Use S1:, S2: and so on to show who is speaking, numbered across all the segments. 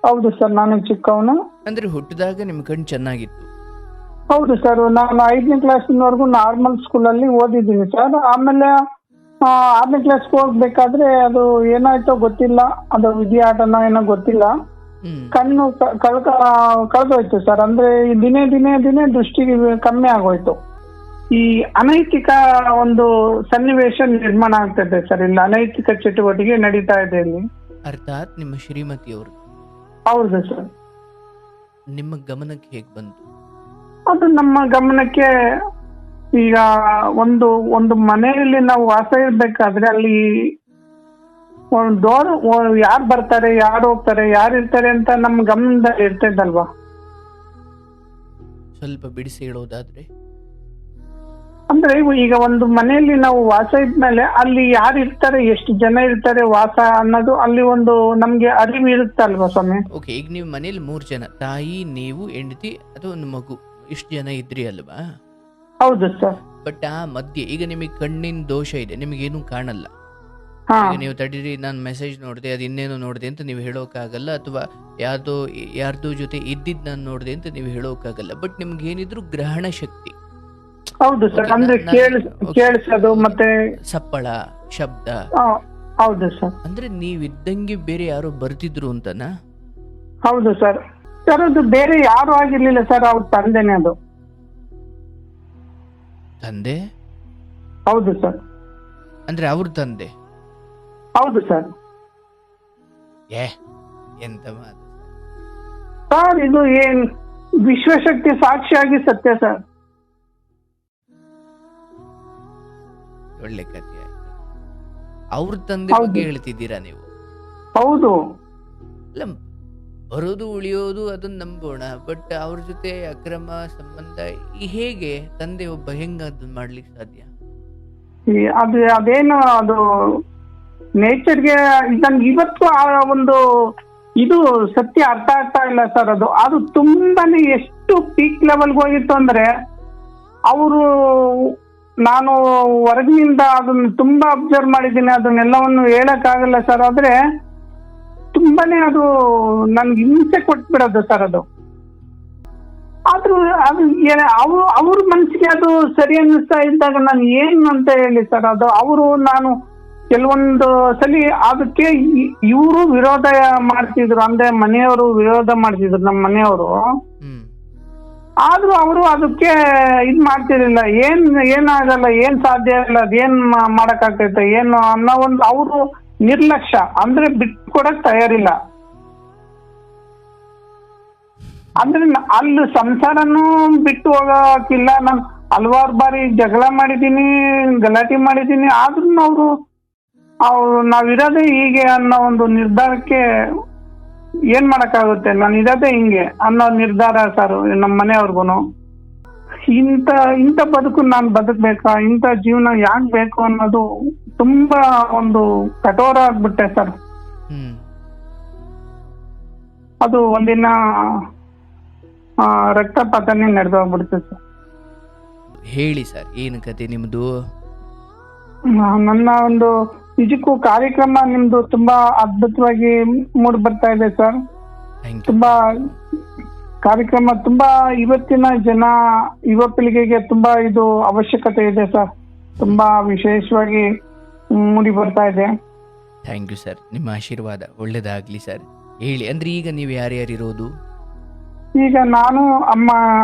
S1: ಹೌದು ಸರ್, ನಾನು ಚಿಕ್ಕವನು.
S2: ಅಂದ್ರೆ ಹುಟ್ಟಿದಾಗ ನಿಮ್ ಕಣ್ಣು ಚೆನ್ನಾಗಿತ್ತು.
S1: ಹೌದು ಸರ್, ನಾನು 5ನೇ ಕ್ಲಾಸಿನವರೆಗೂ ನಾರ್ಮಲ್ ಸ್ಕೂಲಲ್ಲಿ ಓದಿದ್ದೀನಿ ಸರ್. ಆಮೇಲೆ 6ನೇ ಕ್ಲಾಸ್ಗೆ ಹೋಗ್ಬೇಕಾದ್ರೆ ಅದು ಏನಾಯ್ತೋ ಗೊತ್ತಿಲ್ಲ, ಅದು ವಿದ್ಯಾಟನೋ ಏನೋ ಗೊತ್ತಿಲ್ಲ, ಕಣ್ಣು ಕಳೆದೋಯ್ತು ಸರ್. ಅಂದ್ರೆ ಈ ದಿನೇ ದಿನೇ ದಿನೇ ದೃಷ್ಟಿ ಕಮ್ಮಿ ಆಗೋಯ್ತು. ಈ ಅನೈತಿಕ ಒಂದು ಸನ್ನಿವೇಶ ನಿರ್ಮಾಣ ಆಗ್ತದೆ ಸರ್. ಇಲ್ಲಿ ಅನೈತಿಕ ಚಟುವಟಿಕೆ ನಡೀತಾ ಇದೆ ಇಲ್ಲಿ.
S2: ಅರ್ಥಾತ್ ನಿಮ್ಮ ಶ್ರೀಮತಿಯವರು.
S1: ಹೌದು ಸರ್.
S2: ನಿಮ್ಮ ಗಮನಕ್ಕೆ ಹೇಗೆ ಬಂತು?
S1: ಅದು ನಮ್ಮ ಗಮನಕ್ಕೆ ಈಗ ಒಂದು ಮನೆಯಲ್ಲಿ ನಾವು ವಾಸ ಇರ್ಬೇಕಾದ್ರೆ ಅಲ್ಲಿ ಒಂದು ಡೋರ್, ಯಾರು ಬರ್ತಾರೆ, ಯಾರು ಹೋಗ್ತಾರೆ, ಯಾರು ಇರ್ತಾರೆ ಅಂತ ನಮ್ಮ ಗಮನದಲ್ಲಿ ಇರ್ತದಲ್ವಾ.
S2: ಸ್ವಲ್ಪ ಬಿಡಿಸಿ ಹೇಳೋದಾದ್ರೆ,
S1: ಅಂದ್ರೆ ಈಗ ಒಂದು ಮನೆಯಲ್ಲಿ ನಾವು ವಾಸ ಇದ್ಮೇಲೆ ಅಲ್ಲಿ ಯಾರು ಇರ್ತಾರೆ, ಎಷ್ಟು ಜನ ಇರ್ತಾರೆ ವಾಸ ಅನ್ನೋದು ಅಲ್ಲಿ ಒಂದು ನಮ್ಗೆ ಅರಿವು ಇರುತ್ತಲ್ವಾ ಸ್ವಾಮಿ.
S2: ಓಕೆ, ಈಗ ನೀವು ಮನೇಲಿ 3 ಜನ, ತಾಯಿ, ನೀವು, ಹೆಂಡತಿ ಅಥವಾ ಒಂದು ಮಗು, ಇಷ್ಟು ಜನ ಇದ್ರಿ ಅಲ್ವಾ?
S1: ಹೌದು ಸರ್.
S2: ಬಟ್ ಆ ಮಧ್ಯೆ ಈಗ ನಿಮಗೆ ಕಣ್ಣಿನ ದೋಷ ಇದೆ, ನಿಮಗೇನು ಕಾಣಲ್ಲ.
S1: ಹಾ,
S2: ಈಗ ನೀವು ತಡೀರಿ, ನಾನು ಮೆಸೇಜ್ ನೋಡಿದೆ, ಅದು ಇನ್ನೇನೋ ನೋಡಿದೆ ಅಂತ ನೀವು ಹೇಳೋಕ್ಕಾಗಲ್ಲ, ಅಥವಾ ಯಾರ್ದೋ ಜೊತೆ ಇದ್ದಿದ್ದು ನಾನು ನೋಡಿದೆ ಅಂತ ನೀವು ಹೇಳೋಕ್ಕಾಗಲ್ಲ. ಬಟ್ ನಿಮ್ಗೆ ಏನಿದ್ರು ಗ್ರಹಣ ಶಕ್ತಿ.
S1: ಹೌದು ಸರ್. ಅಂದ್ರೆ ಕೇಳಿಸೋದು ಮತ್ತೆ
S2: ಸಪ್ಪಳ ಶಬ್ದ.
S1: ಹೌದು ಸರ್.
S2: ಅಂದ್ರೆ ನೀವಿದ್ದಂಗೆ ಬೇರೆ ಯಾರೋ ಬರ್ತಿದ್ರು ಅಂತನಾ?
S1: ಹೌದು ಸರ್. ಸರ್ ಅದು ಬೇರೆ ಯಾರು ಆಗಿರ್ಲಿಲ್ಲ ಸರ್, ಅವ್ರ ತಂದೆನೇ ಅದು.
S2: ತಂದೆ?
S1: ಹೌದು ಸರ್.
S2: ಅಂದ್ರೆ ಅವ್ರ ತಂದೆ?
S1: ಹೌದು ಸರ್.
S2: ಎಂತ ಮಾತು
S1: ಸರ್, ಇದು ಏನ್ ವಿಶ್ವಶಕ್ತಿ ಸಾಕ್ಷಿಯಾಗಿ ಸತ್ಯ ಸರ್.
S2: ಒಳ್ಳೆ ಕಥೆ ಆಯ್ತು. ಅವ್ರ ತಂದೆ ಬಗ್ಗೆ ಹೇಳ್ತಿದ್ದೀರಾ ನೀವು?
S1: ಹೌದು.
S2: ಅಲ್ಲ, ಬರೋದು ಉಳಿಯೋದು ಅದನ್ನ ನಂಬೋಣ, ಬಟ್ ಅವ್ರ ಜೊತೆ ಅಕ್ರಮ ಸಂಬಂಧ ಹೇಗೆ? ತಂದೆ ಒಬ್ಬ ಹೆಂಗ ಅದನ್ನ ಮಾಡ್ಲಿಕ್ಕೆ ಸಾಧ್ಯ?
S1: ಅದೇನು ಅದು ನೇಚರ್ಗೆ ನನ್ಗೆ ಇವತ್ತು ಆ ಒಂದು ಇದು ಸತ್ಯ ಅರ್ಥ ಆಗ್ತಾ ಇಲ್ಲ ಸರ್. ಅದು ತುಂಬಾನೇ ಎಷ್ಟು ಪೀಕ್ ಲೆವೆಲ್ಗೆ ಹೋಗಿತ್ತು ಅಂದ್ರೆ ಅವರು, ನಾನು ಹೊರಗಿನಿಂದ ಅದನ್ನ ತುಂಬಾ ಅಬ್ಸರ್ವ್ ಮಾಡಿದ್ದೀನಿ, ಅದನ್ನೆಲ್ಲವನ್ನು ಹೇಳಕ್ ಆಗಲ್ಲ ಸರ್. ಆದ್ರೆ ತುಂಬಾನೇ ಅದು ನನ್ಗೆ ಹಿಂಸೆ ಕೊಟ್ಬಿಡೋದು ಸರ್. ಆದ್ರೂ ಅದು ಅವ್ರ ಮನಸ್ಸಿಗೆ ಅದು ಸರಿ ಅನ್ನಿಸ್ತಾ ಇದ್ದಾಗ ನಾನು ಏನು ಅಂತ ಹೇಳಿ ಸರ್. ನಾನು ಕೆಲವೊಂದು ಸಲಿ ಅದಕ್ಕೆ ಇವರು ವಿರೋಧ ಮಾಡ್ತಿದ್ರು, ಅಂದ್ರೆ ಮನೆಯವರು ವಿರೋಧ ಮಾಡ್ತಿದ್ರು, ನಮ್ಮ ಮನೆಯವರು. ಆದ್ರೂ ಅವರು ಅದಕ್ಕೆ ಇದ್ ಮಾಡ್ತಿರ್ಲಿಲ್ಲ. ಏನಾಗಲ್ಲ, ಏನ್ ಸಾಧ್ಯ ಇಲ್ಲ, ಅದೇನ್ ಮಾಡಕ್ಕಾಗ್ತೈತೆ ಏನು ಅನ್ನೋ ಒಂದು ಅವರು ನಿರ್ಲಕ್ಷ್ಯ, ಅಂದ್ರೆ ಬಿಟ್ಕೊಡಕ್ ತಯಾರಿಲ್ಲ. ಅಂದ್ರೆ ಅಲ್ಲಿ ಸಂಸಾರನೂ ಬಿಟ್ಟು ಹೋಗಕ್ಕಿಲ್ಲ. ನಾನು ಹಲವಾರು ಬಾರಿ ಜಗಳ ಮಾಡಿದೀನಿ, ಗಲಾಟೆ ಮಾಡಿದೀನಿ, ಆದ್ರೂ ಅವ್ರು ನಾವಿರೋದೇ ಹೀಗೆ ಅನ್ನೋ ಒಂದು ನಿರ್ಧಾರಕ್ಕೆ ಏನ್ ಮಾಡಕ್ಕಾಗುತ್ತೆ, ನಾನು ಇರೋದೇ ಹಿಂಗೆ ಅನ್ನೋ ನಿರ್ಧಾರ ಸರ್ ನಮ್ಮ ಮನೆಯವ್ರಿಗೂ. ಇಂಥ ಬದುಕು ನಾನು ಬದುಕ್ಬೇಕಾ, ಇಂಥ ಜೀವನ ಯಾಕೆ ಬೇಕು ಅನ್ನೋದು ತುಂಬಾ ಒಂದು ಕಠೋರ ಆಗ್ಬಿಟ್ಟೆ ಸರ್. ಅದು ಒಂದಿನ ರಕ್ತಪಾತನೇ ನಡೆದೋಗ್ಬಿಡ್ತು ಸರ್.
S2: ಹೇಳಿ ಸರ್, ಏನು ಕತೆ ನಿಮ್ದು?
S1: ನನ್ನ ಒಂದು ನಿಜಕ್ಕೂ ಕಾರ್ಯಕ್ರಮ ನಿಮ್ದು ತುಂಬಾ ಅದ್ಭುತವಾಗಿ ಮೂಡಿ ಬರ್ತಾ ಇದೆ ಸರ್. ತುಂಬಾ ಕಾರ್ಯಕ್ರಮ ತುಂಬಾ ಇವತ್ತಿನ ಯುವ ಪೀಳಿಗೆಗೆ ತುಂಬಾ ಇದು ಅವಶ್ಯಕತೆ ಇದೆ ಸರ್. ತುಂಬಾ ವಿಶೇಷವಾಗಿ ಮೂಡಿ ಬರ್ತಾ ಇದೆ.
S2: ಥ್ಯಾಂಕ್ ಯು ಸರ್, ನಿಮ್ಮ ಆಶೀರ್ವಾದ ಒಳ್ಳೇದಾಗ್ಲಿ ಸರ್. ಹೇಳಿ, ಅಂದ್ರೆ ಈಗ ನೀವು ಯಾರ್ಯಾರಿರೋದು?
S1: ಈಗ ನಾನು ಅಮ್ಮ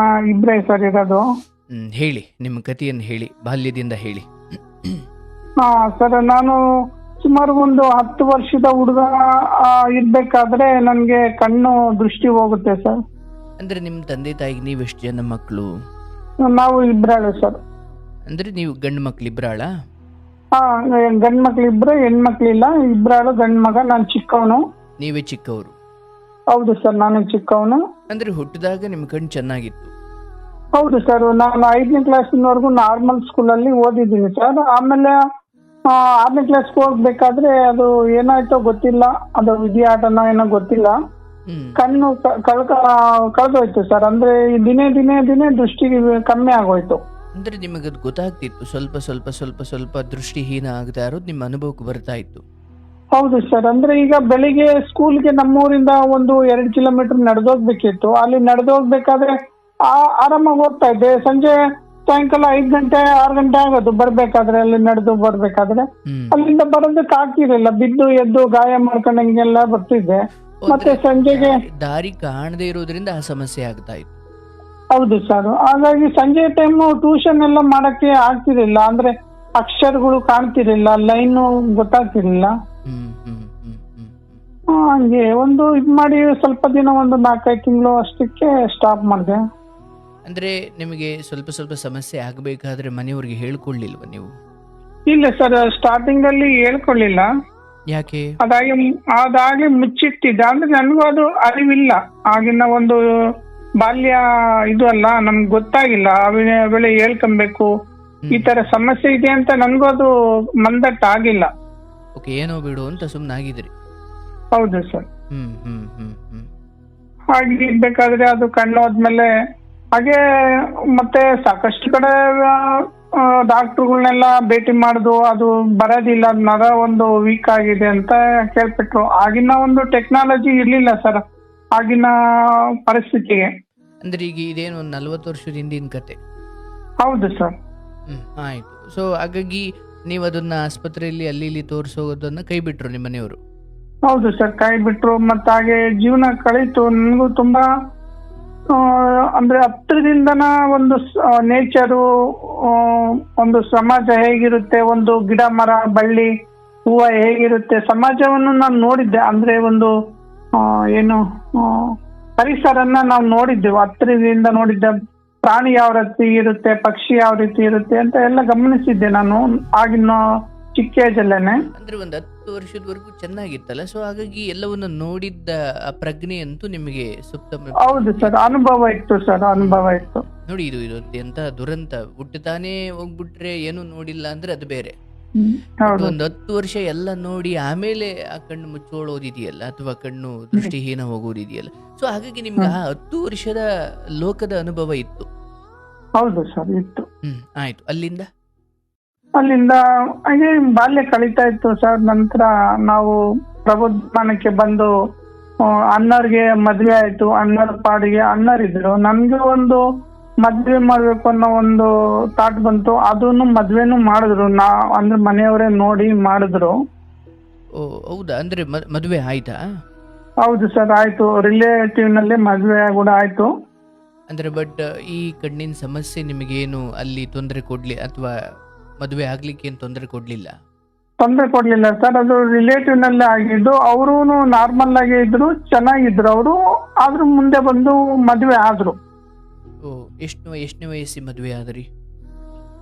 S1: ಇಬ್ರೇ ಸರ್ ಇರೋದು.
S2: ಹೇಳಿ, ನಿಮ್ಮ ಕಥೆಯನ್ನು ಹೇಳಿ, ಬಾಲ್ಯದಿಂದ ಹೇಳಿ.
S1: ಸರ್, ನಾನು ಸುಮಾರು ಒಂದು 10 ವರ್ಷದ ಹುಡುಗ ಇರ್ಬೇಕಾದ್ರೆ ನನ್ಗೆ ಕಣ್ಣು ದೃಷ್ಟಿ ಹೋಗುತ್ತೆ ಸರ್.
S2: ಅಂದ್ರೆ ನಿಮ್ ತಂದೆ ತಾಯಿಗೆ ನೀವು ಎಷ್ಟು ಜನ ಮಕ್ಕಳು?
S1: ನಾವು ಇಬ್ರಾಳು ಸರ್.
S2: ಅಂದ್ರೆ ನೀವು ಗಂಡು ಮಕ್ಳು ಇಬ್ರಾಳ?
S1: ಗಂಡ್ ಮಕ್ಳು ಇಬ್ರು, ಹೆಣ್ಮಕ್ಳಿಲ್ಲ, ಇಬ್ರಾಳು ಗಂಡ್ ಮಗ. ನಾನು ಚಿಕ್ಕವನು.
S2: ನೀವೇ ಚಿಕ್ಕವರು?
S1: ಹೌದು ಸರ್, ನಾನು ಚಿಕ್ಕವನು.
S2: ಅಂದ್ರೆ ಹುಟ್ಟಿದಾಗ ನಿಮ್ ಕಣ್ಣು ಚೆನ್ನಾಗಿತ್ತು?
S1: ಹೌದು ಸರ್, ನಾನು 5ನೇ ಕ್ಲಾಸಿನವರೆಗೂ ನಾರ್ಮಲ್ ಸ್ಕೂಲಲ್ಲಿ ಓದಿದ್ದೀನಿ ಸರ್. ಆಮೇಲೆ 6ನೇ ಕ್ಲಾಸ್ಗೆ ಹೋಗ್ಬೇಕಾದ್ರೆ ಅದು ಏನಾಯ್ತೋ ಗೊತ್ತಿಲ್ಲ, ಅದು ವಿದ್ಯಾಟನೋ ಏನೋ ಗೊತ್ತಿಲ್ಲ, ಕಣ್ಣು ಕಳೆದೋಯ್ತು ಸರ್. ಅಂದ್ರೆ ದಿನೇ ದಿನೇ ದಿನೇ ದೃಷ್ಟಿ ಕಮ್ಮಿ ಆಗೋಯ್ತು.
S2: ಅಂದ್ರೆ ನಿಮಗೆ ಅದು ಗೊತ್ತಾಗ್ತಿತ್ತು, ಸ್ವಲ್ಪ ಸ್ವಲ್ಪ ಸ್ವಲ್ಪ ಸ್ವಲ್ಪ ದೃಷ್ಟಿಹೀನ ಆಗ್ತಾ ಇರೋದು ನಿಮ್ಮ ಅನುಭವಕ್ಕೆ ಬರ್ತಾ ಇತ್ತು?
S1: ಹೌದು ಸರ್. ಅಂದ್ರೆ ಈಗ ಬೆಳಿಗ್ಗೆ ಸ್ಕೂಲ್ಗೆ ನಮ್ಮೂರಿಂದ ಒಂದು 2 ಕಿಲೋಮೀಟರ್ ನಡೆದೋಗ್ಬೇಕಿತ್ತು. ಅಲ್ಲಿ ನಡೆದೋಗ್ಬೇಕಾದ್ರೆ ಆರಾಮಾಗಿ ಹೋಗ್ತಾ ಇದ್ದೆ. ಸಂಜೆ ಸಾಯಂಕಾಲ 5 ಗಂಟೆ 6 ಗಂಟೆ ಆಗೋದು ಬರ್ಬೇಕಾದ್ರೆ, ಅಲ್ಲಿ ನಡೆದು ಬರ್ಬೇಕಾದ್ರೆ.
S2: ಹ್ಮ್.
S1: ಅಲ್ಲಿಂದ ಬರೋದಕ್ಕೆ ಆಗ್ತಿರ್ಲಿಲ್ಲ, ಬಿದ್ದು ಎದ್ದು ಗಾಯ ಮಾಡ್ಕೊಂಡಂಗೆಲ್ಲ ಬರ್ತಿದ್ದೆ. ಮತ್ತೆ
S2: ಅಂದ್ರೆ
S1: ಸಂಜೆಗೆ
S2: ದಾರಿ ಕಾಣದೇ ಇರೋದ್ರಿಂದ ಆ ಸಮಸ್ಯೆ ಆಗ್ತಾ ಇತ್ತು.
S1: ಹೌದು ಸರ್. ಹಾಗಾಗಿ ಸಂಜೆ ಟೈಮು ಟ್ಯೂಷನ್ ಎಲ್ಲ ಮಾಡಕ್ಕೆ ಆಗ್ತಿರ್ಲಿಲ್ಲ. ಅಂದ್ರೆ ಅಕ್ಷರಗಳು ಕಾಣ್ತಿರ್ಲಿಲ್ಲ, ಲೈನು ಗೊತ್ತಾಗ್ತಿರ್ಲಿಲ್ಲ.
S2: ಹ್ಮ್ ಹ್ಮ್ ಹ್ಮ್ ಹ್ಮ್ ಹ್ಮ್.
S1: ಹಂಗೆ ಒಂದು ಇದ್ ಮಾಡಿ ಸ್ವಲ್ಪ ದಿನ ಒಂದು 4-5 ತಿಂಗಳು ಅಷ್ಟಕ್ಕೆ ಸ್ಟಾಪ್ ಮಾಡಿದೆ.
S2: ಅಂದ್ರೆ ನಿಮಗೆ ಸ್ವಲ್ಪ ಸ್ವಲ್ಪ ಸಮಸ್ಯೆ ಆಗಬೇಕಾದ್ರೆ ಮನೆಯವ್ರಿಗೆ ಹೇಳ್ಕೊಳ್ಳಿಲ್ವ ನೀವು?
S1: ಇಲ್ಲ ಸರ್, ಸ್ಟಾರ್ಟಿಂಗ್ ಅಲ್ಲಿ ಹೇಳ್ಕೊಳ್ಳಿಲ್ಲ.
S2: ಯಾಕೆ?
S1: ಅದಾಗಿ ಮುಚ್ಚಿಟ್ಟಿದ್ದೆ. ಅಂದ್ರೆ ನನಗೂ ಅದು ಅರಿವಿಲ್ಲ. ಆಗಿನ ಒಂದು ಬಾಲ್ಯ ಇದು ಅಲ್ಲ, ನಮ್ಗೆ ಗೊತ್ತಾಗಿಲ್ಲ. ಆವಿನ ವೇಳೆ ಹೇಳ್ಕೊಬೇಕು ಈ ತರ ಸಮಸ್ಯೆ ಇದೆ ಅಂತ ನನ್ಗೂ ಅದು ಮಂದಟ್ಟಾಗಿಲ್ಲ.
S2: ಓಕೆ, ಏನೋ ಬಿಡು ಅಂತ ಸುಮ್ಮನಾಗಿದ್ರಿ.
S1: ಹೌದು ಸರ್.
S2: ಹ್ಮ್ ಹ್ಮ್ ಹ್ಮ್ ಹ್ಮ್.
S1: ಹಾಗೆ ಇರ್ಬೇಕಾದ್ರೆ ಅದು ಕಣ್ಣೋದ್ಮೇಲೆ ಹಾಗೆ ಮತ್ತೆ ಸಾಕಷ್ಟು ಕಡೆ ಡಾಕ್ಟರ್ಗಳನ್ನೆಲ್ಲ ಭೇಟಿ ಮಾಡುದು, ಅದು ಬರೋದಿಲ್ಲ, ನರ ಒಂದು ವೀಕ್ ಆಗಿದೆ ಅಂತ ಕೇಳ್ಬಿಟ್ರು. ಆಗಿನ ಒಂದು ಟೆಕ್ನಾಲಜಿ ಇರ್ಲಿಲ್ಲ ಸರ್ ಆಗಿನ ಪರಿಸ್ಥಿತಿಗೆ.
S2: ಅಂದ್ರೆ ಈಗ ಇದೇನು 40 ವರ್ಷದ ಹಿಂದಿನ ಕತೆ?
S1: ಹೌದು ಸರ್.
S2: ಆಯ್ತು. ಸೊ ಹಾಗಾಗಿ ನೀವು ಅದನ್ನ ಆಸ್ಪತ್ರೆಯಲ್ಲಿ ಅಲ್ಲಿ ಇಲ್ಲಿ ತೋರಿಸೋದನ್ನ ಕೈ ಬಿಟ್ರು ನಿಮ್ಮ ಮನೆಯವರು?
S1: ಹೌದು ಸರ್, ಕೈ ಬಿಟ್ರು. ಮತ್ತೆ ಹಾಗೆ ಜೀವನ ಕಳೀತು. ನನಗೂ ತುಂಬಾ ಅಂದ್ರೆ ಹತ್ರದಿಂದನ ಒಂದು ನೇಚರು, ಒಂದು ಸಮಾಜ ಹೇಗಿರುತ್ತೆ, ಒಂದು ಗಿಡ ಮರ ಬಳ್ಳಿ ಹೂವ ಹೇಗಿರುತ್ತೆ, ಸಮಾಜವನ್ನು ನಾನು ನೋಡಿದ್ದೆ. ಅಂದ್ರೆ ಒಂದು ಏನು ಪರಿಸರನ್ನ ನಾವು ನೋಡಿದ್ದೆವು, ಹತ್ತಿರದಿಂದ ನೋಡಿದ್ದೆ. ಪ್ರಾಣಿ ಯಾವ ರೀತಿ ಇರುತ್ತೆ, ಪಕ್ಷಿ ಯಾವ ರೀತಿ ಇರುತ್ತೆ ಅಂತ ಎಲ್ಲ ಗಮನಿಸಿದ್ದೆ ನಾನು ಆಗಿನ ಚಿಕ್ಕ ಏಜಲ್ಲೇನೆ.
S2: ಅಂದ್ರೆ ಒಂದು 10 ವರ್ಷದವರೆಗೂ ಚೆನ್ನಾಗಿತ್ತಲ್ಲ, ಸೊ ಹಾಗಾಗಿ ಎಲ್ಲವನ್ನ ನೋಡಿದ್ದ ಆ ಪ್ರಜ್ಞೆ ಅಂತೂ ನಿಮಗೆ ಸುಪ್ತ.
S1: ಹೌದು ಸರ್, ಅನುಭವ ಇತ್ತು ಸರ್, ಅನುಭವ ಇತ್ತು.
S2: ನೋಡಿ, ಇದು ಎಂತ ದುರಂತ. ಹುಟ್ಟುತ್ತಾನೆ ಹೋಗ್ಬಿಟ್ರೆ ಏನು ನೋಡಿಲ್ಲ ಅಂದ್ರೆ ಅದು ಬೇರೆ.
S1: ಹೌದು.
S2: ಒಂದು 10 ವರ್ಷ ಎಲ್ಲ ನೋಡಿ ಆಮೇಲೆ ಆ ಕಣ್ಣು ಮುಚ್ಚೋಳೋದಿದೆಯಲ್ಲ, ಅಥವಾ ಕಣ್ಣು ದೃಷ್ಟಿಹೀನ ಹೋಗೋದಿದೆಯಲ್ಲ, ಸೊ ಹಾಗಾಗಿ ನಿಮ್ಗೆ ಆ 10 ವರ್ಷದ ಲೋಕದ ಅನುಭವ ಇತ್ತು.
S1: ಹೌದು ಸರ್, ಇತ್ತು.
S2: ಆಯ್ತು.
S1: ಅಲ್ಲಿಂದ ಹಾಗೆ ಬಾಲ್ಯ ಕಳೀತಾ ಇತ್ತು ಸರ್. ನಂತರ ನಾವು ಪ್ರಬುದ್ಧಮಾನಕ್ಕೆ ಬಂದು ಅಣ್ಣವ್ರಿಗೆ ಮದ್ವೆ ಆಯ್ತು. ಅಣ್ಣರ ಪಾಡಿಗೆ ಅಣ್ಣರಿದ್ರು. ನನ್ಗೆ ಒಂದು ಮದ್ವೆ ಮಾಡ್ಬೇಕು ಅನ್ನೋ ಒಂದು ಥಾಟ್ ಬಂತು. ಅದನ್ನು ಮದ್ವೆನೂ ಮಾಡಿದ್ರು. ಅಂದ್ರೆ ಮನೆಯವರೇ ನೋಡಿ ಮಾಡಿದ್ರು.
S2: ಓ ಹೌದಾ? ಅಂದ್ರೆ ಮದುವೆ ಆಯ್ತಾ?
S1: ಹೌದು ಸರ್, ಆಯ್ತು. ರಿಲೇಟಿವ್ ನಲ್ಲಿ ಮದ್ವೆ ಕೂಡ ಆಯ್ತು.
S2: ಅಂದ್ರೆ ಬಟ್ ಈ ಕಣ್ಣಿನ ಸಮಸ್ಯೆ ನಿಮಗೇನು ಅಲ್ಲಿ ತೊಂದರೆ ಕೊಡ್ಲಿ, ಅಥವಾ ಮದುವೆ ಆಗ್ಲಿಕ್ಕೆ ಏನು ತೊಂದರೆ ಕೊಡ್ಲಿಲ್ಲ?
S1: ತೊಂದರೆ ಕೊಡ್ಲಿಲ್ಲ ಸರ್. ಅದು ರಿಲೇಟಿವ್ ನಲ್ಲಿ ಆಗಿದ್ದು. ಅವರು ನಾರ್ಮಲ್ ಆಗಿ ಇದ್ರು, ಚೆನ್ನಾಗಿದ್ರು ಅವರು. ಆದ್ರೂ ಮುಂದೆ ಬಂದು ಮದ್ವೆ ಆದ್ರು.
S2: ಓ, ಎಷ್ಟನೇ ವಯಸ್ಸಿ ಮದುವೆ ಆದ್ರಿ?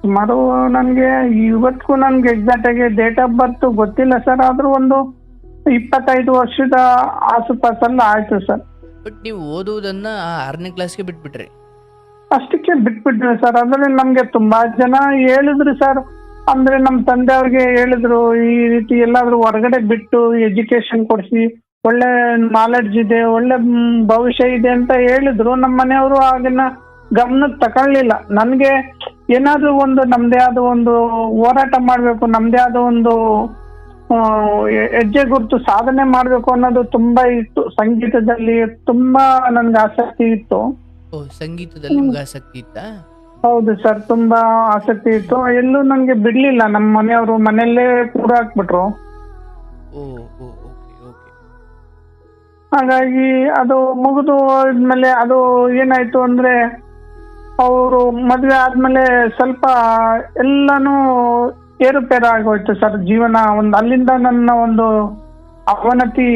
S1: ಸುಮಾರು ನನ್ಗೆ ಇವತ್ತಿಗೂ ನನ್ಗೆ ಎಕ್ಸಾಕ್ಟ್ ಆಗಿ ಡೇಟ್ ಆಫ್ ಬರ್ತ್ ಗೊತ್ತಿಲ್ಲ ಸರ್. ಆದ್ರೂ ಒಂದು 25 ವರ್ಷದ ಆಸುಪಾಸಲ್ಲ ಆಯ್ತು ಸರ್.
S2: ಬಟ್ ನೀವು ಓದುವುದನ್ನ 6ನೇ ಕ್ಲಾಸ್ಗೆ ಬಿಟ್ಬಿಟ್ರಿ?
S1: ಅಷ್ಟಕ್ಕೆ ಬಿಟ್ಬಿಟ್ರೆ ಸರ್. ಅಂದ್ರೆ ನಮ್ಗೆ ತುಂಬಾ ಜನ ಹೇಳಿದ್ರು ಸರ್. ಅಂದ್ರೆ ನಮ್ ತಂದೆ ಅವ್ರಿಗೆ ಹೇಳಿದ್ರು, ಈ ರೀತಿ ಎಲ್ಲಾದ್ರೂ ಹೊರಗಡೆ ಬಿಟ್ಟು ಎಜುಕೇಶನ್ ಕೊಡಿಸಿ, ಒಳ್ಳೆ ನಾಲೆಡ್ಜ್ ಇದೆ, ಒಳ್ಳೆ ಭವಿಷ್ಯ ಇದೆ ಅಂತ ಹೇಳಿದ್ರು. ನಮ್ಮ ಮನೆಯವರು ಆಗಿನ ಗಮನಕ್ಕೆ ತಗೊಳ್ಳಿಲ್ಲ. ನನ್ಗೆ ಏನಾದ್ರೂ ಒಂದು ನಮ್ದೇ ಆದ ಒಂದು ಹೋರಾಟ ಮಾಡ್ಬೇಕು, ನಮ್ದೇ ಆದ ಒಂದು ಹೆಜ್ಜೆ ಗುರುತು ಸಾಧನೆ ಮಾಡ್ಬೇಕು ಅನ್ನೋದು ತುಂಬಾ ಇತ್ತು. ಸಂಗೀತದಲ್ಲಿ ತುಂಬಾ ನನ್ಗೆ ಆಸಕ್ತಿ ಇತ್ತು.
S2: ಓ, ಸಂಗೀತದಲ್ಲಿ ನಿಮ್ಗೆ ಆಸಕ್ತಿ ಇತ್ತಾ?
S1: ಹೌದು ಸರ್, ತುಂಬಾ ಆಸಕ್ತಿ ಇತ್ತು. ಎಲ್ಲೂ ನಂಗೆ ಬಿಡ್ಲಿಲ್ಲ. ನಮ್ಮ ಮನೆಯವರು ಮನೆಯಲ್ಲೇ ಕೂಡ ಹಾಕ್ಬಿಟ್ರು.
S2: ಓ ಓ, ಓಕೆ ಓಕೆ.
S1: ಹಾಗಾಗಿ ಅದು ಮುಗಿದು ಹೋದ್ಮೇಲೆ ಅದು ಏನಾಯ್ತು ಅಂದ್ರೆ, ಅವರು ಮದ್ವೆ ಆದ್ಮೇಲೆ ಸ್ವಲ್ಪ ಎಲ್ಲಾನು ಏರುಪೇರು ಆಗೋಯ್ತು ಸರ್ ಜೀವನ. ಅಲ್ಲಿಂದ ನನ್ನ ಒಂದು ಅವನತಿ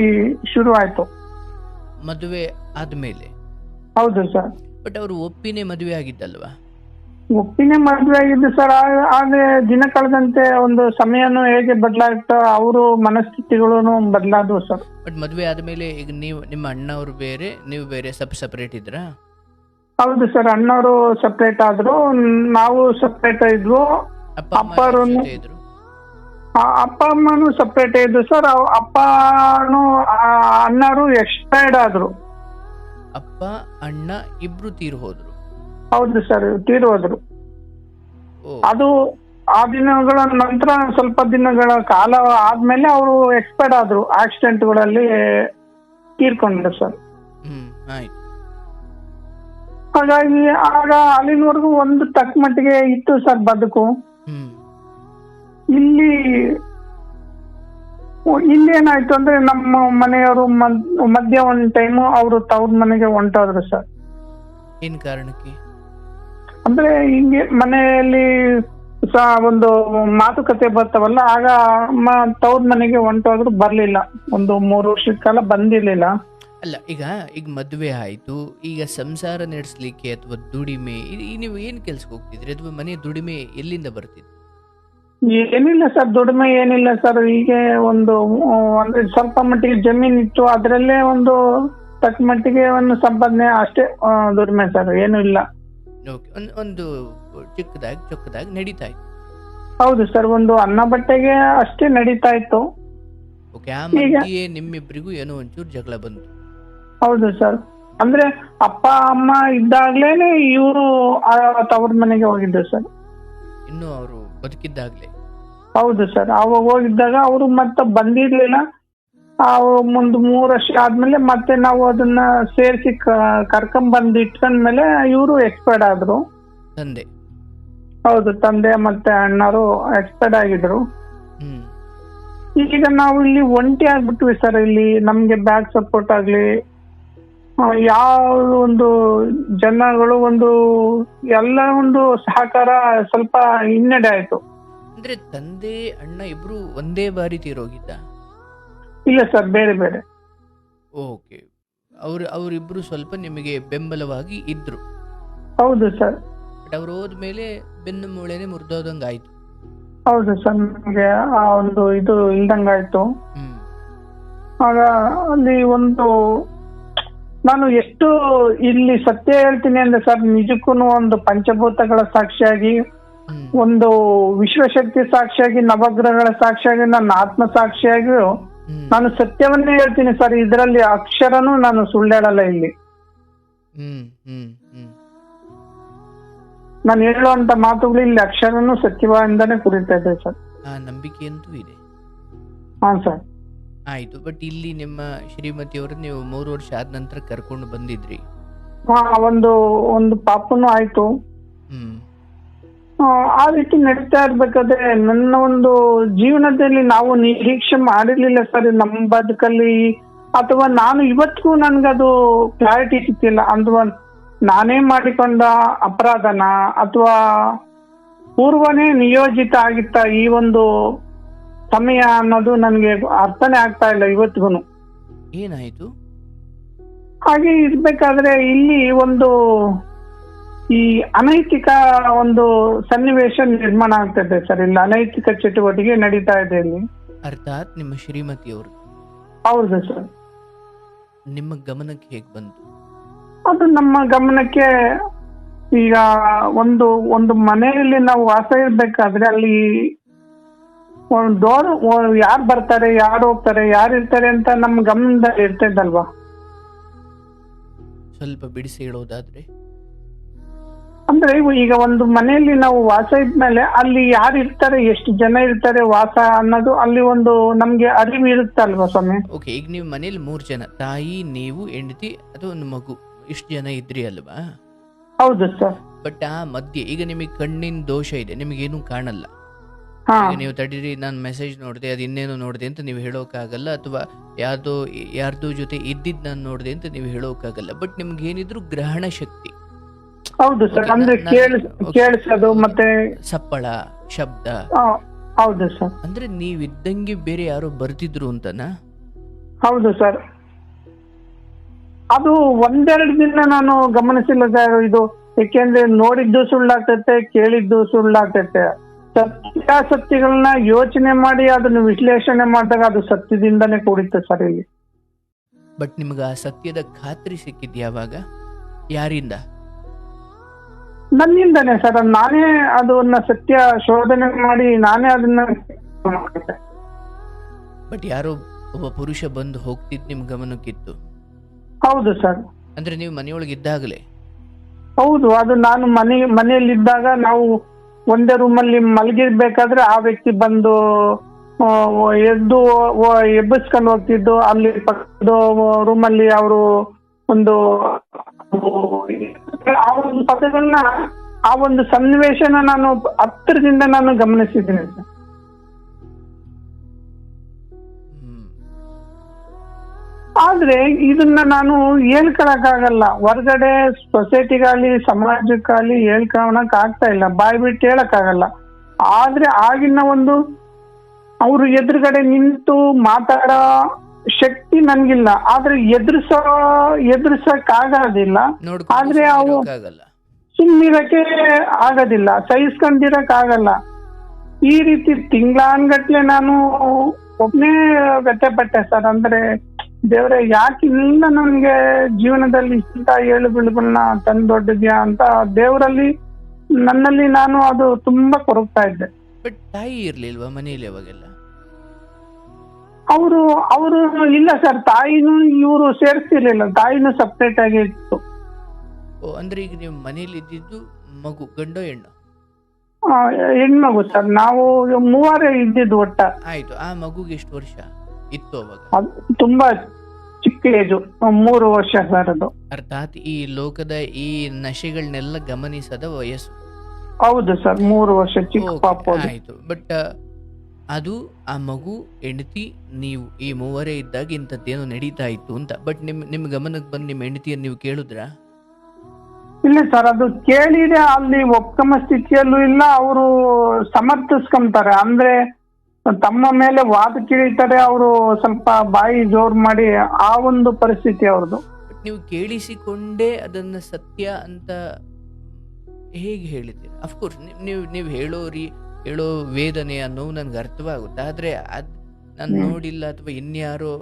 S1: ಶುರು ಆಯ್ತು
S2: ಮದುವೆ ಆದ್ಮೇಲೆ.
S1: ಹೌದು ಸರ್.
S2: ಬಟ್ ಅವರು ಒಪ್ಪಿನೇ ಮದುವೆ ಆಗಿದ್ದಲ್ವಾ?
S1: ಒಪ್ಪಿನೇ ಮದ್ವೆ ಆಗಿದ್ದು ಸರ್. ಆದ್ರೆ ದಿನ ಕಳೆದಂತೆ ಒಂದು ಸಮಯನೂ ಹೇಗೆ ಬದಲಾಗ್ತಾ ಅವರು ಮನಸ್ಥಿತಿಗಳು ಬದಲಾದವು ಸರ್.
S2: ಬಟ್ ಮದುವೆ ಆದ್ಮೇಲೆ ಈಗ ನೀವು, ನಿಮ್ಮ ಅಣ್ಣವ್ರು ಬೇರೆ, ನೀವು ಬೇರೆ, ಸಪರೇಟ್ ಇದ್ರಾ?
S1: ಹೌದು ಸರ್, ಅಣ್ಣವರು ಸಪ್ರೇಟ್ ಆದ್ರು, ನಾವು ಸಪ್ರೇಟ್ ಇದ್ವು. ಅಪ್ಪ ಅಮ್ಮನು ಸಪ್ರೇಟ್ ಇದ್ರು ಸರ್. ಅಪ್ಪನು ಅಣ್ಣರು ಎಕ್ಸ್ಪೈರ್ಡ್ ಆದ್ರು.
S2: ಅಪ್ಪ ಅಣ್ಣ ಇಬ್ರು ತೀರ್ ಹೋದ್ರು?
S1: ಹೌದು ಸರ್, ತೀರೋದ್ರು. ಅದು ಆ ದಿನಗಳ ನಂತರ ಸ್ವಲ್ಪ ದಿನಗಳ ಕಾಲ ಆದ್ಮೇಲೆ ಅವರು ಎಕ್ಸ್ಪೈರ್ಡ್ ಆದ್ರು, ಆಕ್ಸಿಡೆಂಟ್ಗಳಲ್ಲಿ ತೀರ್ಕೊಂಡ್ರು ಸರ್.
S2: ಆಯ್ತು.
S1: ಹಾಗಾಗಿ ಆಗ ಅಲ್ಲಿನವರೆಗೂ ಒಂದು ತಕ್ಕ ಮಟ್ಟಿಗೆ ಇತ್ತು ಸರ್ ಬದುಕು.
S2: ಹ್ಮ್
S1: ಇಲ್ಲಿ ಏನಾಯ್ತು ಅಂದ್ರೆ ನಮ್ಮ ಮನೆಯವರು ಮಧ್ಯ ಒಂದ್ ಟೈಮು ಅವರು ತವ್ರ ಮನೆಗೆ ಹೊಂಟೋದ್ರು ಸರ್.
S2: ಏನ್ ಕಾರಣಕ್ಕೆ?
S1: ಅಂದ್ರೆ ಹಿಂಗೆ ಮನೆಯಲ್ಲಿ ಒಂದು ಮಾತುಕತೆ ಬರ್ತಾವಲ್ಲ, ಆಗ ತವ್ರ ಮನೆಗೆ ಹೊಂಟೋದ್ರು, ಬರ್ಲಿಲ್ಲ. ಒಂದು 3 ವರ್ಷದ ಕಾಲ ಬಂದಿರ್ಲಿಲ್ಲ.
S2: ಅಲ್ಲ, ಈಗ ಮದುವೆ ಆಯ್ತು, ಈಗ ಸಂಸಾರ ನಡೆಸ್ಲಿಕ್ಕೆ ಅಥವಾ ದುಡಿಮೆ ನೀವು ಏನ್ ಕೆಲ್ಸಕ್ಕೆ ಹೋಗ್ತಿದ್ರಿ, ಅಥವಾ ಮನೆ ದುಡಿಮೆ ಎಲ್ಲಿಂದ ಬರ್ತಿದ್ರಿ?
S1: ಏನಿಲ್ಲ ಸರ್, ದುಡಿಮೆ ಏನಿಲ್ಲ ಸರ್. ಹೀಗೆ ಅಂದ್ರೆ ಸ್ವಲ್ಪ ಮಟ್ಟಿಗೆ ಜಮೀನ್ ಇತ್ತು, ಅದ್ರಲ್ಲೇ ಒಂದು ತಕ್ಕ ಮಟ್ಟಿಗೆ ಒಂದು ಸಂಪಾದನೆ ಅಷ್ಟೇ. ದುಡಿಮೆ ಸರ್, ಏನು ಇಲ್ಲ.
S2: ಓಕೆ, ಒಂದು ಚೊಕ್ಕದಾಗಿ ನಡೀತಾ ಇತ್ತು.
S1: ಹೌದು ಸರ್, ಒಂದು ಅನ್ನ ಬಟ್ಟೆಗೆ ಅಷ್ಟೇ ನಡೀತಾ ಇತ್ತು.
S2: ಓಕೆ, ಆ ಮಧ್ಯೆ ನಿಮ್ಮಿಬ್ಬರಿಗೂ ಏನೋ ಒಂಚೂರು ಜಗಳ ಬಂತು.
S1: ಹೌದು ಸರ್, ಅಂದ್ರೆ ಅಪ್ಪ ಅಮ್ಮ ಇದ್ದಾಗ್ಲೇನೆ ಇವರು ತವ್ರ ಮನೆಗೆ ಹೋಗಿದ್ದು ಸರ್.
S2: ಇನ್ನು ಅವರು ಬದುಕಿದ್ದಾಗ್ಲೇ?
S1: ಹೌದು ಸರ್, ಅವಾಗ ಹೋಗಿದ್ದಾಗ ಅವರು ಮತ್ತೆ ಬಂದಿರ್ಲಿಲ್ಲ. ಒಂದು 3 ವರ್ಷ ಆದ್ಮೇಲೆ ಮತ್ತೆ ನಾವು ಅದನ್ನ ಸೇರಿಸಿ ಕರ್ಕೊಂಡ್ ಬಂದು ಇಟ್ಕೊಂಡ್ಮೇಲೆ ಇವರು ಎಕ್ಸ್ಪೈರ್ಡ್ ಆದ್ರು.
S2: ತಂದೆ?
S1: ಹೌದು, ತಂದೆ ಮತ್ತೆ ಅಣ್ಣರು ಎಕ್ಸ್ಪೈರ್ಡ್ ಆಗಿದ್ರು. ಈಗ ನಾವು ಇಲ್ಲಿ ಒಂಟಿ ಆಗ್ಬಿಟ್ವಿ ಸರ್. ಇಲ್ಲಿ ನಮ್ಗೆ ಬ್ಯಾಕ್ ಸಪೋರ್ಟ್ ಆಗ್ಲಿ, ಯಾವ ಒಂದು ಜನಗಳು ಎಲ್ಲ ಒಂದು ಸಹಕಾರ ಸ್ವಲ್ಪ ಹಿನ್ನಡೆ ಆಯ್ತು.
S2: ಅಂದ್ರೆ ತಂದೆ ಅಣ್ಣ ಇಬ್ರು ಒಂದೇ ಬಾರಿ ತೀರೋಗಿದ್ದ?
S1: ಇಲ್ಲ ಸರ್, ಬೇರೆ ಬೇರೆ.
S2: ಓಕೆ, ಅವರಿಬ್ರು ಸ್ವಲ್ಪ ನಿಮಗೆ ಬೆಂಬಲವಾಗಿ ಇದ್ರು?
S1: ಹೌದು ಸರ್.
S2: ಬಟ್ ಅವ್ರು ಹೋದ್ಮೇಲೆ ಬೆನ್ನು ಮೂಳೆನೆ ಮುರಿದೋದಂಗಾಯ್ತು?
S1: ಹೌದು ಸರ್, ನಮ್ಗೆ ಆ ಒಂದು ಇದು ಇಲ್ದಂಗಾಯ್ತು. ಆಗ ಅಲ್ಲಿ ನಾನು ಎಷ್ಟು ಇಲ್ಲಿ ಸತ್ಯ ಹೇಳ್ತೀನಿ ಅಂದ್ರೆ ಸರ್, ನಿಜಕ್ಕೂ ಒಂದು ಪಂಚಭೂತಗಳ ಸಾಕ್ಷಿಯಾಗಿ, ಒಂದು ವಿಶ್ವಶಕ್ತಿ ಸಾಕ್ಷಿಯಾಗಿ, ನವಗ್ರಹಗಳ ಸಾಕ್ಷಿಯಾಗಿ, ನನ್ನ ಆತ್ಮ ಸಾಕ್ಷಿಯಾಗಿ ನಾನು ಸತ್ಯವನ್ನೇ ಹೇಳ್ತೀನಿ ಸರ್. ಇದರಲ್ಲಿ ಅಕ್ಷರನೂ ನಾನು ಸುಳ್ಳು ಹೇಳಲ್ಲ. ಇಲ್ಲಿ ನಾನು ಹೇಳುವಂತ ಮಾತುಗಳು ಇಲ್ಲಿ ಅಕ್ಷರನೂ ಸತ್ಯವಾಗಿಂದಾನೆ ಕುರಿತಾ ಇದೆ ಸರ್.
S2: ನಂಬಿಕೆ ಅಂತೂ ಇದೆ.
S1: ಹಾ ಸರ್.
S2: ಆಯ್ತು, ಬಟ್ ಇಲ್ಲಿ ನಿಮ್ಮ ಶ್ರೀಮತಿಯವರು ನೀವು 3 ವರ್ಷ ಆದ ನಂತರ ಕರ್ಕೊಂಡು ಬಂದಿದ್ರಿ.
S1: ಹಾ, ಒಂದು ಪಾಪನೂ ಆಯ್ತು. ಆ ರೀತಿ ನಡೀತಾ ಇರ್ಬೇಕಾದ್ರೆ ನನ್ನ ಒಂದು ಜೀವನದಲ್ಲಿ ನಾವು ನಿರೀಕ್ಷೆ ಮಾಡಿರ್ಲಿಲ್ಲ ಸರ್ ನಮ್ಮ ಬದುಕಲ್ಲಿ, ಅಥವಾ ನಾನು ಇವತ್ತಿಗೂ ನನ್ಗದು ಕ್ಲಾರಿಟಿ ಸಿಕ್ತಿಲ್ಲ. ಅಥವಾ ನಾನೇ ಮಾಡಿಕೊಂಡ ಅಪರಾಧನ, ಅಥವಾ ಪೂರ್ವನೇ ನಿಯೋಜಿತ ಆಗಿತ್ತ ಈ ಒಂದು ಸಮಯ ಅನ್ನೋದು ನನ್ಗೆ ಅರ್ಥನೇ ಆಗ್ತಾ ಇಲ್ಲ ಇವತ್ತಿಗೂ.
S2: ಏನಾಯ್ತು?
S1: ಹಾಗೆ ಇರ್ಬೇಕಾದ್ರೆ ಇಲ್ಲಿ ಈ ಅನೈತಿಕ ಒಂದು ಸನ್ನಿವೇಶ ನಿರ್ಮಾಣ ಆಗ್ತದೆ ಸರ್. ಇಲ್ಲಿ ಅನೈತಿಕ ಚಟುವಟಿಕೆ ನಡೀತಾ ಇದೆ ಇಲ್ಲಿ.
S2: ಅರ್ಥಾತ್ ನಿಮ್ಮ ಶ್ರೀಮತಿಯವರು?
S1: ಹೌದು ಸರ್.
S2: ನಿಮ್ಮ ಗಮನಕ್ಕೆ ಹೇಗೆ ಬಂತು
S1: ಅದು? ನಮ್ಮ ಗಮನಕ್ಕೆ ಈಗ ಒಂದು ಮನೆಯಲ್ಲಿ ನಾವು ವಾಸ ಇರ್ಬೇಕಾದ್ರೆ ಅಲ್ಲಿ ಡೋರ್ ಯಾರು ಬರ್ತಾರೆ, ಯಾರು ಹೋಗ್ತಾರೆ, ಯಾರು ಇರ್ತಾರೆ ಅಂತ ನಮ್ಮ ಗಮನದಲ್ಲಿ ಇರ್ತದಲ್ವಾ?
S2: ಸ್ವಲ್ಪ ಬಿಡಿಸಿ ಹೇಳೋದಾದ್ರೆ?
S1: ಅಂದ್ರೆ ಈಗ ಒಂದು ಮನೆಯಲ್ಲಿ ನಾವು ವಾಸ ಇದ್ಮೇಲೆ ಅಲ್ಲಿ ಯಾರು ಇರ್ತಾರೆ, ಎಷ್ಟು ಜನ ಇರ್ತಾರೆ ವಾಸ ಅನ್ನೋದು ಅಲ್ಲಿ ನಮ್ಗೆ ಅರಿವು ಇರುತ್ತಲ್ವಾ ಸ್ವಾಮಿ?
S2: ಓಕೆ, ಈಗ ನೀವು ಮನೇಲಿ 3 ಜನ, ತಾಯಿ, ನೀವು, ಹೆಂಡತಿ ಅಥವಾ ಒಂದು ಮಗು, ಇಷ್ಟು ಜನ ಇದ್ರಿ ಅಲ್ವಾ?
S1: ಹೌದು ಸರ್.
S2: ಬಟ್ ಆ ಮಧ್ಯೆ ಈಗ ನಿಮಗೆ ಕಣ್ಣಿನ ದೋಷ ಇದೆ, ನಿಮಗೇನು ಕಾಣಲ್ಲ. ನೀವು ತಡೀರಿ, ನಾನು ಮೆಸೇಜ್ ನೋಡಿದೆ, ಅದು ಇನ್ನೇನೋ ನೋಡಿದೆ ಅಂತ ನೀವು ಹೇಳೋಕ್ಕಾಗಲ್ಲ, ಅಥವಾ ಯಾರ್ದೋ ಜೊತೆ ಇದ್ದಿದ್ದು ನಾನು ನೋಡಿದೆ ಅಂತ ನೀವು ಹೇಳೋಕ್ಕಾಗಲ್ಲ. ಬಟ್ ನಿಮ್ಗೆ ಏನಿದ್ರು ಗ್ರಹಣ ಶಕ್ತಿ.
S1: ಹೌದು ಸರ್. ಅಂದ್ರೆ ಕೇಳಿಸೋದು ಮತ್ತೆ
S2: ಸಪ್ಪಳ ಶಬ್ದ.
S1: ಹೌದು ಸರ್.
S2: ಅಂದ್ರೆ ನೀವಿದ್ದಂಗೆ ಬೇರೆ ಯಾರೋ ಬರ್ತಿದ್ರು ಅಂತನಾ?
S1: ಹೌದು ಸರ್. ಅದು 1-2 ದಿನ ನಾನು ಗಮನಿಸಿಲ್ಲ ಸರ್ ಇದು. ಯಾಕೆಂದ್ರೆ ನೋಡಿದ್ದು ಸುಳ್ಳಾಗ್ತೈತೆ, ಕೇಳಿದ್ದು ಸುಳ್ಳಾಗ್ತೈತೆ. ಸತ್ಯಾಸತ್ಯಗಳನ್ನ ಯೋಚನೆ ಮಾಡಿ ಅದನ್ನು ವಿಶ್ಲೇಷಣೆ ಮಾಡಿದಾಗ ಅದು ಸತ್ಯದಿಂದನೇ ಕೂಡಿತ್ತು ಸರ್ ಇಲ್ಲಿ.
S2: ಬಟ್ ನಿಮ್ಗೆ ಆ ಸತ್ಯದ ಖಾತ್ರಿ ಸಿಕ್ಕಿದ್ ಯಾವಾಗ, ಯಾರಿಂದ?
S1: ನನ್ನಿಂದಾನೆ ಸರ್. ನಾನೇ ಅದನ್ನ ಸತ್ಯ ಶೋಧನೆ ಮಾಡಿ ನಾನೇ ಅದನ್ನ.
S2: ಬಟ್ ಯಾರೋ ಒಬ್ಬ ಪುರುಷ ಬಂದು ಹೋಗ್ತಿದ್ ನಿಮ್ ಗಮನಕ್ಕಿತ್ತು?
S1: ಹೌದು ಸರ್.
S2: ಅಂದ್ರೆ ನೀವು ಮನೆಯೊಳಗೆ ಇದ್ದಾಗಲೇ?
S1: ಹೌದು, ಅದು ನಾನು ಮನೆಯಲ್ಲಿದ್ದಾಗ ನಾವು ಒಂದೇ ರೂಮಲ್ಲಿ ಮಲಗಿರ್ಬೇಕಾದ್ರೆ ಆ ವ್ಯಕ್ತಿ ಬಂದು ಆ, ಎದ್ದು ಎಬ್ಬಿಸ್ಕೊಂಡು ಹೋಗ್ತಿದ್ದು. ಅಲ್ಲಿ ಪಕ್ಕದ ರೂಮಲ್ಲಿ ಅವರು ಒಂದು ಆ ಒಂದು ಪದಗಳನ್ನ, ಆ ಒಂದು ಸನ್ನಿವೇಶನ ನಾನು ಹತ್ತಿರದಿಂದ ನಾನು ಗಮನಿಸಿದ್ದೀನಿ ಸರ್. ಆದ್ರೆ ಇದನ್ನ ನಾನು ಹೇಳ್ಕೊಳಕ್ಕಾಗಲ್ಲ, ಹೊರಗಡೆ ಸೊಸೈಟಿಗಾಗ್ಲಿ ಸಮಾಜಕ್ಕಾಗ್ಲಿ ಹೇಳ್ಕೊಳಕ್ ಆಗ್ತಾ ಇಲ್ಲ, ಬಾಯ್ ಬಿಟ್ಟು ಹೇಳಕ್ಕಾಗಲ್ಲ. ಆದ್ರೆ ಆಗಿನ ಒಂದು ಅವ್ರು ಎದುರುಗಡೆ ನಿಂತು ಮಾತಾಡೋ ಶಕ್ತಿ ನನ್ಗಿಲ್ಲ, ಆದ್ರೆ ಎದುರಿಸಕ್ ಆಗೋದಿಲ್ಲ. ಆದ್ರೆ ಅವು ಸುಮ್ಮನಿರಕ್ಕೆ ಆಗೋದಿಲ್ಲ, ಸಹಿಸ್ಕೊಂಡಿರಕ್ ಆಗಲ್ಲ. ಈ ರೀತಿ ತಿಂಗಳಾನ್ಗಟ್ಲೆ ನಾನು ಒಬ್ನೇ ವ್ಯತ್ಯಪಟ್ಟೆ ಸರ್. ಅಂದ್ರೆ ದೇವ್ರೆ ಯಾಕಿಲ್ಲ ನನ್ಗೆ ಜೀವನದಲ್ಲಿ ಇಂಥ ಏಳುಬೀಳುಗಳನ್ನ ತಂದೊಡ್ಡಿದ್ಯಾ ಅಂತ ದೇವರಲ್ಲಿ ನನ್ನಲ್ಲಿ ನಾನು ಅದು ತುಂಬಾ ಕೊರಗ್ತಾ ಇದ್ದೆ.
S2: ಬಟ್ ತಾಯಿ ಇರ್ಲಿಲ್ವಾ ಮನೆಯಲ್ಲಿ ಅವಾಗೆಲ್ಲ?
S1: ಅವರು ಇಲ್ಲ ಸರ್, ತಾಯಿನೂ ಇವರು ಸೇರಿಸ್ತಿರ್ಲಿಲ್ಲ, ತಾಯಿನೂ ಸಪ್ರೇಟ್ ಆಗಿ ಇತ್ತು.
S2: ಓ, ಅಂದ್ರೆ ಈಗ ನೀವು ಮನೇಲಿ ಇದ್ದಿದ್ದು ಮಗು ಗಂಡು ಹೆಣ್ಣು?
S1: ಹೆಣ್ಮಗು ಸರ್, ನಾವು ಮೂವರೇ ಇದ್ದಿದ್ದು ಒಟ್ಟ.
S2: ಆಯ್ತು, ಆ ಮಗುಗೆ ಎಷ್ಟು ವರ್ಷ ಇತ್ತು ಅವಾಗ?
S1: ತುಂಬಾ ಚಿಕ್ಕ ಏಜು, 3 ವರ್ಷ ಸರ್ ಅದು.
S2: ಅರ್ಥಾತ್ ಈ ಲೋಕದ ಈ ನಶೆಗಳನ್ನೆಲ್ಲ ಗಮನಿಸದ ವಯಸ್ಸು.
S1: ಹೌದು ಸರ್, 3 ವರ್ಷ ಚಿಕ್ಕ ಪಾಪ.
S2: ಆಯ್ತು, ಬಟ್ ಅದು ಆ ಮಗು, ಹೆಂಡತಿ, ನೀವು ಈ ಮೂವರೇ ಇದ್ದಾಗ ಇಂಥದ್ದೇನೋ ನಡೀತಾ ಇತ್ತು ಅಂತ. ಬಟ್ ನಿಮ್ ಗಮನಕ್ಕೆ ಬಂದು ನಿಮ್ಮ ಹೆಂಡತಿಯನ್ನು ನೀವು ಕೇಳಿದ್ರಾ?
S1: ಇಲ್ಲ ಸರ್, ಅದು ಕೇಳಿದ್ರೆ ಅಲ್ಲಿ ಒಕ್ಕಮ ಸ್ಥಿತಿಯಲ್ಲೂ ಇಲ್ಲ, ಅವರು ಸಮರ್ಥಿಸ್ಕೊಂತಾರೆ. ಅಂದ್ರೆ ತಮ್ಮ ಮೇಲೆ ವಾದ ಕಿಳಿತಾರೆ, ಅವರು ಸ್ವಲ್ಪ ಬಾಯಿ ಜೋರ್ ಮಾಡಿ, ಆ ಒಂದು ಪರಿಸ್ಥಿತಿ ಅವ್ರದ್ದು.
S2: ಬಟ್ ನೀವು ಕೇಳಿಸಿಕೊಂಡೇ ಅದನ್ನ ಸತ್ಯ ಅಂತ ಹೇಗೆ ಹೇಳಿದ್ದೀರಿ? ಅಫ್ಕೋರ್ಸ್ ನೀವು ಹೇಳೋ ವೇದನೆ ನೋವು ನನ್ಗೆ ಅರ್ಥವಾಗುತ್ತೆ. ಆದ್ರೆ ಅದ್ ನಾನು ನೋಡಿಲ್ಲ ಅಥವಾ ಇನ್ಯಾರೋ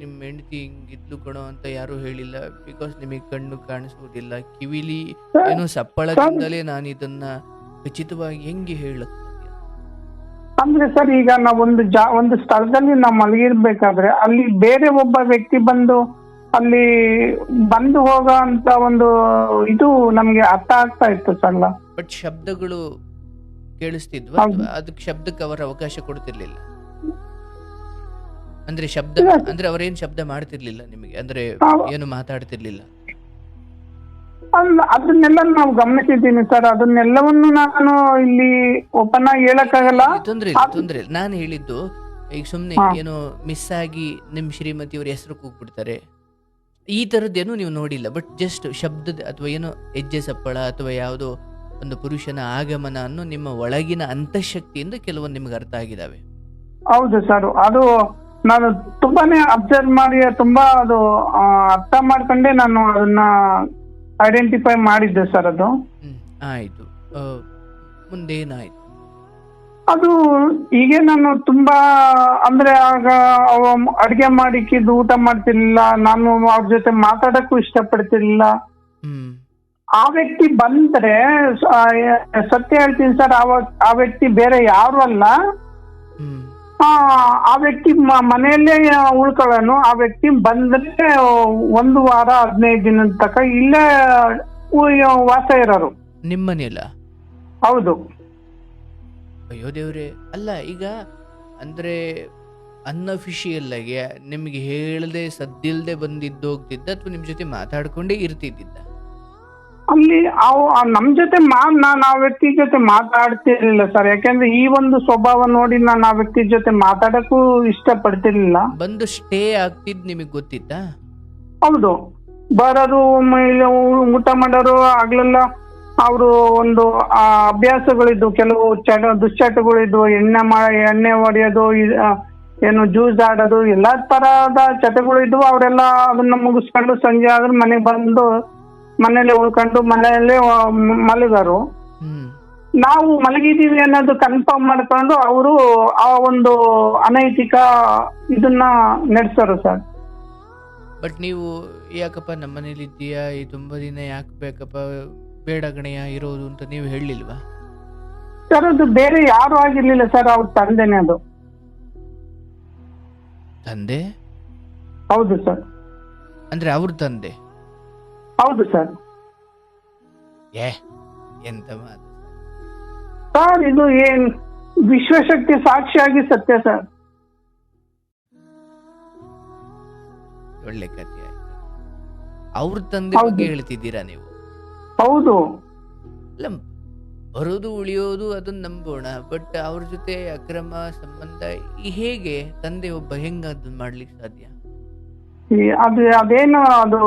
S2: ನಿಮ್ಮ ಹೆಂಡತಿ ಹಿಂಗಿದ್ಲು ಕಣೋ ಅಂತ ಯಾರು ಹೇಳಿಲ್ಲ. ಬಿಕಾಸ್ ನಿಮಗೆ ಕಣ್ಣು ಕಾಣಿಸುವುದಿಲ್ಲ, ಕಿವಿಲಿ ಏನೋ ಸಪ್ಪಳದಿಂದಲೇ ನಾನು ಇದನ್ನ ಖಚಿತವಾಗಿ ಹೆಂಗೆ ಹೇಳಕ್?
S1: ಅಂದ್ರೆ ಸರ್, ಈಗ ನಾವು ಒಂದು ಸ್ಥಳದಲ್ಲಿ ನಾವು ಮಲಗಿರ್ಬೇಕಾದ್ರೆ ಅಲ್ಲಿ ಬೇರೆ ಒಬ್ಬ ವ್ಯಕ್ತಿ ಬಂದು ಅಲ್ಲಿ ಬಂದು ಹೋಗೋ ಅಂತ ಒಂದು ಇದು ನಮ್ಗೆ ಅರ್ಥ ಆಗ್ತಾ ಇತ್ತು ಸರ್.
S2: ಬಟ್ ಶಬ್ದಗಳು ಕೇಳಿಸ್ತಿದ್ವಾ? ಅದಕ್ಕೆ ಶಬ್ದಕ್ಕೆ ಅವರ ಅವಕಾಶ ಕೊಡ್ತಿರ್ಲಿಲ್ಲ? ಅಂದ್ರೆ ಅಂದ್ರೆ ಅವರೇನ್ ಶಬ್ದ ಮಾಡ್ತಿರ್ಲಿಲ್ಲ ನಿಮಗೆ? ಅಂದ್ರೆ ಏನು ಮಾತಾಡ್ತಿರ್ಲಿಲ್ಲ?
S1: ಅದನ್ನೆಲ್ಲ ನಾವು ಗಮನಿಸಿದ್ದೀನಿ ಸರ್. ಅದನ್ನೆಲ್ಲವನ್ನು ನಾನು ಇಲ್ಲಿ ಓಪನ್ ಆಗಿ ಹೇಳಕ್ಕಾಗಲ್ಲ.
S2: ತೊಂದ್ರೆ ಇಲ್ಲ. ನಾನು ಹೇಳಿದ್ದು ಈಗ ಸುಮ್ನೆ ಏನೋ ಮಿಸ್ ಆಗಿ ನಿಮ್ ಶ್ರೀಮತಿ ಅವ್ರ ಹೆಸರು ಕೂಗ್ಬಿಡ್ತಾರೆ, ಈ ತರದ್ದೇನು ನೀವು ನೋಡಿಲ್ಲ. ಬಟ್ ಜಸ್ಟ್ ಶಬ್ದದ ಅಥವಾ ಏನೋ ಹೆಜ್ಜೆ ಸಪ್ಪಳ ಅಥವಾ ಯಾವುದೋ ಒಂದು ಪುರುಷನ ಆಗಮನ ಅನ್ನೋ ನಿಮ್ಮ ಒಳಗಿನ ಅಂತಃಶಕ್ತಿಯಿಂದ ಕೆಲವೊಂದು ನಿಮ್ಗೆ ಅರ್ಥ ಆಗಿದಾವೆ.
S1: ಹೌದು ಸರ್, ಅದು ನಾನು ತುಂಬಾನೇ ಅಬ್ಸರ್ವ್ ಮಾಡಿ ತುಂಬಾ ಅದು ಅರ್ಥ ಮಾಡ್ಕೊಂಡೆ ನಾನು ಅದನ್ನ ಐಡೆಂಟಿಫೈ ಮಾಡಿದ್ದೆ ಸರ್. ಅದು
S2: ಆಯ್ತು, ಮುಂದೇನಾಯ್ತು?
S1: ಅದು ಹೀಗೆ ನಾನು ತುಂಬಾ ಅಂದ್ರೆ ಆಗ ಅಡ್ಗೆ ಮಾಡಿಕ್ಕಿದ್ದು ಊಟ ಮಾಡ್ತಿರ್ಲಿಲ್ಲ, ನಾನು ಅವ್ರ ಜೊತೆ ಮಾತಾಡಕ್ಕೂ ಇಷ್ಟಪಡ್ತಿರ್ಲಿಲ್ಲ. ಆ ವ್ಯಕ್ತಿ ಬಂದ್ರೆ ಸತ್ಯ ಹೇಳ್ತೀನಿ ಸರ್, ಆ ವ್ಯಕ್ತಿ ಬೇರೆ ಯಾರು ಅಲ್ಲ, ಆ ವ್ಯಕ್ತಿ ಮನೆಯಲ್ಲೇ ಉಳ್ಕೊಳ್ಳೋನು. ಆ ವ್ಯಕ್ತಿ ಬಂದ್ರೆ 1 ವಾರ 15 ದಿನದ ತನಕ ಇಲ್ಲೇ ವಾಸ ಇರೋರು.
S2: ನಿಮ್ಮನೆಲ್ಲ?
S1: ಹೌದು.
S2: ಅಯ್ಯೋ ದೇವ್ರೆ. ಅಲ್ಲ, ಈಗ ಅಂದ್ರೆ ಅನ್ಅಫಿಷಿಯಲ್ ಆಗಿ ನಿಮ್ಗೆ ಹೇಳದೆ ಸದ್ದಿಲ್ದೆ ಬಂದಿದ್ದು ಹೋಗ್ತಿದ್ದ ಅಥವಾ ನಿಮ್ ಜೊತೆ ಮಾತಾಡ್ಕೊಂಡೇ ಇರ್ತಿದ್ದ?
S1: ಅಲ್ಲಿ ನಮ್ ಜೊತೆ ನಾನು ಆ ವ್ಯಕ್ತಿ ಜೊತೆ ಮಾತಾಡ್ತಿರ್ಲಿಲ್ಲ ಸರ್. ಯಾಕಂದ್ರೆ ಈ ಒಂದು ಸ್ವಭಾವ ನೋಡಿ ನಾನು ಆ ವ್ಯಕ್ತಿ ಜೊತೆ ಮಾತಾಡಕ್ಕೂ ಇಷ್ಟಪಡ್ತಿರ್ಲಿಲ್ಲ.
S2: ಬಂದು ಸ್ಟೇ ಆಗ್ತಿದ್ ನಿಮಗ್ ಗೊತ್ತಿತ್ತ?
S1: ಹೌದು, ಬರೋರು, ಊಟ ಮಾಡೋರು, ಆಗ್ಲೆಲ್ಲ ಅವರು ಒಂದು ಅಭ್ಯಾಸಗಳಿದ್ವು, ಕೆಲವು ದುಶ್ಚಟಗಳಿದ್ವು. ಎಣ್ಣೆ ಹೊಡೆಯೋದು, ಏನು ಜ್ಯೂಸ್ ಆಡೋದು, ಎಲ್ಲಾ ತರಹದ ಚಟಗಳಿದ್ವು. ಅವರೆಲ್ಲ ಅದನ್ನ ಮುಗಿಸ್ಕೊಂಡು ಸಂಜೆ ಆದ್ರೆ ಮನೆಗೆ ಬಂದು ಮನೇಲೆ ಉಳ್ಕೊಂಡು ಮನೆಯಲ್ಲೇ ಮಲಗರು. ನಾವು ಮಲಗಿದೀವಿ ಅನ್ನೋದು ಕನ್ಫರ್ಮ್ ಮಾಡ್ಕೊಂಡು ಅವರು ಆ ಒಂದು ಅನೈತಿಕ ಇದನ್ನ ನಡೆಸೋರು ಸರ್.
S2: ಬಟ್ ನೀವು ಯಾಕಪ್ಪ ನಮ್ಮ ಮನೇಲಿ ಇದ್ದೀಯಾ, ಈ ತುಂಬಾ ದಿನ ಯಾಕೆ ಬೇಕಪ್ಪ, ಬೇಡ ಗಣೆಯ ಇರೋದು ಅಂತ ನೀವು ಹೇಳಿಲ್ವಾ?
S1: ಸರ್, ಅದು ಬೇರೆ ಯಾರು ಆಗಿರ್ಲಿಲ್ಲ ಸರ್, ಅವ್ರ ತಂದೆನೇ. ಅದು
S2: ತಂದೆ?
S1: ಹೌದು ಸರ್.
S2: ಅಂದ್ರೆ ಅವ್ರ ತಂದೆ?
S1: ಹೌದು ಸರ್.
S2: ಎಂತ ಮಾತು!
S1: ಸರ್ ಇದು ಏನ್ ವಿಶ್ವಶಕ್ತಿ ಸಾಕ್ಷಿಯಾಗಿ ಸತ್ಯ ಸರ್.
S2: ಒಳ್ಳೆ ಕಥೆ ಆಯ್ತು. ಅವ್ರ ತಂದೆ ಬಗ್ಗೆ ಹೇಳ್ತಿದ್ದೀರಾ ನೀವು?
S1: ಹೌದು.
S2: ಅಲ್ಲ, ಬರೋದು ಉಳಿಯೋದು ಅದನ್ನ ನಂಬೋಣ, ಬಟ್ ಅವ್ರ ಜೊತೆ ಅಕ್ರಮ ಸಂಬಂಧ ಹೇಗೆ ತಂದೆ ಒಬ್ಬ ಹೆಂಗ ಅದನ್ನ ಮಾಡ್ಲಿಕ್ಕೆ ಸಾಧ್ಯ?
S1: ಅದೇನು ಅದು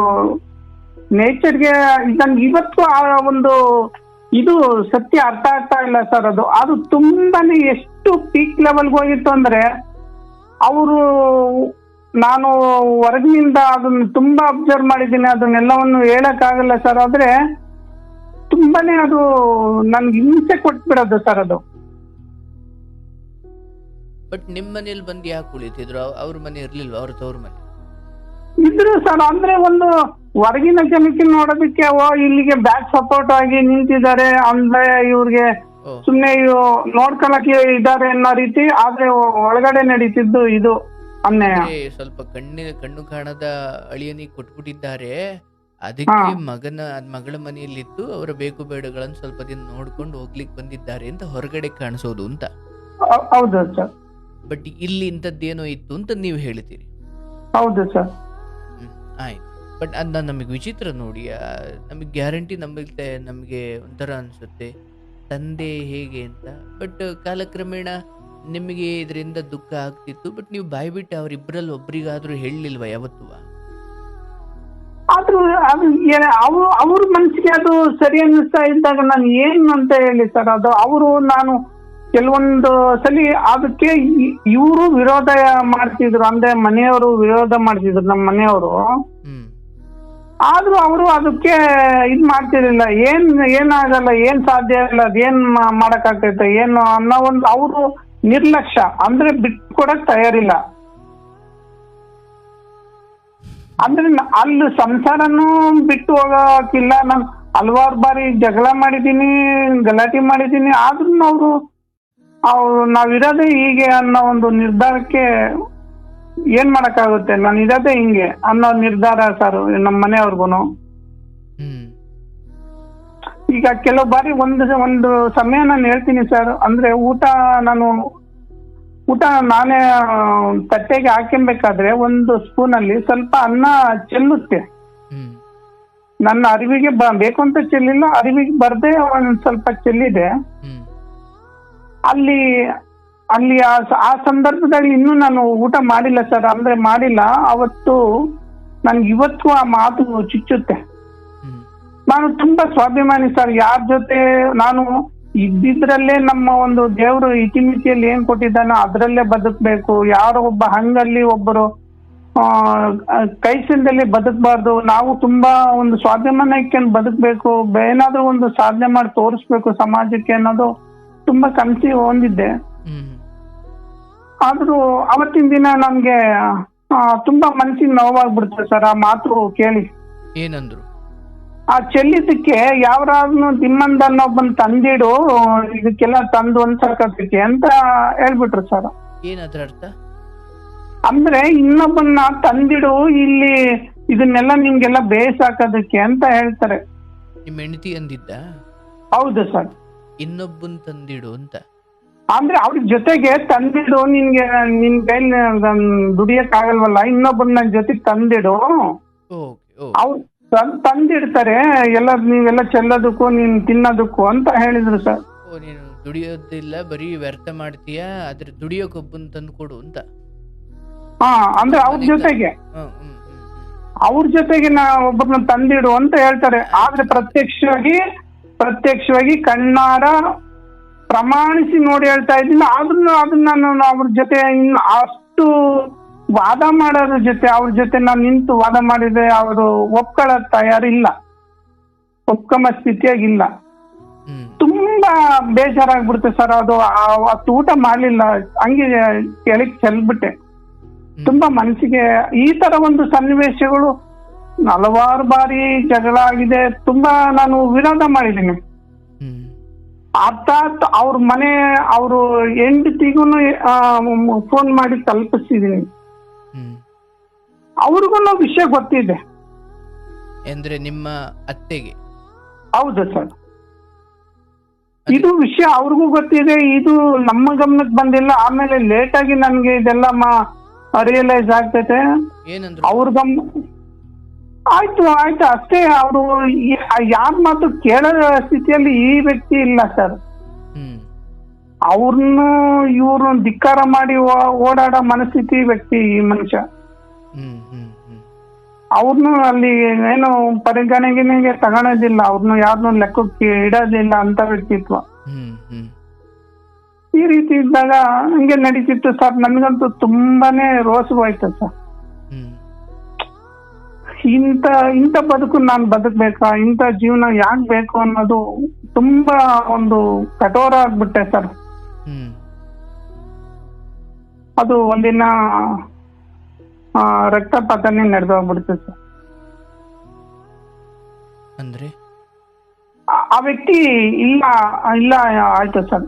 S1: ನೇಚರ್ಗೆ ನನ್ಗೆ ಇವತ್ತು ಆ ಒಂದು ಇದು ಸತ್ಯ ಅರ್ಥ ಆಗ್ತಾ ಇಲ್ಲ ಸರ್. ಅದು ತುಂಬಾನೇ ಎಷ್ಟು ಪೀಕ್ ಲೆವೆಲ್ಗೆ ಹೋಗಿತ್ತು ಅಂದ್ರೆ ಅವರು, ನಾನು ಹೊರಗಿನಿಂದ ಅದನ್ನ ತುಂಬಾ ಅಬ್ಸರ್ವ್ ಮಾಡಿದ್ದೀನಿ, ಅದನ್ನೆಲ್ಲವನ್ನು ಹೇಳಕ್ ಆಗಲ್ಲ ಸರ್. ಆದ್ರೆ ತುಂಬಾನೇ ಅದು ನನ್ಗೆ ಹಿಂಸೆ ಕೊಟ್ಬಿಡೋದು ಸರ್ ಅದು.
S2: ಬಟ್ ನಿಮ್ ಮನೇಲಿ ಬಂದು ಯಾಕೆ ಉಳಿತಿದ್ರು? ಅವ್ರ ಮನೆ ಇರ್ಲಿಲ್ವಾ? ಅವ್ರ ತವ್ರ ಮನೆ
S1: ಇದ್ರು ಸರ್. ಅಂದ್ರೆ ಒಂದು ಹೊರಗಿನ ಜನಕ್ಕೆ ನೋಡೋದಕ್ಕೆ ಇಲ್ಲಿಗೆ ಬ್ಯಾಕ್ ಸಪೋರ್ಟ್ ಆಗಿ ನಿಂತಿದ್ದಾರೆ ಅಂದ್ರೆ ಇವ್ರಿಗೆ ಸುಮ್ನೆ ನೋಡ್ಕೊಳಕ್ಕೆ ಇದ್ದಾರೆ ಅನ್ನೋ ರೀತಿ. ಆದ್ರೆ ಒಳಗಡೆ ನಡೀತಿದ್ದು ಇದು ಅನ್ಯಾಯ.
S2: ಸ್ವಲ್ಪ ಕಣ್ಣು ಕಾಣದ ಅಳಿಯನಿಗೆ ಕೊಟ್ಬಿಟ್ಟಿದ್ದಾರೆ, ಅದಕ್ಕೆ ಮಗಳ ಮನೆಯಲ್ಲಿದ್ದು ಅವರ ಬೇಕು ಬೇಡಗಳನ್ನು ಸ್ವಲ್ಪ ದಿನ ನೋಡ್ಕೊಂಡು ಹೋಗ್ಲಿಕ್ಕೆ ಬಂದಿದ್ದಾರೆ ಅಂತ ಹೊರಗಡೆ ಕಾಣಿಸೋದು ಅಂತ.
S1: ಹೌದು ಸರ್.
S2: ಬಟ್ ಇಲ್ಲಿ ಇಂಥದ್ದೇನೋ ಇತ್ತು ಅಂತ ನೀವು ಹೇಳ್ತೀರಿ?
S1: ಹೌದು ಸರ್.
S2: ಆಯ್ತು. ಬಟ್ ಅದ ನಮಗೆ ವಿಚಿತ್ರ ನೋಡಿ, ನಮಗೆ ಗ್ಯಾರಂಟಿ ನಮಗೆ ಒಂಥರ ಅನ್ಸುತ್ತೆ ತಂದೆ ಹೇಗೆ ಅಂತ. ಬಟ್ ಕಾಲಕ್ರಮೇಣ ನಿಮಗೆ ಇದರಿಂದ ದುಃಖ ಆಗ್ತಿತ್ತು, ಬಟ್ ನೀವು ಬಾಯ್ಬಿಟ್ಟು ಅವರಿಬ್ಬರಲ್ಲಿ ಒಬ್ರಿಗಾದ್ರೂ ಹೇಳಲಿಲ್ವಾ ಯಾವತ್ತೂ?
S1: ಆದ್ರೂ ಅದು ಅವ್ರ ಮನ್ಸಿಗೆ ಅದು ಸರಿ ಅನ್ನಿಸ್ತಾ ಇದ್ದಾಗ ನಾನು ಏನು ಅಂತ ಹೇಳಿ ಸರ್. ನಾನು ಕೆಲವೊಂದು ಸಲಿ ಅದಕ್ಕೆ ಇವರು ವಿರೋಧ ಮಾಡ್ತಿದ್ರು, ಅಂದ್ರೆ ಮನೆಯವರು ವಿರೋಧ ಮಾಡ್ತಿದ್ರು, ನಮ್ಮ ಮನೆಯವರು. ಆದ್ರೂ ಅವರು ಅದಕ್ಕೆ ಇದ್ ಮಾಡ್ತಿರ್ಲಿಲ್ಲ. ಏನಾಗಲ್ಲ, ಏನ್ ಸಾಧ್ಯ ಇಲ್ಲ, ಅದೇನ್ ಮಾಡಕ್ ಆಗ್ತೈತೆ ಏನು ಅನ್ನೋ ಒಂದು ಅವರು ನಿರ್ಲಕ್ಷ್ಯ, ಅಂದ್ರೆ ಬಿಟ್ಕೊಡಕ್ ತಯಾರಿಲ್ಲ. ಅಂದ್ರೆ ಅಲ್ಲಿ ಸಂಸಾರನು ಬಿಟ್ಟು ಹೋಗಕ್ಕಿಲ್ಲ. ನಾನು ಹಲವಾರು ಬಾರಿ ಜಗಳ ಮಾಡಿದೀನಿ, ಗಲಾಟೆ ಮಾಡಿದೀನಿ. ಆದ್ರೂ ಅವ್ರು ನಾವಿರೋದೇ ಹೀಗೆ ಅನ್ನೋ ಒಂದು ನಿರ್ಧಾರಕ್ಕೆ ಏನ್ ಮಾಡಕ್ಕಾಗುತ್ತೆ, ನಾನು ಇರೋದೇ ಹಿಂಗೆ ಅನ್ನೋ ನಿರ್ಧಾರ ಸರ್ ನಮ್ಮ ಮನೆಯವ್ರಿಗೂನು. ಈಗ ಕೆಲವು ಬಾರಿ ಒಂದು ಸಮಯ ನಾನು ಹೇಳ್ತೀನಿ ಸರ್. ಅಂದ್ರೆ ಊಟ ನಾನೇ ತಟ್ಟೆಗೆ ಹಾಕೊಬೇಕಾದ್ರೆ ಒಂದು ಸ್ಪೂನ್ ಅಲ್ಲಿ ಸ್ವಲ್ಪ ಅನ್ನ ಚೆಲ್ಲುತ್ತೆ. ನನ್ನ ಅರಿವಿಗೆ ಬೇಕು ಅಂತ ಚೆಲ್ಲಿಲ್ಲ, ಅರಿವಿಗೆ ಬರ್ದೆ ಒಂದ್ ಸ್ವಲ್ಪ ಚೆಲ್ಲಿದೆ. ಅಲ್ಲಿ ಆ ಸಂದರ್ಭದಲ್ಲಿ ಇನ್ನೂ ನಾನು ಊಟ ಮಾಡಿಲ್ಲ ಸರ್. ಅಂದ್ರೆ ಮಾಡಿಲ್ಲ ಅವತ್ತು. ನನ್ಗೆ ಇವತ್ತು ಆ ಮಾತು ಚುಚ್ಚುತ್ತೆ. ನಾನು ತುಂಬಾ ಸ್ವಾಭಿಮಾನಿ ಸರ್. ಯಾರ ಜೊತೆ ನಾನು ಇದ್ದಿದ್ರಲ್ಲೇ ನಮ್ಮ ಒಂದು ದೇವರು ಇತಿಮಿತಿಯಲ್ಲಿ ಏನ್ ಕೊಟ್ಟಿದ್ದಾನೋ ಅದ್ರಲ್ಲೇ ಬದುಕ್ಬೇಕು. ಯಾರೋ ಒಬ್ಬ ಹಂಗಲ್ಲಿ ಒಬ್ಬರು ಕೈಸಿಂದಲ್ಲಿ ಬದುಕಬಾರ್ದು. ನಾವು ತುಂಬಾ ಒಂದು ಸ್ವಾಭಿಮಾನಕ್ಕೆ ಬದುಕ್ಬೇಕು, ಏನಾದ್ರೂ ಒಂದು ಸಾಧನೆ ಮಾಡಿ ತೋರಿಸ್ಬೇಕು ಸಮಾಜಕ್ಕೆ ಅನ್ನೋದು ತುಂಬಾ ಕನಸಿ ಹೊಂದಿದ್ದೆ. ಆದ್ರೂ ಅವತ್ತಿನ ದಿನ ನನ್ಗೆ ತುಂಬಾ ಮನಸ್ಸಿಗೆ ನೋವಾಗ್ಬಿಡ್ತದೆ ಸರ್ ಆ ಮಾತು ಕೇಳಿ.
S2: ಏನಂದ್ರು?
S1: ಆ ಚೆಲ್ಲಿದ್ದಕ್ಕೆ ಯಾವ್ದಾದ್ರು ದಿಮ್ಮಂದ ಅನ್ನೊಬ್ಬನ್ ತಂದಿಡು, ಇದಕ್ಕೆಲ್ಲ ತಂದು ಒಂದ್ಸರ್ಕಕ್ಕೆ ಅಂತ ಹೇಳ್ಬಿಟ್ರು ಸರ್.
S2: ಏನದ್ರ ಅರ್ಥ?
S1: ಅಂದ್ರೆ ಇನ್ನೊಬ್ಬನ್ನ ತಂದಿಡು ಇಲ್ಲಿ, ಇದನ್ನೆಲ್ಲ ನಿಮ್ಗೆಲ್ಲ ಬೇಯಿಸಾಕೋದಕ್ಕೆ ಅಂತ ಹೇಳ್ತಾರೆ.
S2: ನಿಮ್ಮ ಹೆಂಡತಿ ಅಂದಿದ್ದ?
S1: ಹೌದು ಸರ್.
S2: ಇನ್ನೊಬ್ಬನ್ ತಂದಿಡು ಅಂತ
S1: ಅಂದ್ರೆ ಅವ್ರ ಜೊತೆಗೆ ತಂದಿಡು, ನಿನ್ ಕೈಲಿ ದುಡಿಯಕ್ ಆಗಲ್ವಲ್ಲ, ಇನ್ನೊಬ್ಬನ ಜೊತೆಗೆ ತಂದಿಡು. ಅವ್ರು ತಂದಿಡ್ತಾರೆ ಎಲ್ಲ, ನೀವೆಲ್ಲ ಚೆಲ್ಲೋದಕ್ಕೂ ನೀನ್ ತಿನ್ನೋದಕ್ಕೂ ಅಂತ ಹೇಳಿದ್ರು ಸರ್.
S2: ನೀನು ದುಡಿಯೋದಿಲ್ಲ, ಬರೀ ವ್ಯರ್ಥ ಮಾಡ್ತೀಯ, ಆದ್ರೆ ದುಡಿಯೋಕೊಬ್ಬನ್ ತಂದು ಕೊಡು ಅಂತ.
S1: ಅಂದ್ರೆ ಅವ್ರ ಜೊತೆಗೆ ಒಬ್ಬರನ್ನ ತಂದಿಡು ಅಂತ ಹೇಳ್ತಾರೆ. ಆದ್ರೆ ಪ್ರತ್ಯಕ್ಷವಾಗಿ ಕಣ್ಣಾರ ಪ್ರಮಾಣಿಸಿ ನೋಡಿ ಹೇಳ್ತಾ ಇದ್ದೀನಿ. ಆದ್ರೂ ಅದನ್ನ ನಾನು ಅವ್ರ ಜೊತೆ ಇನ್ನು ಅಷ್ಟು ವಾದ ಮಾಡೋದ್ರ ಜೊತೆ ಅವ್ರ ಜೊತೆ ನಾನು ನಿಂತು ವಾದ ಮಾಡಿದ್ರೆ ಅವರು ಒಪ್ಕೊಳ್ಳೋಕ್ ತಯಾರಿಲ್ಲ, ಒಪ್ಕೊಂಬ ಸ್ಥಿತಿಯಾಗಿಲ್ಲ. ತುಂಬಾ ಬೇಜಾರಾಗ್ಬಿಡುತ್ತೆ ಸರ್. ಅದು ಊಟ ಮಾಡ್ಲಿಲ್ಲ, ಹಂಗೆ ಕೆಳಗೆ ಚೆಲ್ಬಿಟ್ಟೆ. ತುಂಬಾ ಮನಸ್ಸಿಗೆ ಈ ತರ ಒಂದು ಸನ್ನಿವೇಶಗಳು ಹಲವಾರು ಬಾರಿ ಜಗಳ ಆಗಿದೆ. ತುಂಬಾ ನಾನು ವಿರೋಧ ಮಾಡಿದ್ದೀನಿ. ಅರ್ಥಾತ್ ಅವರು ಹೆಂಡತಿಗೂ ಫೋನ್ ಮಾಡಿ ತಲುಪಿಸಿದೀನಿ. ಅವ್ರಿಗೂ ವಿಷಯ ಗೊತ್ತಿದೆ.
S2: ಅಂದ್ರೆ ನಿಮ್ಮ ಅತ್ತೆಗೆ?
S1: ಹೌದು ಸರ್. ಇದು ವಿಷಯ ಅವ್ರಿಗೂ ಗೊತ್ತಿದೆ, ಇದು ನಮ್ಮ ಗಮನಕ್ಕೆ ಬಂದಿಲ್ಲ. ಆಮೇಲೆ ಲೇಟ್ ಆಗಿ ನನ್ಗೆ ಇದೆಲ್ಲ ರಿಯಲೈಸ್ ಆಗ್ತೈತೆ.
S2: ಏನಂದ್ರು?
S1: ಅವ್ರ ಆಯ್ತು ಅಷ್ಟೇ. ಅವರು ಯಾರ ಮಾತು ಕೇಳೋ ಸ್ಥಿತಿಯಲ್ಲಿ ಈ ವ್ಯಕ್ತಿ ಇಲ್ಲ ಸರ್.
S2: ಹ್ಮ್
S1: ಅವ್ರನ್ನು ಇವ್ರು ಧಿಕ್ಕಾರ ಮಾಡಿ ಓಡಾಡೋ ಮನಸ್ಥಿತಿ ವ್ಯಕ್ತಿ ಈ ಮನುಷ್ಯ.
S2: ಹ್ಮ್ ಹ್ಮ್ ಹ್ಮ್
S1: ಅವ್ರನ್ನು ಅಲ್ಲಿ ಏನು ಪರಿಗಣನೆಗೆ ತಗೊಳೋದಿಲ್ಲ, ಅವ್ರನ್ನು ಯಾರನ್ನೂ ಲೆಕ್ಕಕ್ಕೆ ಇಡೋದಿಲ್ಲ ಅಂತ ವ್ಯಕ್ತಿತ್ವ.
S2: ಹ್ಮ್ ಹ್ಮ್
S1: ಈ ರೀತಿ ಇದ್ದಾಗ ಹಂಗೆ ನಡೀತಿತ್ತು ಸರ್. ನನ್ಗಂತೂ ತುಂಬಾನೇ ರೋಸವಾಯ್ತು ಸರ್.
S2: ಹ್ಮ್
S1: ಇಂಥ ಬದುಕು ನಾನು ಬದುಕ್ಬೇಕಾ, ಇಂಥ ಜೀವನ ಯಾಕೆ ಬೇಕು ಅನ್ನೋದು ತುಂಬಾ ಒಂದು ಕಠೋರ ಆಗ್ಬಿಟ್ಟೆ ಸರ್.
S2: ಹ್ಮ್
S1: ಅದು ಒಂದಿನ ರಕ್ತಪಾತನೇ ನಡೆದೋಗ್ಬಿಡ್ತು ಸರ್.
S2: ಅಂದ್ರೆ
S1: ಆ ವ್ಯಕ್ತಿ ಇಲ್ಲ ಆಯ್ತು ಸರ್.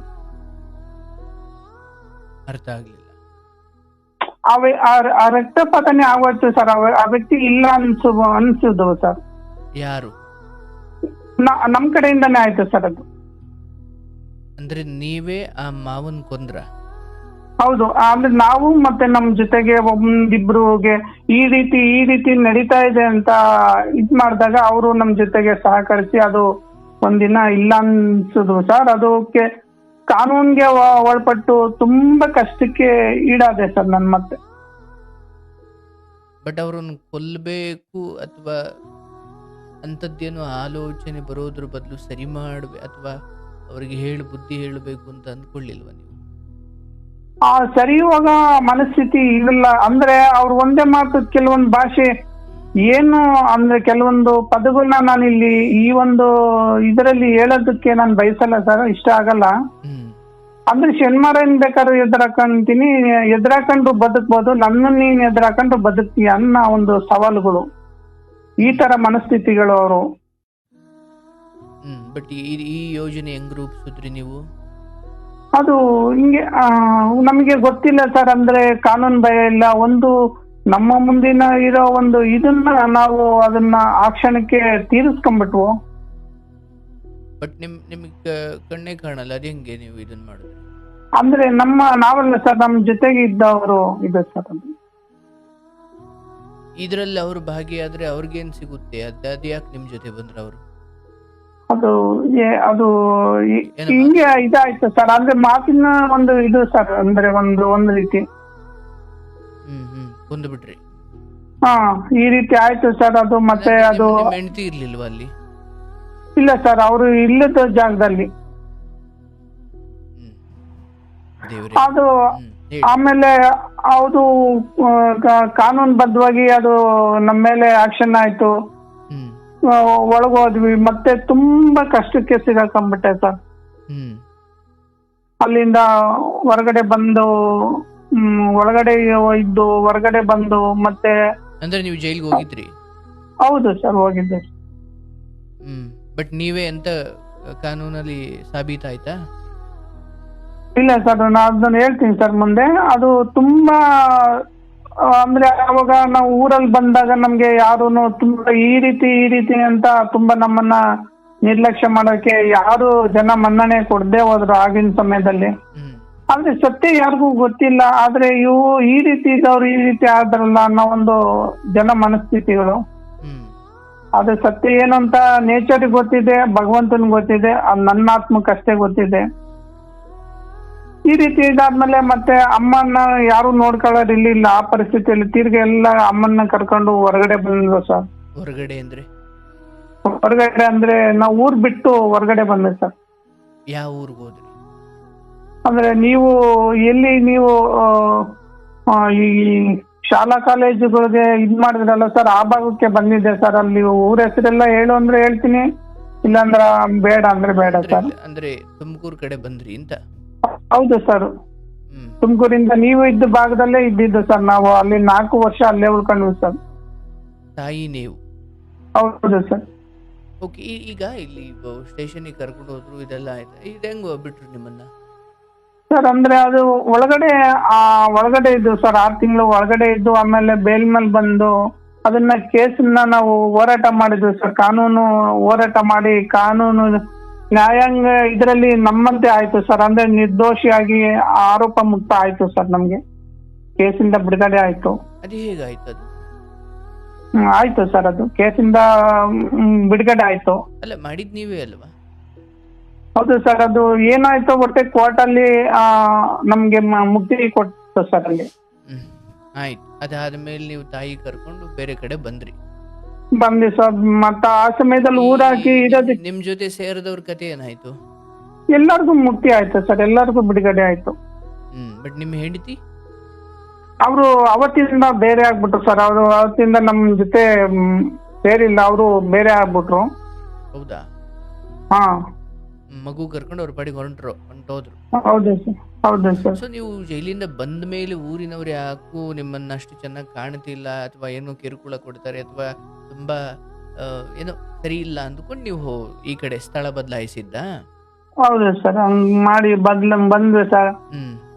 S2: ಅರ್ಥ ಆಗ್ಲಿಲ್ಲ.
S1: ಆ ರಕ್ತಪಾತನೇ ಆಗೋಯ್ತು ಸರ್. ಆ ವ್ಯಕ್ತಿ ಇಲ್ಲ ಅನ್ಸುದು ಸರ್.
S2: ಯಾರು?
S1: ನಮ್ ಕಡೆಯಿಂದಾನೇ ಆಯ್ತು ಸರ್ ಅದು.
S2: ಅಂದ್ರೆ ನೀವೇ ಆ ಮಾವನ್ ಕೊಂದ್ರ?
S1: ಹೌದು. ಅಂದ್ರೆ ನಾವು ಮತ್ತೆ ನಮ್ ಜೊತೆಗೆ ಒಂದಿಬ್ರುಗೆ ಈ ರೀತಿ ನಡೀತಾ ಇದೆ ಅಂತ ಇದ್ ಮಾಡಿದಾಗ ಅವರು ನಮ್ ಜೊತೆಗೆ ಸಹಕರಿಸಿ ಅದು ಒಂದಿನ ಇಲ್ಲ ಅನ್ಸುದು ಸರ್. ಅದಕ್ಕೆ ಕಾನೂನ್ಗೆ ಒಳಪಟ್ಟು ತುಂಬಾ ಕಷ್ಟಕ್ಕೆ ಈಡಾದೆ ಸರ್ ನನ್ ಮತ್ತೆ.
S2: ಬಟ್ ಅವ್ರನ್ನ ಕೊಲ್ಲಬೇಕು ಅಥವಾ ಅಂಥದ್ದೇನು ಆಲೋಚನೆ ಬರೋದ್ರ ಬದಲು ಸರಿ ಮಾಡ್ಬೇಕು ಅಥವಾ ಅವ್ರಿಗೆ ಬುದ್ಧಿ ಹೇಳಬೇಕು ಅಂತ ಅಂದ್ಕೊಳ್ಳಿಲ್ವ ನೀವು?
S1: ಸರಿ ಹೋಗ ಮನಸ್ಥಿತಿ ಇಲ್ಲ. ಅಂದ್ರೆ ಅವ್ರು ಒಂದೇ ಮಾತು ಕೆಲವೊಂದು ಭಾಷೆ ಏನು ಅಂದ್ರೆ ಕೆಲವೊಂದು ಪದಗಳನ್ನ ನಾನು ಇಲ್ಲಿ ಈ ಒಂದು ಇದರಲ್ಲಿ ಹೇಳೋದಕ್ಕೆ ನಾನು ಬಯಸಲ್ಲ ಸರ್, ಇಷ್ಟ ಆಗಲ್ಲ. ಅಂದ್ರೆ ಶನಿವಾರ ಬೇಕಾದ್ರೂ ಎದುರಾಕೊಂಡು ಬದುಕ್ಬೋದು, ನನ್ನ ನೀನ್ ಎದುರಾಕೊಂಡು ಬದುಕ್ತೀಯ ಅನ್ನೋ ಒಂದು ಸವಾಲುಗಳು, ಈ ತರ ಮನಸ್ಥಿತಿಗಳು ಅವರು.
S2: ಬಟ್ ಈ ಯೋಜನೆ ಹೆಂಗ್ ರೂಪಿಸಿದ್ರಿ ನೀವು?
S1: ಅದು ಹಿಂಗೆ ನಮಗೆ ಗೊತ್ತಿಲ್ಲ ಸರ್. ಅಂದ್ರೆ ಕಾನೂನು ಭಯ ಇಲ್ಲ. ಒಂದು ನಮ್ಮ ಮುಂದಿನ ಇರೋ ಒಂದು ಇದನ್ನ ನಾವು ಅದನ್ನ ಆ ಕ್ಷಣಕ್ಕೆ ತೀರಿಸ್ಕೊಂಡ್ಬಿಟ್ವು.
S2: ಬಟ್ ನಿಮಗೆ ಕಣ್ಣೇ ಕಾಣಲ್ಲ, ಅದ ಹೆಂಗೆ ನೀವು ಇದನ್ನ ಮಾಡಿದ್ರಿ?
S1: ಅಂದ್ರೆ ನಾವಲ್ಲ ಸರ್, ನಮ್ ಜೊತೆಗೆ ಇದ್ದವರು ಇದೆ ಸರ್.
S2: ಇದ್ರಲ್ಲಿ ಅವ್ರು ಭಾಗಿಯಾದ್ರೆ ಅವ್ರಿಗೇನ್ ಸಿಗುತ್ತೆ? ಅದ್ ಯಾಕೆ ನಿಮ್ ಜೊತೆ ಬಂದ್ರ ಅವರು?
S1: ಅದು ಹಿಂಗೆ ಇದಾಯ್ತು ಸರ್. ಅಂದ್ರೆ ಮಾತಿನ ಒಂದು ಇದು ಸರ್. ಅಂದ್ರೆ ಒಂದು ರೀತಿ
S2: ಕೊಂದು ಬಿಟ್ರಿ.
S1: ಈ ರೀತಿ ಆಯ್ತು ಸರ್. ಅದು ಮತ್ತೆ ಅದು
S2: ಹೆಂಡತಿ ಇರ್ಲಿಲ್ವಾ ಅಲ್ಲಿ?
S1: ಇಲ್ಲ ಸರ್, ಅವರು ಇಲ್ಲದ ಜಾಗದಲ್ಲಿ. ಅದು ಆಮೇಲೆ ಅದು ಕಾನೂನುಬದ್ಧವಾಗಿ ಅದು ನಮ್ಮ ಮೇಲೆ ಆಕ್ಷನ್ ಆಯ್ತು. ಒಳಗೋದ್ವಿ, ಮತ್ತೆ ತುಂಬಾ ಕಷ್ಟಕ್ಕೆ ಸಿಗಾಕೊಂಡ್ಬಿಟ್ಟೆ ಸರ್. ಅಲ್ಲಿಂದ ಹೊರಗಡೆ ಬಂದು ಹೊರಗಡೆ ಬಂದು ಮತ್ತೆ.
S2: ಅಂದ್ರೆ ನೀವು ಜೈಲ್ಗೆ ಹೋಗಿದ್ರಿ?
S1: ಹೌದು ಸರ್, ಹೋಗಿದ್ದೆ.
S2: ಬಟ್ ನೀವೇ ಎಂತ ಕಾನೂನಲ್ಲಿ ಸಾಬೀತಾಯ್ತಾ?
S1: ಇಲ್ಲ ಸರ್, ನಾನು ಅದನ್ನ ಹೇಳ್ತೀನಿ ಸರ್ ಮುಂದೆ. ಅದು ತುಂಬಾ ಅಂದ್ರೆ ಅವಾಗ ನಾವು ಊರಲ್ಲಿ ಬಂದಾಗ ನಮ್ಗೆ ಯಾರೂನು ತುಂಬಾ ಈ ರೀತಿ ಅಂತ ತುಂಬಾ ನಮ್ಮನ್ನ ನಿರ್ಲಕ್ಷ್ಯ ಮಾಡೋಕೆ ಯಾರು ಜನ ಮನ್ನಣೆ ಕೊಡದೆ ಹೋದ್ರು ಆಗಿನ ಸಮಯದಲ್ಲಿ. ಆದ್ರೆ ಸತ್ಯ ಯಾರಿಗೂ ಗೊತ್ತಿಲ್ಲ. ಆದ್ರೆ ಇವು ಈ ರೀತಿ ಇದ್ದವ್ರು ಈ ರೀತಿ ಆದ್ರಲ್ಲ ಅನ್ನೋ ಒಂದು ಜನ ಮನಸ್ಥಿತಿಗಳು. ಅದು ಸತ್ಯ ಏನು ಅಂತ ನೇಚರ್ಗೆ ಗೊತ್ತಿದೆ, ಭಗವಂತನಿಗೆ ಗೊತ್ತಿದೆ, ಅದು ನನ್ನ ಆತ್ಮಕ್ಕೆ ಅಷ್ಟೇ ಗೊತ್ತಿದೆ. ಈ ರೀತಿ ಇದಾದ್ಮೇಲೆ ಮತ್ತೆ ಅಮ್ಮನ್ನ ಯಾರು ನೋಡ್ಕೊಳ್ಳೋದಿರ್ಲಿಲ್ಲ ಆ ಪರಿಸ್ಥಿತಿಯಲ್ಲಿ. ತಿರ್ಗಿ ಎಲ್ಲ ಅಮ್ಮನ್ನ ಕರ್ಕೊಂಡು ಹೊರಗಡೆ ಬಂದ್ರು ಸರ್.
S2: ಹೊರಗಡೆ
S1: ಅಂದ್ರೆ ನಾವು ಊರ್ ಬಿಟ್ಟು ಹೊರಗಡೆ ಬಂದ್ವಿ ಸರ್.
S2: ಯಾವ ಊರ್ಗೆ ಹೋದ್ರಿ?
S1: ಅಂದ್ರೆ ನೀವು ಈ ಶಾಲಾ ಕಾಲೇಜುಗಳಿಗೆ ಇದ್ ಮಾಡಿದ್ರಲ್ಲ ಸರ್, ಆ ಭಾಗಕ್ಕೆ ಬಂದಿದ್ದೆ ಸರ್. ಅಲ್ಲಿ ಊರ ಹೆಸರೆಲ್ಲ ಹೇಳು ಅಂದ್ರೆ ಹೇಳ್ತೀನಿ, ಇಲ್ಲಾಂದ್ರ ಬೇಡ ಅಂದ್ರೆ ಬೇಡ ಸರ್.
S2: ಅಂದ್ರೆ ತುಮಕೂರು ಕಡೆ ಬಂದ್ರಿ ಅಂತ?
S1: ಹೌದು ಸರ್, ತುಮಕೂರಿಂದ ನೀವು ಇದ್ದ ಭಾಗದಲ್ಲೇ ಇದ್ದಿದ್ದು ಸರ್. ನಾವು ಅಲ್ಲಿ 4 ವರ್ಷ ಅಲ್ಲೇ ಉಳ್ಕೊಂಡ್ವಿ ಸರ್.
S2: ತಾಯಿ ನೀವು?
S1: ಹೌದು ಸರ್.
S2: ಓಕೆ, ಈಗ ಇಲ್ಲಿ ಸ್ಟೇಷನ್ಗೆ ಕರ್ಕೊಂಡು ಹೋದ್ರು, ಇದೆಲ್ಲ ಆಯ್ತು. ಇದು ಹೆಂಗ್ ಬಿಟ್ರು ನಿಮ್ಮನ್ನ
S1: ಸರ್? ಅಂದ್ರೆ ಅದು ಒಳಗಡೆ ಇದ್ದು ಸರ್, 6 ತಿಂಗಳು ಒಳಗಡೆ ಇದ್ದು ಆಮೇಲೆ ಬೇಲ್ ಮೇಲೆ ಬಂದು ಅದನ್ನ ಕೇಸನ್ನ ನಾವು ಹೋರಾಟ ಮಾಡಿದ್ವಿ ಸರ್. ಕಾನೂನು ಹೋರಾಟ ಮಾಡಿ ಕಾನೂನು ನ್ಯಾಯಾಂಗ ಇದರಲ್ಲಿ ನಮ್ಮಂತೆ ಆಯ್ತು ಸರ್. ಅಂದ್ರೆ ನಿರ್ದೋಷಿಯಾಗಿ ಆರೋಪ ಮುಕ್ತ ಆಯ್ತು ಸರ್. ನಮ್ಗೆ ಕೇಸಿಂದ ಬಿಡುಗಡೆ ಆಯ್ತು.
S2: ಅದು ಹೇಗಾಯ್ತು ಅದು?
S1: ಆಯ್ತು ಸರ್, ಅದು ಕೇಸಿಂದ ಬಿಡುಗಡೆ ಆಯ್ತು.
S2: ಅಲ್ಲ, ಮಾಡಿದ್ ನೀವೇ ಅಲ್ವಾ?
S1: ಹೌದು ಸರ್. ಅದು ಏನಾಯ್ತು ಒಟ್ಟೆ ಕೋರ್ಟ್ ಅಲ್ಲಿ ನಮ್ಗೆ ಮುಕ್ತಿ ಕೊಟ್ಟು ಸರ್ ಅಲ್ಲಿ.
S2: ಆಯ್ತು. ಅದಾದ್ಮೇಲೆ ನೀವು ತಾಯಿ ಕರ್ಕೊಂಡು ಬೇರೆ ಕಡೆ ಬಂದ್ರಿ.
S1: ಬಂದ್ವಿ ಸರ್. ಮತ್ತ ಆ ಸಮಯದಲ್ಲಿ ಊರಾಕಿ ಇರೋದಕ್ಕೆ
S2: ನಿಮ್ ಜೊತೆ ಸೇರಿದವ್ರ ಕತೆ ಏನಾಯ್ತು?
S1: ಎಲ್ಲರಿಗೂ ಮುಕ್ತಿ ಆಯ್ತು ಸರ್, ಎಲ್ಲರಿಗೂ ಬಿಡುಗಡೆ ಆಯ್ತು.
S2: ಬಟ್ ನಿಮ್ಮ ಹೆಂಡತಿ?
S1: ಅವರು ಅವತ್ತಿಂದ ಬೇರೆ ಆಗ್ಬಿಟ್ರು ಸರ್. ಅವರು ಅವತ್ತಿಂದ ನಮ್ ಜೊತೆ ಸೇರಿಲ್ಲ, ಅವರು ಬೇರೆ ಆಗ್ಬಿಟ್ರು.
S2: ಹೌದಾ?
S1: ಹಾ,
S2: ಮಗು ಕರ್ಕೊಂಡು ಅವ್ರ ಪಾಡಿಗೆ ಹೊಂಟೋದ್ರು.
S1: ಹೌದು ಸರ್, ಹೌದು ಸರ್.
S2: ಸೊ ನೀವು ಜೈಲಿಂದ ಬಂದ ಮೇಲೆ ಊರಿನವ್ರು ಯಾಕೂ ನಿಮ್ಮನ್ನ ಅಷ್ಟು ಚೆನ್ನಾಗಿ ಕಾಣ್ತಿಲ್ಲ, ಅಥವಾ ಏನೋ ಕಿರುಕುಳ ಕೊಡ್ತಾರೆ, ಅಥವಾ ತುಂಬಾ ಏನೋ ಸರಿ ಇಲ್ಲ ಅಂದ್ಕೊಂಡು ನೀವು ಈ ಕಡೆ ಸ್ಥಳ ಬದಲಾಯಿಸಿದ್ದ?
S1: ಹೌದು ಸರ್, ಹಂಗ್ ಮಾಡಿ ಬಂದ್ವಿ ಸರ್.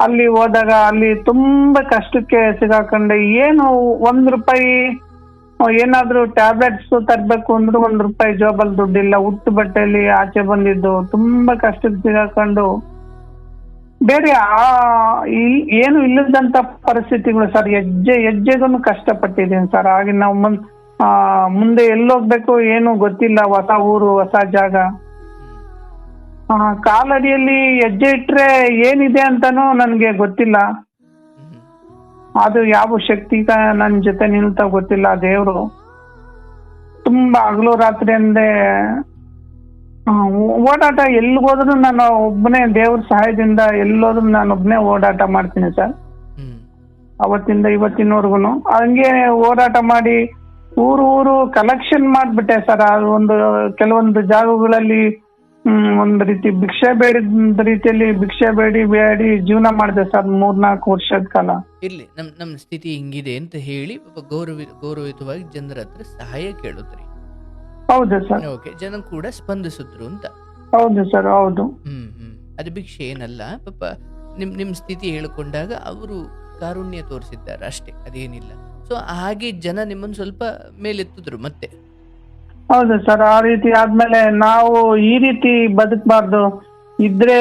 S1: ಅಲ್ಲಿ ಹೋದಾಗ ಅಲ್ಲಿ ತುಂಬಾ ಕಷ್ಟಕ್ಕೆ ಸಿಗಾಕೊಂಡೆ. ಏನು ₹1 ಏನಾದ್ರೂ ಟ್ಯಾಬ್ಲೆಟ್ಸ್ ತರ್ಬೇಕು ಅಂದ್ರೆ ₹1 ಜೋಬಲ್ ದುಡ್ಡಿಲ್ಲ. ಹುಟ್ಟು ಬಟ್ಟೆಯಲ್ಲಿ ಆಚೆ ಬಂದಿದ್ದು ತುಂಬಾ ಕಷ್ಟಕ್ಕೆ ಸಿಗಾಕೊಂಡು ಬೇರೆ ಏನು ಇಲ್ಲದಂತ ಪರಿಸ್ಥಿತಿಗಳು ಸರ್. ಹೆಜ್ಜೆಗೂ ಕಷ್ಟಪಟ್ಟಿದ್ದೀನಿ ಸರ್. ಹಾಗೆ ನಾವು ಮುಂದೆ ಎಲ್ಲೋಗ್ಬೇಕು ಏನು ಗೊತ್ತಿಲ್ಲ. ಹೊಸ ಊರು, ಹೊಸ ಜಾಗ. ಕಾಲಡಿಯಲ್ಲಿ ಹೆಜ್ಜೆ ಇಟ್ರೆ ಏನಿದೆ ಅಂತಾನೂ ನನ್ಗೆ ಗೊತ್ತಿಲ್ಲ. ಅದು ಯಾವ ಶಕ್ತಿ ನನ್ ಜೊತೆ ನಿಲ್ತ ಗೊತ್ತಿಲ್ಲ. ದೇವ್ರು ತುಂಬಾ ಹಗಲು ರಾತ್ರಿ ಅಂದೆ ಓಡಾಟ. ಎಲ್ಲಿಗೋದ್ರು ನಾನು ಒಬ್ಬನೇ, ದೇವ್ರ ಸಹಾಯದಿಂದ ಎಲ್ಲೋದ್ರು ನಾನು ಒಬ್ಬನೇ ಓಡಾಟ ಮಾಡ್ತೀನಿ ಸರ್. ಅವತ್ತಿಂದ ಇವತ್ತಿನವರೆಗೂ ಹಂಗೆ ಓಡಾಟ ಮಾಡಿ ಊರು ಕಲೆಕ್ಷನ್ ಮಾಡ್ಬಿಟ್ಟೆ ಸರ್. ಅದು ಕೆಲವೊಂದು ಜಾಗಗಳಲ್ಲಿ ಒಂದು ರೀತಿ ಭಿಕ್ಷೆ ಬೇಡಿದ ರೀತಿಯಲ್ಲಿ ಭಿಕ್ಷೆ ಬೇಡಿ ಜೀವನ ಮಾಡಿದೆ ಸರ್ 3-4 ವರ್ಷದ ಕಾಲ.
S2: ಇರ್ಲಿ, ನಮ್ ಸ್ಥಿತಿ ಹಿಂಗಿದೆ ಅಂತ ಹೇಳಿ ಗೌರವಿತವಾಗಿ ಜನರ ಹತ್ರ ಸಹಾಯ ಕೇಳುದ್ರಿ.
S1: ಹೌದು ಸರ್.
S2: ಓಕೆ, ಜನ ಕೂಡ ಸ್ಪಂದಿಸಿದ್ರು ಅಂತ?
S1: ಹೌದು ಸರ್, ಹೌದು.
S2: ಅದು ಭಿಕ್ಷೆ ಏನಲ್ಲ ಪಾಪ. ನಿಮ್ ಸ್ಥಿತಿ ಹೇಳ್ಕೊಂಡಾಗ ಅವರು ಕಾರುಣ್ಯ ತೋರಿಸಿದ್ದಾರೆ ಅಷ್ಟೇ, ಅದೇನಿಲ್ಲ. ಸೊ ಹಾಗೆ ಜನ ನಿಮ್ಮನ್ನು ಸ್ವಲ್ಪ ಮೇಲೆತ್ತಿದ್ರು ಮತ್ತೆ.
S1: ಹೌದು ಸರ್. ಆ ರೀತಿ ಆದ್ಮೇಲೆ ನಾವು ಈ ರೀತಿ ಬದುಕಬಾರ್ದು. ಇದ್ರೆ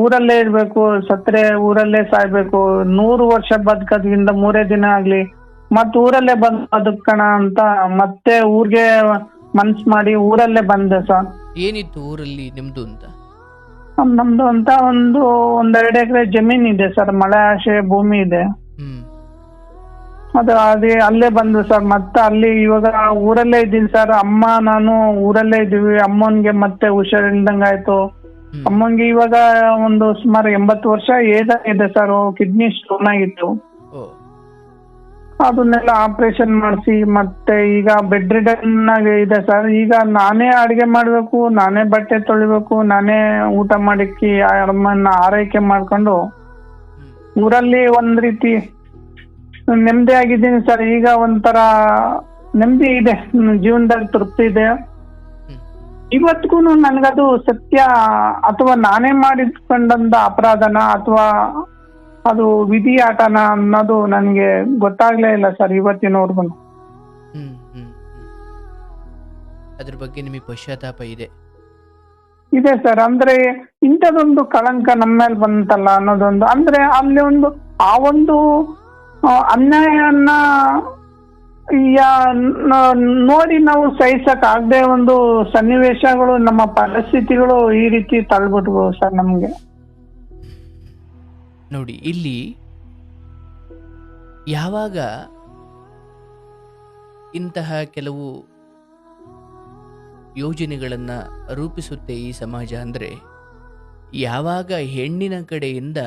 S1: ಊರಲ್ಲೇ ಇರ್ಬೇಕು, ಸತ್ರೆ ಊರಲ್ಲೇ ಸಾಯ್ಬೇಕು. 100 ವರ್ಷ ಬದುಕೋದ್ರಿಂದ 3 ದಿನ ಆಗ್ಲಿ ಮತ್ ಊರಲ್ಲೇ ಬಂದ್ ಬದುಕೋಣ ಅಂತ ಮತ್ತೆ ಊರ್ಗೆ ಮನ್ಸ್ ಮಾಡಿ ಊರಲ್ಲೇ ಬಂದೆ ಸರ್.
S2: ಏನಿತ್ತು ಊರಲ್ಲಿ ನಿಮ್ದು ಅಂತ?
S1: ನಮ್ದು ಅಂತ ಒಂದೆರಡು ಎಕರೆ ಜಮೀನ್ ಇದೆ ಸರ್. ಮಳೆ ಆಶ್ರಯ ಭೂಮಿ ಇದೆ. ಅದೇ ಅಲ್ಲೇ ಬಂದು ಸರ್. ಮತ್ತೆ ಅಲ್ಲಿ ಇವಾಗ ಊರಲ್ಲೇ ಇದ್ದೀನಿ ಸರ್. ಅಮ್ಮ ನಾನು ಊರಲ್ಲೇ ಇದೀವಿ. ಅಮ್ಮನ್ಗೆ ಮತ್ತೆ ಹುಷಾರಿಲ್ದಂಗ ಆಯ್ತು. ಅಮ್ಮನ್ಗೆ ಇವಾಗ ಸುಮಾರು 80 ವರ್ಷ ಏಜ್ ಇದೆ ಸರ್. ಕಿಡ್ನಿ ಸ್ಟೋನ್ ಆಗಿತ್ತು. ಅದನ್ನೆಲ್ಲ ಆಪರೇಷನ್ ಮಾಡಿಸಿ ಮತ್ತೆ ಈಗ ಬೆಡ್ ರಿಡನ್ ಆಗಿ ಇದೆ ಸರ್. ಈಗ ನಾನೇ ಅಡಿಗೆ ಮಾಡ್ಬೇಕು, ನಾನೇ ಬಟ್ಟೆ ತೊಳಿಬೇಕು, ನಾನೇ ಊಟ ಮಾಡಿಕ್ಕಿ ಅಮ್ಮನ್ನ ಆರೈಕೆ ಮಾಡ್ಕೊಂಡು ಊರಲ್ಲಿ ಒಂದ್ ರೀತಿ ನೆಮ್ಮದಿ ಆಗಿದ್ದೀನಿ ಸರ್. ಈಗ ಒಂಥರ ನೆಮ್ಮದಿ ಇದೆ, ಜೀವನದಲ್ಲಿ ತೃಪ್ತಿ ಇದೆ. ಇವತ್ತಿಗೂ ನನ್ಗದು ಸತ್ಯ ಅಥವಾ ನಾನೇ ಮಾಡಿದ್ಕೊಂಡಂತ ಅಪರಾಧನ ಅಥವಾ ಅದು ವಿಧಿ ಆಟನ ಅನ್ನೋದು ನನ್ಗೆ ಗೊತ್ತಾಗ್ಲೇ ಇಲ್ಲ ಸರ್ ಇವತ್ತಿನವರೆಗೂ.
S2: ಅದ್ರ ಬಗ್ಗೆ ನಿಮಗೆ ಪಶ್ಚಾತ್ತಾಪ
S1: ಇದೆ ಸರ್. ಅಂದ್ರೆ ಇಂಥದೊಂದು ಕಳಂಕ ನಮ್ಮ ಮೇಲೆ ಬಂತಲ್ಲ ಅನ್ನೋದೊಂದು, ಅಂದ್ರೆ ಅಲ್ಲಿ ಆ ಒಂದು ಅನ್ಯಾಯನ ನೋಡಿ ನಾವು ಸಹಿಸಕ್ ಆಗದೆ ಒಂದು ಸನ್ನಿವೇಶಗಳು, ನಮ್ಮ ಪರಿಸ್ಥಿತಿಗಳು ಈ ರೀತಿ ತಳ್ಬಿಟ್ವು ಸರ್ ನಮ್ಗೆ.
S2: ನೋಡಿ, ಇಲ್ಲಿ ಯಾವಾಗ ಇಂತಹ ಕೆಲವು ಯೋಜನೆಗಳನ್ನ ರೂಪಿಸುತ್ತೆ ಈ ಸಮಾಜ ಅಂದ್ರೆ, ಯಾವಾಗ ಹೆಣ್ಣಿನ ಕಡೆಯಿಂದ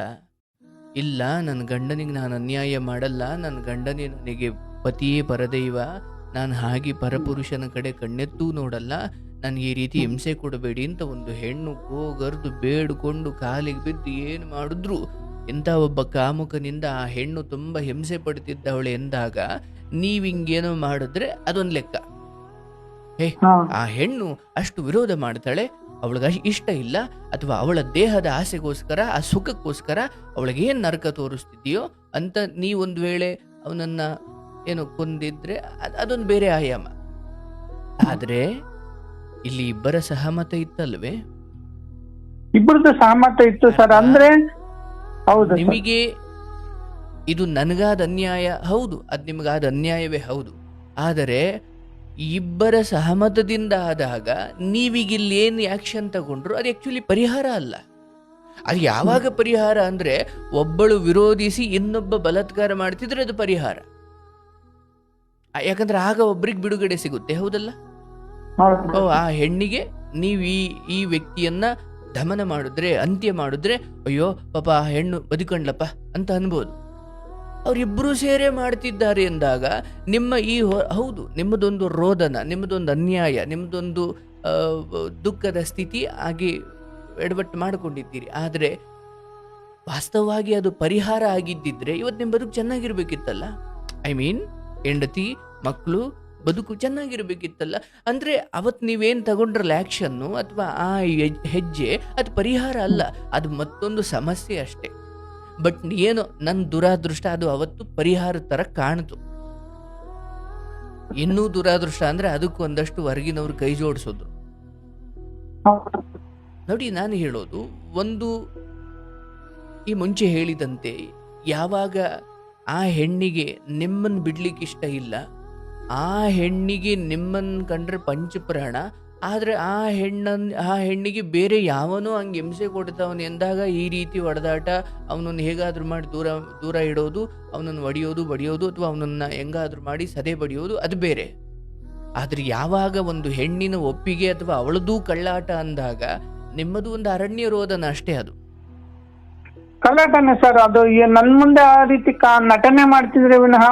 S2: ಇಲ್ಲ, ನನ್ನ ಗಂಡನಿಗೆ ನಾನು ಅನ್ಯಾಯ ಮಾಡಲ್ಲ, ನನ್ನ ಗಂಡನೇ ನನಗೆ ಪತಿಯೇ ಪರದೈವ, ನಾನು ಹಾಗೆ ಪರಪುರುಷನ ಕಡೆ ಕಣ್ಣೆತ್ತೂ ನೋಡಲ್ಲ, ನನಗೆ ಈ ರೀತಿ ಹಿಂಸೆ ಕೊಡಬೇಡಿ ಅಂತ ಒಂದು ಹೆಣ್ಣು ಗೋಗರ್ದು ಬೇಡಿಕೊಂಡು ಕಾಲಿಗೆ ಬಿದ್ದು ಏನು ಮಾಡಿದ್ರು, ಎಂಥ ಒಬ್ಬ ಕಾಮುಕನಿಂದ ಆ ಹೆಣ್ಣು ತುಂಬ ಹಿಂಸೆ ಪಡ್ತಿದ್ದವಳೆ ಎಂದಾಗ ನೀವು ಹಿಂಗೇನೋ ಮಾಡಿದ್ರೆ ಅದೊಂದು ಲೆಕ್ಕ. ಆ ಹೆಣ್ಣು ಅಷ್ಟು ವಿರೋಧ ಮಾಡ್ತಾಳೆ, ಅವಳಿಗೆ ಇಷ್ಟ ಇಲ್ಲ, ಅಥವಾ ಅವಳ ದೇಹದ ಆಸೆಗೋಸ್ಕರ, ಆ ಸುಖಕ್ಕೋಸ್ಕರ ಅವಳಿಗೆ ಏನು ನರಕ ತೋರಿಸ್ತಿದೆಯೋ ಅಂತ ನೀವೊಂದು ವೇಳೆ ಅವನನ್ನ ಏನೋ ಕೊಂದಿದ್ರೆ ಅದೊಂದು ಬೇರೆ ಆಯಾಮ. ಆದರೆ ಇಲ್ಲಿ ಇಬ್ಬರ ಸಹಮತ ಇತ್ತಲ್ವೇ?
S1: ಇಬ್ಬರದ್ದು ಸಹಮತ ಇತ್ತು ಸರ್. ಅಂದ್ರೆ ಹೌದು ಸರ್.
S2: ನಿಮಗೆ ಇದು ನನಗಾದ ಅನ್ಯಾಯ ಹೌದು, ಅದು ನಿಮಗಾದ ಅನ್ಯಾಯವೇ ಹೌದು. ಆದರೆ ಇಬ್ಬರ ಸಹಮತದಿಂದ ಆದಾಗ ನೀವೀಗ ಇಲ್ಲಿ ಏನು ಆಕ್ಷನ್ ತಗೊಂಡ್ರು ಅದು ಆಕ್ಚುಲಿ ಪರಿಹಾರ ಅಲ್ಲ. ಅದು ಯಾವಾಗ ಪರಿಹಾರ ಅಂದ್ರೆ ಒಬ್ಬಳು ವಿರೋಧಿಸಿ ಇನ್ನೊಬ್ಬ ಬಲಾತ್ಕಾರ ಮಾಡ್ತಿದ್ರೆ ಅದು ಪರಿಹಾರ. ಯಾಕಂದ್ರೆ ಆಗ ಒಬ್ರಿಗೆ ಬಿಡುಗಡೆ ಸಿಗುತ್ತೆ, ಹೌದಲ್ಲ?
S1: ಹೌದು.
S2: ಆ ಹೆಣ್ಣಿಗೆ ನೀವು ಈ ವ್ಯಕ್ತಿಯನ್ನ ದಮನ ಮಾಡಿದ್ರೆ, ಅಂತ್ಯ ಮಾಡಿದ್ರೆ, ಅಯ್ಯೋ ಪಾಪ ಆ ಹೆಣ್ಣು ಬದುಕಂಡ್ಲಪ್ಪ ಅಂತ ಅನ್ಬೋದು. ಅವರಿಬ್ಬರೂ ಸೇರೇ ಮಾಡ್ತಿದ್ದಾರೆ ಎಂದಾಗ ನಿಮ್ಮ ಹೌದು, ನಿಮ್ಮದೊಂದು ರೋದನ, ನಿಮ್ಮದೊಂದು ಅನ್ಯಾಯ, ನಿಮ್ಮದೊಂದು ದುಃಖದ ಸ್ಥಿತಿ ಆಗಿ ಎಡವಟ್ಟು ಮಾಡಿಕೊಂಡಿದ್ದೀರಿ. ಆದರೆ ವಾಸ್ತವವಾಗಿ ಅದು ಪರಿಹಾರ ಆಗಿದ್ದಿದ್ರೆ ಇವತ್ತು ನಿಮ್ಮ ಬದುಕು ಚೆನ್ನಾಗಿರ್ಬೇಕಿತ್ತಲ್ಲ. ಐ ಮೀನ್ ಹೆಂಡತಿ ಮಕ್ಕಳು ಬದುಕು ಚೆನ್ನಾಗಿರ್ಬೇಕಿತ್ತಲ್ಲ. ಅಂದ್ರೆ ಅವತ್ತು ನೀವೇನು ತಗೊಂಡ್ರಲ್ಲ ಆ್ಯಕ್ಷನ್ನು ಅಥವಾ ಆ ಹೆಜ್ಜೆ, ಅದು ಪರಿಹಾರ ಅಲ್ಲ, ಅದು ಮತ್ತೊಂದು ಸಮಸ್ಯೆ ಅಷ್ಟೇ. ಬಟ್ ಏನೋ ನನ್ನ ದುರಾದೃಷ್ಟ ಅದು ಅವತ್ತು ಪರಿಹಾರ ತರ ಕಾಣ್ತು. ಇನ್ನೂ ದುರಾದೃಷ್ಟ ಅಂದ್ರೆ ಅದಕ್ಕೂ ಒಂದಷ್ಟು ಹೊರಗಿನವ್ರು ಕೈ ಜೋಡಿಸೋದು. ನೋಡಿ, ನಾನು ಹೇಳೋದು ಒಂದು, ಈ ಮುಂಚೆ ಹೇಳಿದಂತೆ ಯಾವಾಗ ಆ ಹೆಣ್ಣಿಗೆ ನಿಮ್ಮನ್ನು ಬಿಡ್ಲಿಕ್ಕೆ ಇಷ್ಟ ಇಲ್ಲ, ಆ ಹೆಣ್ಣಿಗೆ ನಿಮ್ಮನ್ನು ಕಂಡ್ರೆ ಪಂಚಪ್ರಾಣ, ಆದರೆ ಆ ಹೆಣ್ಣಿಗೆ ಬೇರೆ ಯಾವನೋ ಹಂಗೆ ಹಿಂಸೆ ಕೊಡ್ತಾವನು ಎಂದಾಗ ಈ ರೀತಿ ಹೊಡೆದಾಟ, ಅವನನ್ನು ಹೇಗಾದ್ರೂ ಮಾಡಿ ದೂರ ಇಡೋದು, ಅವನನ್ನು ಬಡಿಯೋದು ಅಥವಾ ಅವನನ್ನು ಹೆಂಗಾದ್ರೂ ಮಾಡಿ ಸದೆ ಬಡಿಯೋದು, ಅದು ಬೇರೆ. ಆದರೆ ಯಾವಾಗ ಒಂದು ಹೆಣ್ಣಿನ ಒಪ್ಪಿಗೆ ಅಥವಾ ಅವಳದೂ ಕಳ್ಳಾಟ ಅಂದಾಗ ನಿಮ್ಮದು ಒಂದು ಅರಣ್ಯ ರೋದನ ಅಷ್ಟೇ. ಅದು
S1: ಕಳ್ಳಾಟನೇ ಸರ್. ಅದು ನನ್ ಮುಂದೆ ಆ ರೀತಿ ನಟನೆ ಮಾಡ್ತಿದ್ರೆ ವಿನಃ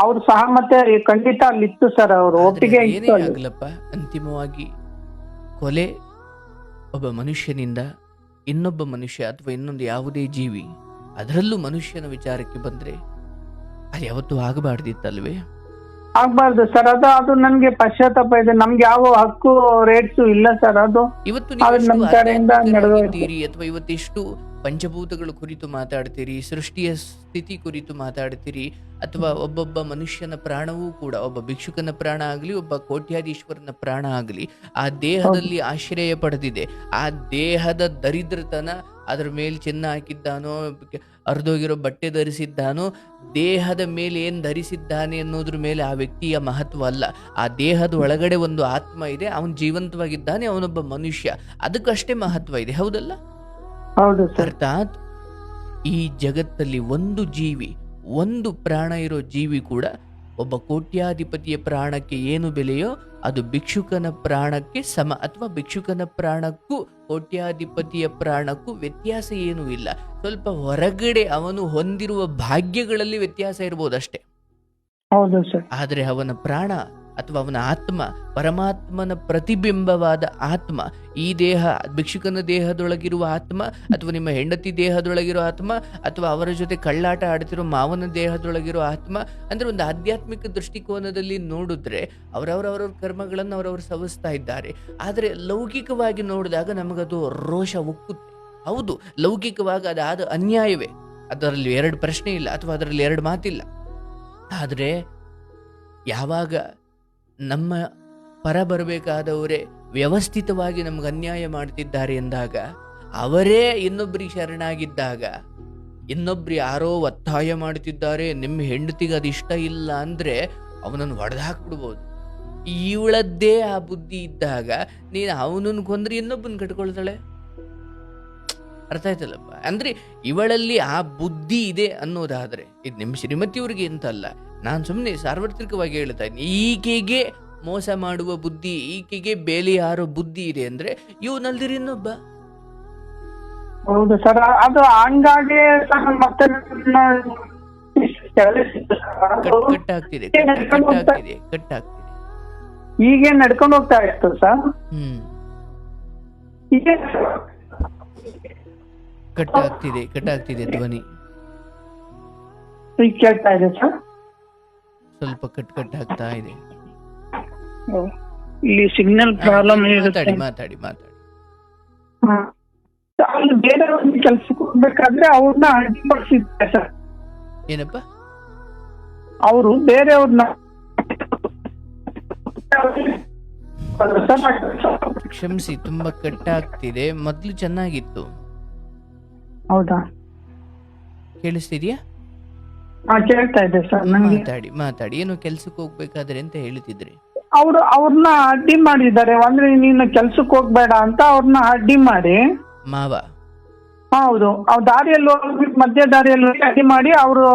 S1: ಅವ್ರ ಸಹಮತ ಖಂಡಿತ ಅಲ್ಲಿತ್ತು ಸರ್. ಅವರು ಒಪ್ಪಿಗೆ
S2: ಏನೇ ಆಗ್ಲಪ್ಪ, ಅಂತಿಮವಾಗಿ ಕೊಲೆ ಒಬ್ಬ ಮನುಷ್ಯನಿಂದ ಇನ್ನೊಬ್ಬ ಮನುಷ್ಯ ಅಥವಾ ಇನ್ನೊಂದು ಯಾವುದೇ ಜೀವಿ, ಅದರಲ್ಲೂ ಮನುಷ್ಯನ ವಿಚಾರಕ್ಕೆ ಬಂದ್ರೆ ಅದು ಯಾವತ್ತೂ ಆಗಬಾರ್ದಿತ್ತಲ್ವೇ?
S1: ಆಗ್ಬಾರ್ದು ಸರ್. ಅದು ನನ್ಗೆ ಪಶ್ಚಾತ್ತಾಪ ಇದೆ. ನಮ್ಗೆ ಯಾವ ಹಕ್ಕು ರೇಟ್ಸು ಇಲ್ಲ ಸರ್. ಅದು
S2: ಇವತ್ತು
S1: ನಮ್ಮ ಕಡೆಯಿಂದ
S2: ನಡೆದಿದ್ದೀರಿ ಅಥವಾ ಇವತ್ತೆಷ್ಟು ಪಂಚಭೂತಗಳ ಕುರಿತು ಮಾತಾಡ್ತೀರಿ, ಸೃಷ್ಟಿಯ ಸ್ಥಿತಿ ಕುರಿತು ಮಾತಾಡ್ತೀರಿ, ಅಥವಾ ಒಬ್ಬೊಬ್ಬ ಮನುಷ್ಯನ ಪ್ರಾಣವೂ ಕೂಡ, ಒಬ್ಬ ಭಿಕ್ಷುಕನ ಪ್ರಾಣ ಆಗಲಿ, ಒಬ್ಬ ಕೋಟ್ಯಾಧೀಶ್ವರನ ಪ್ರಾಣ ಆಗಲಿ, ಆ ದೇಹದಲ್ಲಿ ಆಶ್ರಯ ಪಡೆದಿದೆ. ಆ ದೇಹದ ದರಿದ್ರತನ, ಅದರ ಮೇಲೆ ಚಿನ್ನ ಹಾಕಿದ್ದಾನೋ, ಅರ್ಧೋಗಿರೋ ಬಟ್ಟೆ ಧರಿಸಿದ್ದಾನೋ, ದೇಹದ ಮೇಲೆ ಏನ್ ಧರಿಸಿದ್ದಾನೆ ಅನ್ನೋದ್ರ ಮೇಲೆ ಆ ವ್ಯಕ್ತಿಯ ಮಹತ್ವ ಅಲ್ಲ. ಆ ದೇಹದ ಒಳಗಡೆ ಒಂದು ಆತ್ಮ ಇದೆ, ಅವನು ಜೀವಂತವಾಗಿದ್ದಾನೆ, ಅವನೊಬ್ಬ ಮನುಷ್ಯ, ಅದಕ್ಕಷ್ಟೇ ಮಹತ್ವ ಇದೆ, ಹೌದಲ್ಲ?
S1: ಹೌದು ಸರ್.
S2: ಅರ್ಥಾತ್ ಈ ಜಗತ್ತಲ್ಲಿ ಒಂದು ಜೀವಿ, ಒಂದು ಪ್ರಾಣ ಇರೋ ಜೀವಿ ಕೂಡ ಒಬ್ಬ ಕೋಟ್ಯಾಧಿಪತಿಯ ಪ್ರಾಣಕ್ಕೆ ಏನು ಬೆಲೆಯೋ ಅದು ಭಿಕ್ಷುಕನ ಪ್ರಾಣಕ್ಕೆ ಸಮ, ಅಥವಾ ಭಿಕ್ಷುಕನ ಪ್ರಾಣಕ್ಕೂ ಕೋಟ್ಯಾಧಿಪತಿಯ ಪ್ರಾಣಕ್ಕೂ ವ್ಯತ್ಯಾಸ ಏನೂ ಇಲ್ಲ. ಸ್ವಲ್ಪ ಹೊರಗಡೆ ಅವನು ಹೊಂದಿರುವ ಭಾಗ್ಯಗಳಲ್ಲಿ ವ್ಯತ್ಯಾಸ ಇರ್ಬೋದಷ್ಟೇ.
S1: ಹೌದು ಸರ್.
S2: ಆದರೆ ಅವನ ಪ್ರಾಣ ಅಥವಾ ಅವನ ಆತ್ಮ, ಪರಮಾತ್ಮನ ಪ್ರತಿಬಿಂಬವಾದ ಆತ್ಮ, ಈ ದೇಹ, ಭಿಕ್ಷುಕನ ದೇಹದೊಳಗಿರುವ ಆತ್ಮ, ಅಥವಾ ನಿಮ್ಮ ಹೆಂಡತಿ ದೇಹದೊಳಗಿರೋ ಆತ್ಮ, ಅಥವಾ ಅವರ ಜೊತೆ ಕಳ್ಳಾಟ ಆಡ್ತಿರೋ ಮಾವನ ದೇಹದೊಳಗಿರೋ ಆತ್ಮ, ಅಂದ್ರೆ ಒಂದು ಆಧ್ಯಾತ್ಮಿಕ ದೃಷ್ಟಿಕೋನದಲ್ಲಿ ನೋಡಿದ್ರೆ ಅವರವರ ಕರ್ಮಗಳನ್ನು ಅವರವರು ಸವಿಸ್ತಾ ಇದ್ದಾರೆ. ಆದರೆ ಲೌಕಿಕವಾಗಿ ನೋಡಿದಾಗ ನಮಗದು ರೋಷ ಉಕ್ಕುತ್ತೆ. ಹೌದು, ಲೌಕಿಕವಾಗಿ ಅದಾದ ಅನ್ಯಾಯವೇ, ಅದರಲ್ಲಿ ಎರಡು ಪ್ರಶ್ನೆ ಇಲ್ಲ ಅಥವಾ ಅದರಲ್ಲಿ ಎರಡು ಮಾತಿಲ್ಲ. ಆದರೆ ಯಾವಾಗ ನಮ್ಮ ಪರ ಬರಬೇಕಾದವರೇ ವ್ಯವಸ್ಥಿತವಾಗಿ ನಮ್ಗೆ ಅನ್ಯಾಯ ಮಾಡ್ತಿದ್ದಾರೆ ಎಂದಾಗ, ಅವರೇ ಇನ್ನೊಬ್ಬರಿಗೆ ಶರಣಾಗಿದ್ದಾಗ, ಇನ್ನೊಬ್ರು ಯಾರೋ ಒತ್ತಾಯ ಮಾಡ್ತಿದ್ದಾರೆ, ನಿಮ್ಮ ಹೆಂಡತಿಗೆ ಅದು ಇಷ್ಟ ಇಲ್ಲ ಅಂದ್ರೆ ಅವನನ್ನು ಹೊಡೆದಾಕ್ಬಿಡ್ಬೋದು. ಇವಳದ್ದೇ ಆ ಬುದ್ಧಿ ಇದ್ದಾಗ ನೀನು ಅವನನ್ನು ಕೊಂದ್ರೆ ಇನ್ನೊಬ್ಬನ ಕಟ್ಕೊಳ್ತಾಳೆ. ಅರ್ಥ ಆಯ್ತಲ್ಲಪ್ಪ? ಅಂದ್ರೆ ಇವಳಲ್ಲಿ ಆ ಬುದ್ಧಿ ಇದೆ ಅನ್ನೋದಾದ್ರೆ, ಇದು ನಿಮ್ಮ ಶ್ರೀಮತಿಯವ್ರಿಗೆ ಅಂತಲ್ಲ, ನಾನು ಸುಮ್ಮನೆ ಸಾರ್ವತ್ರಿಕವಾಗಿ ಹೇಳ್ತಾ ಇದ್ದೀನಿ. ಈಕೆಗೆ ಮೋಸ ಮಾಡುವ ಬುದ್ಧಿ, ಈಕೆಗೆ ಬೇಲಿ ಹಾರೋ ಬುದ್ಧಿ ಇದೆ ಅಂದ್ರೆ ಇವನಲ್ದಿರಿ ಇನ್ನೊಬ್ಬ.
S1: ಹೌದು ಸರ್. ಅದು ಹಂಗಾಗಿ ಮತ್ತೆ
S2: ಕಟ್ಟಾಗ್ತಿದೆ.
S1: ಈಗ ನಡ್ಕೊಂಡು ಹೋಗ್ತಾ ಇತ್ತು ಸರ್.
S2: ಕಟ್ಟಾಗ್ತಿದೆ ಧ್ವನಿ
S1: ಕೇಳ್ತಾ ಇದೆ ಸರ್.
S2: ಸ್ವಲ್ಪ ಕಟ್ಟಾಗ್ತಾ ಇದೆ.
S1: ಇಲ್ಲಿ ಸಿಗ್ನಲ್ ಪ್ರಾಬ್ಲಮ್
S2: ಮಾತಾಡಿ.
S1: ಬೇರೆ ಕೆಲ್ಸಕ್ಕೆ ಹೋಗ್ಬೇಕಾದ್ರೆ ಅವ್ರನ್ನ ಅಡ್ಡಿಪಡಿಸಿದ್ದೆ ಸರ್.
S2: ಏನಪ್ಪ?
S1: ಅವರು ಬೇರೆಯವ್ರನ್ನ
S2: ಕ್ಷಮಿಸಿ, ತುಂಬಾ ಕಟ್ಟಾಗ್ತಿದೆ. ಮೊದ್ಲು ಚೆನ್ನಾಗಿತ್ತು.
S1: ಹೌದಾ?
S2: ಕೇಳಿಸ್ತಿದ್ಯಾ?
S1: ಕೇಳ್ತಾ ಇದೆ ಸರ್ ನಂಗೆ.
S2: ಮಾತಾಡಿ. ಏನು ಕೆಲ್ಸಕ್ಕೆ ಹೋಗ್ಬೇಕಾದ್ರೆ ಅಂತ ಹೇಳ್ತಿದ್ರಿ?
S1: ಅವ್ರನ್ನ ಅಡ್ಡಿ ಮಾಡಿದ್ದಾರೆ. ಅಂದ್ರೆ ನೀನು ಕೆಲ್ಸಕ್ಕೆ ಹೋಗ್ಬೇಡ ಅಂತ ಅವ್ರನ್ನ ಅಡ್ಡಿ ಮಾಡಿ.
S2: ಮಾವ?
S1: ಹೌದು. ಅವ್ರ ದಾರಿಯಲ್ಲಿ ಹೋಗ್ಬಿಟ್ಟು ಮಧ್ಯ ದಾರಿಯಲ್ಲಿ ಹೋಗಿ ಅಡ್ಡಿ ಮಾಡಿ ಅವರು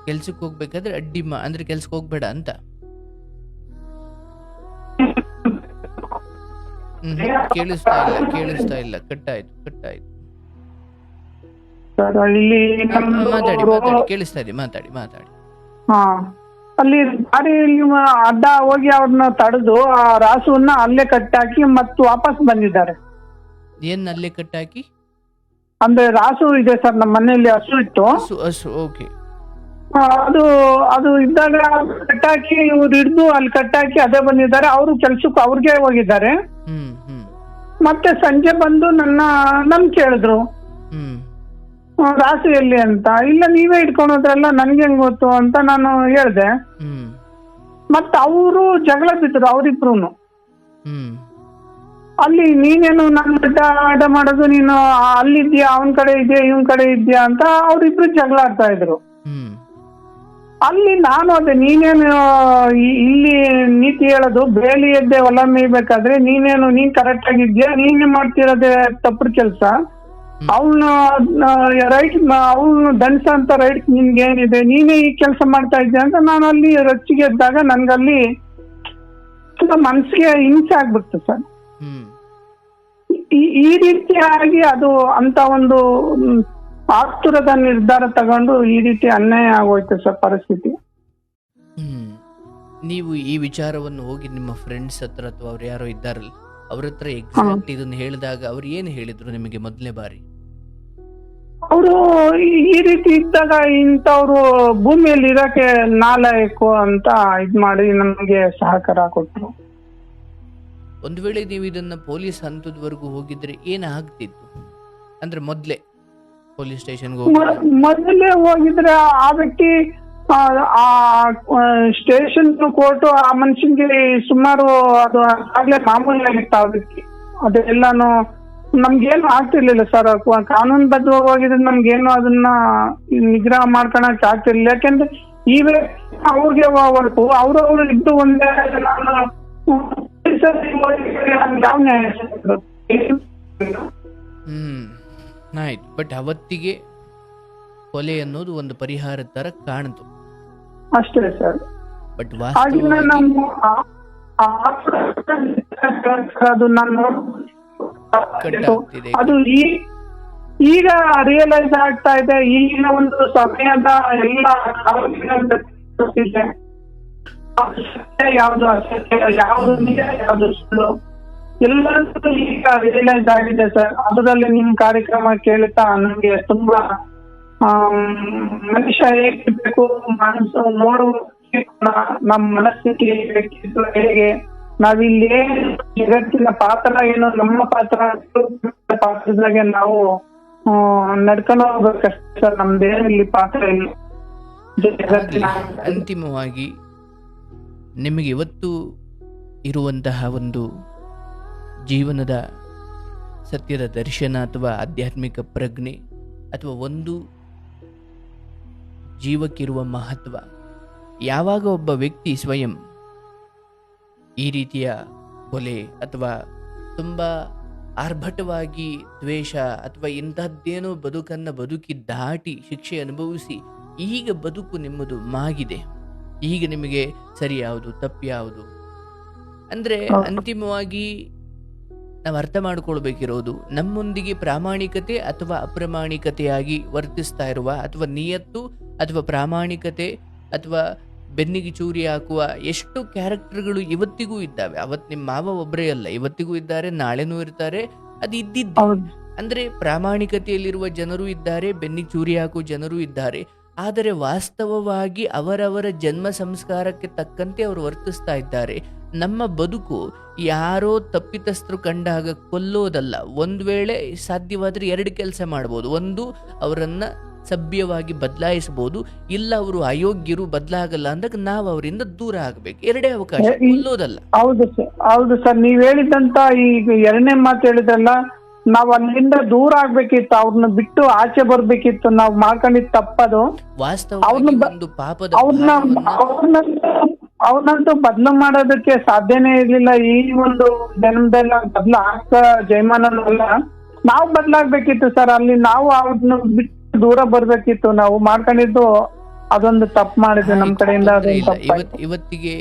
S2: ಕೆಲ್ಸಕ್ಕೆ ಹೋಗ್ಬೇಕಾದ್ರೆ ಅಂದ್ರೆ ಕೆಲ್ಸಕ್ಕೆ ಹೋಗ್ಬೇಡ ಅಂತ? ಕೇಳಿಸ್ತಾ ಇಲ್ಲ. ಕಟ್ಟಾಯ್ತು. ಮಾತಾಡಿ. ಕೇಳಿಸ್ತಾ ಇದೆ, ಮಾತಾಡಿ.
S1: ಹಾ, ಅಲ್ಲಿ ದಾರಿಯಲ್ಲಿ ಅಡ್ಡ ಹೋಗಿ ಅವ್ರನ್ನ ತಡೆದು ಆ ರಾಸುವನ್ನ ಅಲ್ಲೇ ಕಟ್ಟಾಕಿ ಮತ್ತು ವಾಪಸ್ ಬಂದಿದ್ದಾರೆ.
S2: ಏನ್ ಅಲ್ಲೇ ಕಟ್ಟಾಕಿ?
S1: ಅಂದ್ರೆ ರಾಸು ಇದೆ ಸರ್, ನಮ್ಮ ಮನೆಯಲ್ಲಿ ಹಸು ಇತ್ತು.
S2: ಹಸು, ಓಕೆ.
S1: ಅದು ಇದ್ದಾಗ ಕಟ್ಟಾಕಿ ಇವ್ರು ಹಿಡಿದು ಅಲ್ಲಿ ಕಟ್ಟಾಕಿ ಅದೇ ಬಂದಿದ್ದಾರೆ. ಅವರು ಕೆಲ್ಸಕ್ಕೆ ಅವ್ರಿಗೆ ಹೋಗಿದ್ದಾರೆ. ಮತ್ತೆ ಸಂಜೆ ಬಂದು ನನ್ ಕೇಳಿದ್ರು ರಾಸು ಎಲ್ಲಿ ಅಂತ. ಇಲ್ಲ, ನೀವೇ ಇಟ್ಕೊಂಡ್ರಲ್ಲ, ನನ್ಗೆ ಹೆಂಗ್ ಗೊತ್ತು ಅಂತ ನಾನು ಹೇಳ್ದೆ. ಮತ್ತ ಅವರು ಜಗಳ ಬಿದ್ರು ಅವರಿಬ್ರು. ಅಲ್ಲಿ ನೀನೇನು ನನ್ನ ಅಡ್ಡ ಮಾಡೋದು, ನೀನು ಅಲ್ಲಿದ್ಯಾ, ಅವನ್ ಕಡೆ ಇದೆಯಾ, ಇವನ್ ಕಡೆ ಇದೆಯಾ ಅಂತ ಅವ್ರಿಬ್ರು ಜಗಳ ಆಡ್ತಾ ಇದ್ರು. ಅಲ್ಲಿ ನಾನು ಅದೇ, ನೀನೇನು ಇಲ್ಲಿ ನೀತಿ ಹೇಳೋದು, ಬೇಲಿ ಎದ್ದೆ ಹೊಲ ಮೇಯ್ಬೇಕಾದ್ರೆ ನೀನ್ ಕರೆಕ್ಟ್ ಆಗಿದ್ಯಾ, ನೀನೇ ಮಾಡ್ತಿರೋದೇ ತಪ್ಪು ಕೆಲ್ಸ. ಅವನು ರೈಟ್, ಅವನು ದಂಡ ಅಂತ ರೈಟ್ ನಿನ್ಗೇನಿದೆ, ನೀನೇ ಈ ಕೆಲಸ ಮಾಡ್ತಾ ಇದ್ಯಾ ಅಂತ ನಾನು ಅಲ್ಲಿ ರೊಚ್ಚಿಗೆ ಎದ್ದಾಗ ನನ್ಗಲ್ಲಿ ತುಂಬಾ ಮನ್ಸಿಗೆ ಹಿಂಸೆ ಆಗ್ಬಿಡ್ತು ಸರ್. ಈ ರೀತಿಯಾಗಿ ಅದು ಅಂತ ಒಂದು ಆತುರದ ನಿರ್ಧಾರ ತಗೊಂಡು ಈ ರೀತಿ ಅನ್ಯಾಯ ಆಗೋಯ್ತು ಸರ್ ಪರಿಸ್ಥಿತಿ.
S2: ನೀವು ಈ ವಿಚಾರವನ್ನು ಹೋಗಿ ನಿಮ್ಮ ಫ್ರೆಂಡ್ಸ್ ಹತ್ರ ಅಥವಾ ಅವ್ರು ಯಾರೋ ಇದ್ದಾರಲ್ಲ ಅವ್ರ ಹತ್ರ ಎಕ್ಸಾಕ್ಟ್ ಇದನ್ನ ಹೇಳಿದಾಗ ಅವ್ರು ಏನು ಹೇಳಿದ್ರು ನಿಮಗೆ ಮೊದಲನೇ ಬಾರಿ?
S1: ಅವರು ಈ ರೀತಿ ಇದ್ದಾಗ ಇಂಥವ್ರು ಭೂಮಿಯಲ್ಲಿ ಇರಕ್ಕೆ ನಾಲಾಯಕು ಅಂತ ಇದ್ ಮಾಡಿ ನಮ್ಗೆ ಸಹಕಾರ ಕೊಟ್ರು.
S2: ಒಂದು ವೇಳೆ ನೀವು ಇದನ್ನ ಪೊಲೀಸ್ ಹಂತದವರೆಗೂ ಹೋಗಿದ್ರೆ ಏನಾಗ್ತಿತ್ತು? ಅಂದ್ರೆ ಮೊದ್ಲೇ ಪೊಲೀಸ್ ಸ್ಟೇಷನ್ಗೆ
S1: ಮೊದಲೇ ಹೋಗಿದ್ರೆ ಆ ವ್ಯಕ್ತಿ ಆ ಸ್ಟೇಷನ್ ಕೋರ್ಟ್ ಆ ಮನುಷ್ಯನ್ಗೆ ಸುಮಾರು ಅದು ಆಗ್ಲೇ ಮಾಮೂಲಿ ಆಗಿತ್ತು. ಆ ವ್ಯಕ್ತಿ ಅದೆಲ್ಲಾನು ನಮ್ಗೇನು ಆಗ್ತಿರ್ಲಿಲ್ಲ ಸರ್. ಕಾನೂನು ಬದ್ಧವಾಗಿ ಹೋಗಿದ್ರೆ ನಮ್ಗೇನು ಅದನ್ನ ನಿಗ್ರಹ ಮಾಡ್ಕೊಳಕ್ ಆಗ್ತಿರ್ಲಿಲ್ಲ. ಯಾಕೆಂದ್ರೆ ಈ ಅವ್ರಿಗೆ ಹೊರಟು ಅವ್ರವ್ರು ಇದ್ದು ಒಂದೇ
S2: ಆಯ್ತು. ಬಟ್ ಅವತ್ತಿಗೆ ಕೊಲೆ ಅನ್ನೋದು ಒಂದು ಪರಿಹಾರದ ತರ ಕಾಣ್ತು
S1: ಅಷ್ಟೇ ಸರ್.
S2: ಬಟ್
S1: ಅದು ಈಗ ರಿಯಲೈಸ್ ಆಗ್ತಾ ಇದೆ. ಈಗಿನ ಒಂದು ಸಮಯದ ಎಲ್ಲ ಯಾವ್ದು ಅಸತ್ಯ, ಯಾವ್ದು ನಿಜ, ಯಾವ್ದು ಸುಳ್ಳು ಎಲ್ಲರೂ ಈಗ ರಿಯಲೈಸ್ ಆಗಿದೆ ಸರ್. ಅದರಲ್ಲಿ ನಿಮ್ ಕಾರ್ಯಕ್ರಮ ಕೇಳ್ತಾ ನಮ್ಗೆ ತುಂಬಾ ಮನುಷ್ಯ ಹೇಗಿರ್ಬೇಕು, ಮನಸ್ಸು ನೋಡುವ ನಮ್ಮ ಮನಸ್ಥಿತಿ ಹೇಗೆ, ನಾವಿಲ್ಲಿ ಜಗತ್ತಿನ ಪಾತ್ರ ಏನು, ನಮ್ಮ ಪಾತ್ರದಾಗೆ ನಾವು ನಡ್ಕೊಂಡು ಹೋಗ್ಬೇಕಷ್ಟೇ ಸರ್. ನಮ್ದೇನಿಲ್ಲಿ ಪಾತ್ರ ಇಲ್ಲ ಜಗತ್ತಿನ.
S2: ಅಂತಿಮವಾಗಿ ನಿಮಗೆ ಇವತ್ತು ಇರುವಂತಹ ಒಂದು ಜೀವನದ ಸತ್ಯದ ದರ್ಶನ ಅಥವಾ ಆಧ್ಯಾತ್ಮಿಕ ಪ್ರಜ್ಞೆ ಅಥವಾ ಒಂದು ಜೀವಕ್ಕಿರುವ ಮಹತ್ವ, ಯಾವಾಗ ಒಬ್ಬ ವ್ಯಕ್ತಿ ಸ್ವಯಂ ಈ ರೀತಿಯ ಕೊಲೆ ಅಥವಾ ತುಂಬ ಆರ್ಭಟವಾಗಿ ದ್ವೇಷ ಅಥವಾ ಇಂಥದ್ದೇನೋ ಬದುಕನ್ನು ಬದುಕಿ ದಾಟಿ ಶಿಕ್ಷೆ ಅನುಭವಿಸಿ ಈಗ ಬದುಕು ನಿಮ್ಮದು ಮಾಗಿದೆ, ಈಗ ನಿಮಗೆ ಸರಿ ಯಾವುದು ತಪ್ಪು ಯಾವುದು ಅಂದರೆ ಅಂತಿಮವಾಗಿ ನಾವು ಅರ್ಥ ಮಾಡ್ಕೊಳ್ಬೇಕಿರೋದು ನಮ್ಮೊಂದಿಗೆ ಪ್ರಾಮಾಣಿಕತೆ ಅಥವಾ ಅಪ್ರಾಮಾಣಿಕತೆಯಾಗಿ ವರ್ತಿಸ್ತಾ ಇರುವ ಅಥವಾ ನಿಯತ್ತು ಅಥವಾ ಪ್ರಾಮಾಣಿಕತೆ ಅಥವಾ ಬೆನ್ನಿಗೆ ಚೂರಿ ಹಾಕುವ ಎಷ್ಟು ಕ್ಯಾರೆಕ್ಟರ್ಗಳು ಇವತ್ತಿಗೂ ಇದ್ದಾವೆ. ಅವತ್ತು ನಿಮ್ಮ ಮಾವ ಒಬ್ಬರೇ ಅಲ್ಲ, ಇವತ್ತಿಗೂ ಇದ್ದಾರೆ, ನಾಳೆನೂ ಇರ್ತಾರೆ. ಅದು ಇದ್ದಿದ್ದು ಅಂದ್ರೆ ಪ್ರಾಮಾಣಿಕತೆಯಲ್ಲಿರುವ ಜನರು ಇದ್ದಾರೆ, ಬೆನ್ನಿಗೆ ಚೂರಿ ಹಾಕುವ ಜನರು ಇದ್ದಾರೆ. ಆದರೆ ವಾಸ್ತವವಾಗಿ ಅವರವರ ಜನ್ಮ ಸಂಸ್ಕಾರಕ್ಕೆ ತಕ್ಕಂತೆ ಅವರು ವರ್ತಿಸ್ತಾ ಇದ್ದಾರೆ. ನಮ್ಮ ಬದುಕು ಯಾರೋ ತಪ್ಪಿತಸ್ಥರು ಕಂಡಾಗ ಕೊಲ್ಲೋದಲ್ಲ. ಒಂದು ವೇಳೆ ಸಾಧ್ಯವಾದರೆ ಎರಡು ಕೆಲಸ ಮಾಡ್ಬೋದು. ಒಂದು, ಅವರನ್ನ ಸಭ್ಯವಾಗಿ ಬದಲಾಯಿಸಬಹುದು. ಇಲ್ಲ ಅವರು ಅಯೋಗ್ಯರು ಬದಲಾಗಲ್ಲ ಅಂದಾಗ ನಾವು ಅವರಿಂದ ದೂರ ಆಗ್ಬೇಕು. ಎರಡೇ ಅವಕಾಶ, ಕೊಲ್ಲೋದಲ್ಲ.
S1: ಹೌದು ಸರ್, ನೀವ್ ಹೇಳಿದಂತ ಈಗ ಎರಡನೇ ಮಾತು ಹೇಳಿದ್ರಲ್ಲ, ನಾವ್ ಅಲ್ಲಿಂದ ದೂರ ಆಗ್ಬೇಕಿತ್ತು, ಅವ್ರನ್ನ ಬಿಟ್ಟು ಆಚೆ ಬರ್ಬೇಕಿತ್ತು. ನಾವ್ ಮಾಡ್ಕೊಂಡಿದ್ ತಪ್ಪದು.
S2: ವಾಸ್ತವವಾಗಿ ಒಂದು ಪಾಪದ
S1: ಅವ್ರನ್ನಂತೂ ಬದಲು ಮಾಡೋದಕ್ಕೆ ಸಾಧ್ಯನೇ ಇರ್ಲಿಲ್ಲ. ಈ ಒಂದು ಜನ್ಮದಲ್ಲಿ ಬದಲು ಆಗ್ತಾ ಜಯಮಾನಲ್ಲ, ನಾವು ಬದಲಾಗ್ಬೇಕಿತ್ತು ಸರ್. ಅಲ್ಲಿ ನಾವು ಅವ್ರನ್ನ ಬಿಟ್ಟು ದೂರ ಬರ್ಬೇಕಿತ್ತು. ನಾವು ಮಾಡ್ಕೊಂಡಿದ್ದು ಅದೊಂದು ತಪ್ಪು ಮಾಡಿದ್ವಿ ನಮ್ಮ ಕಡೆಯಿಂದ.
S2: ಇವತ್ತಿಗೆ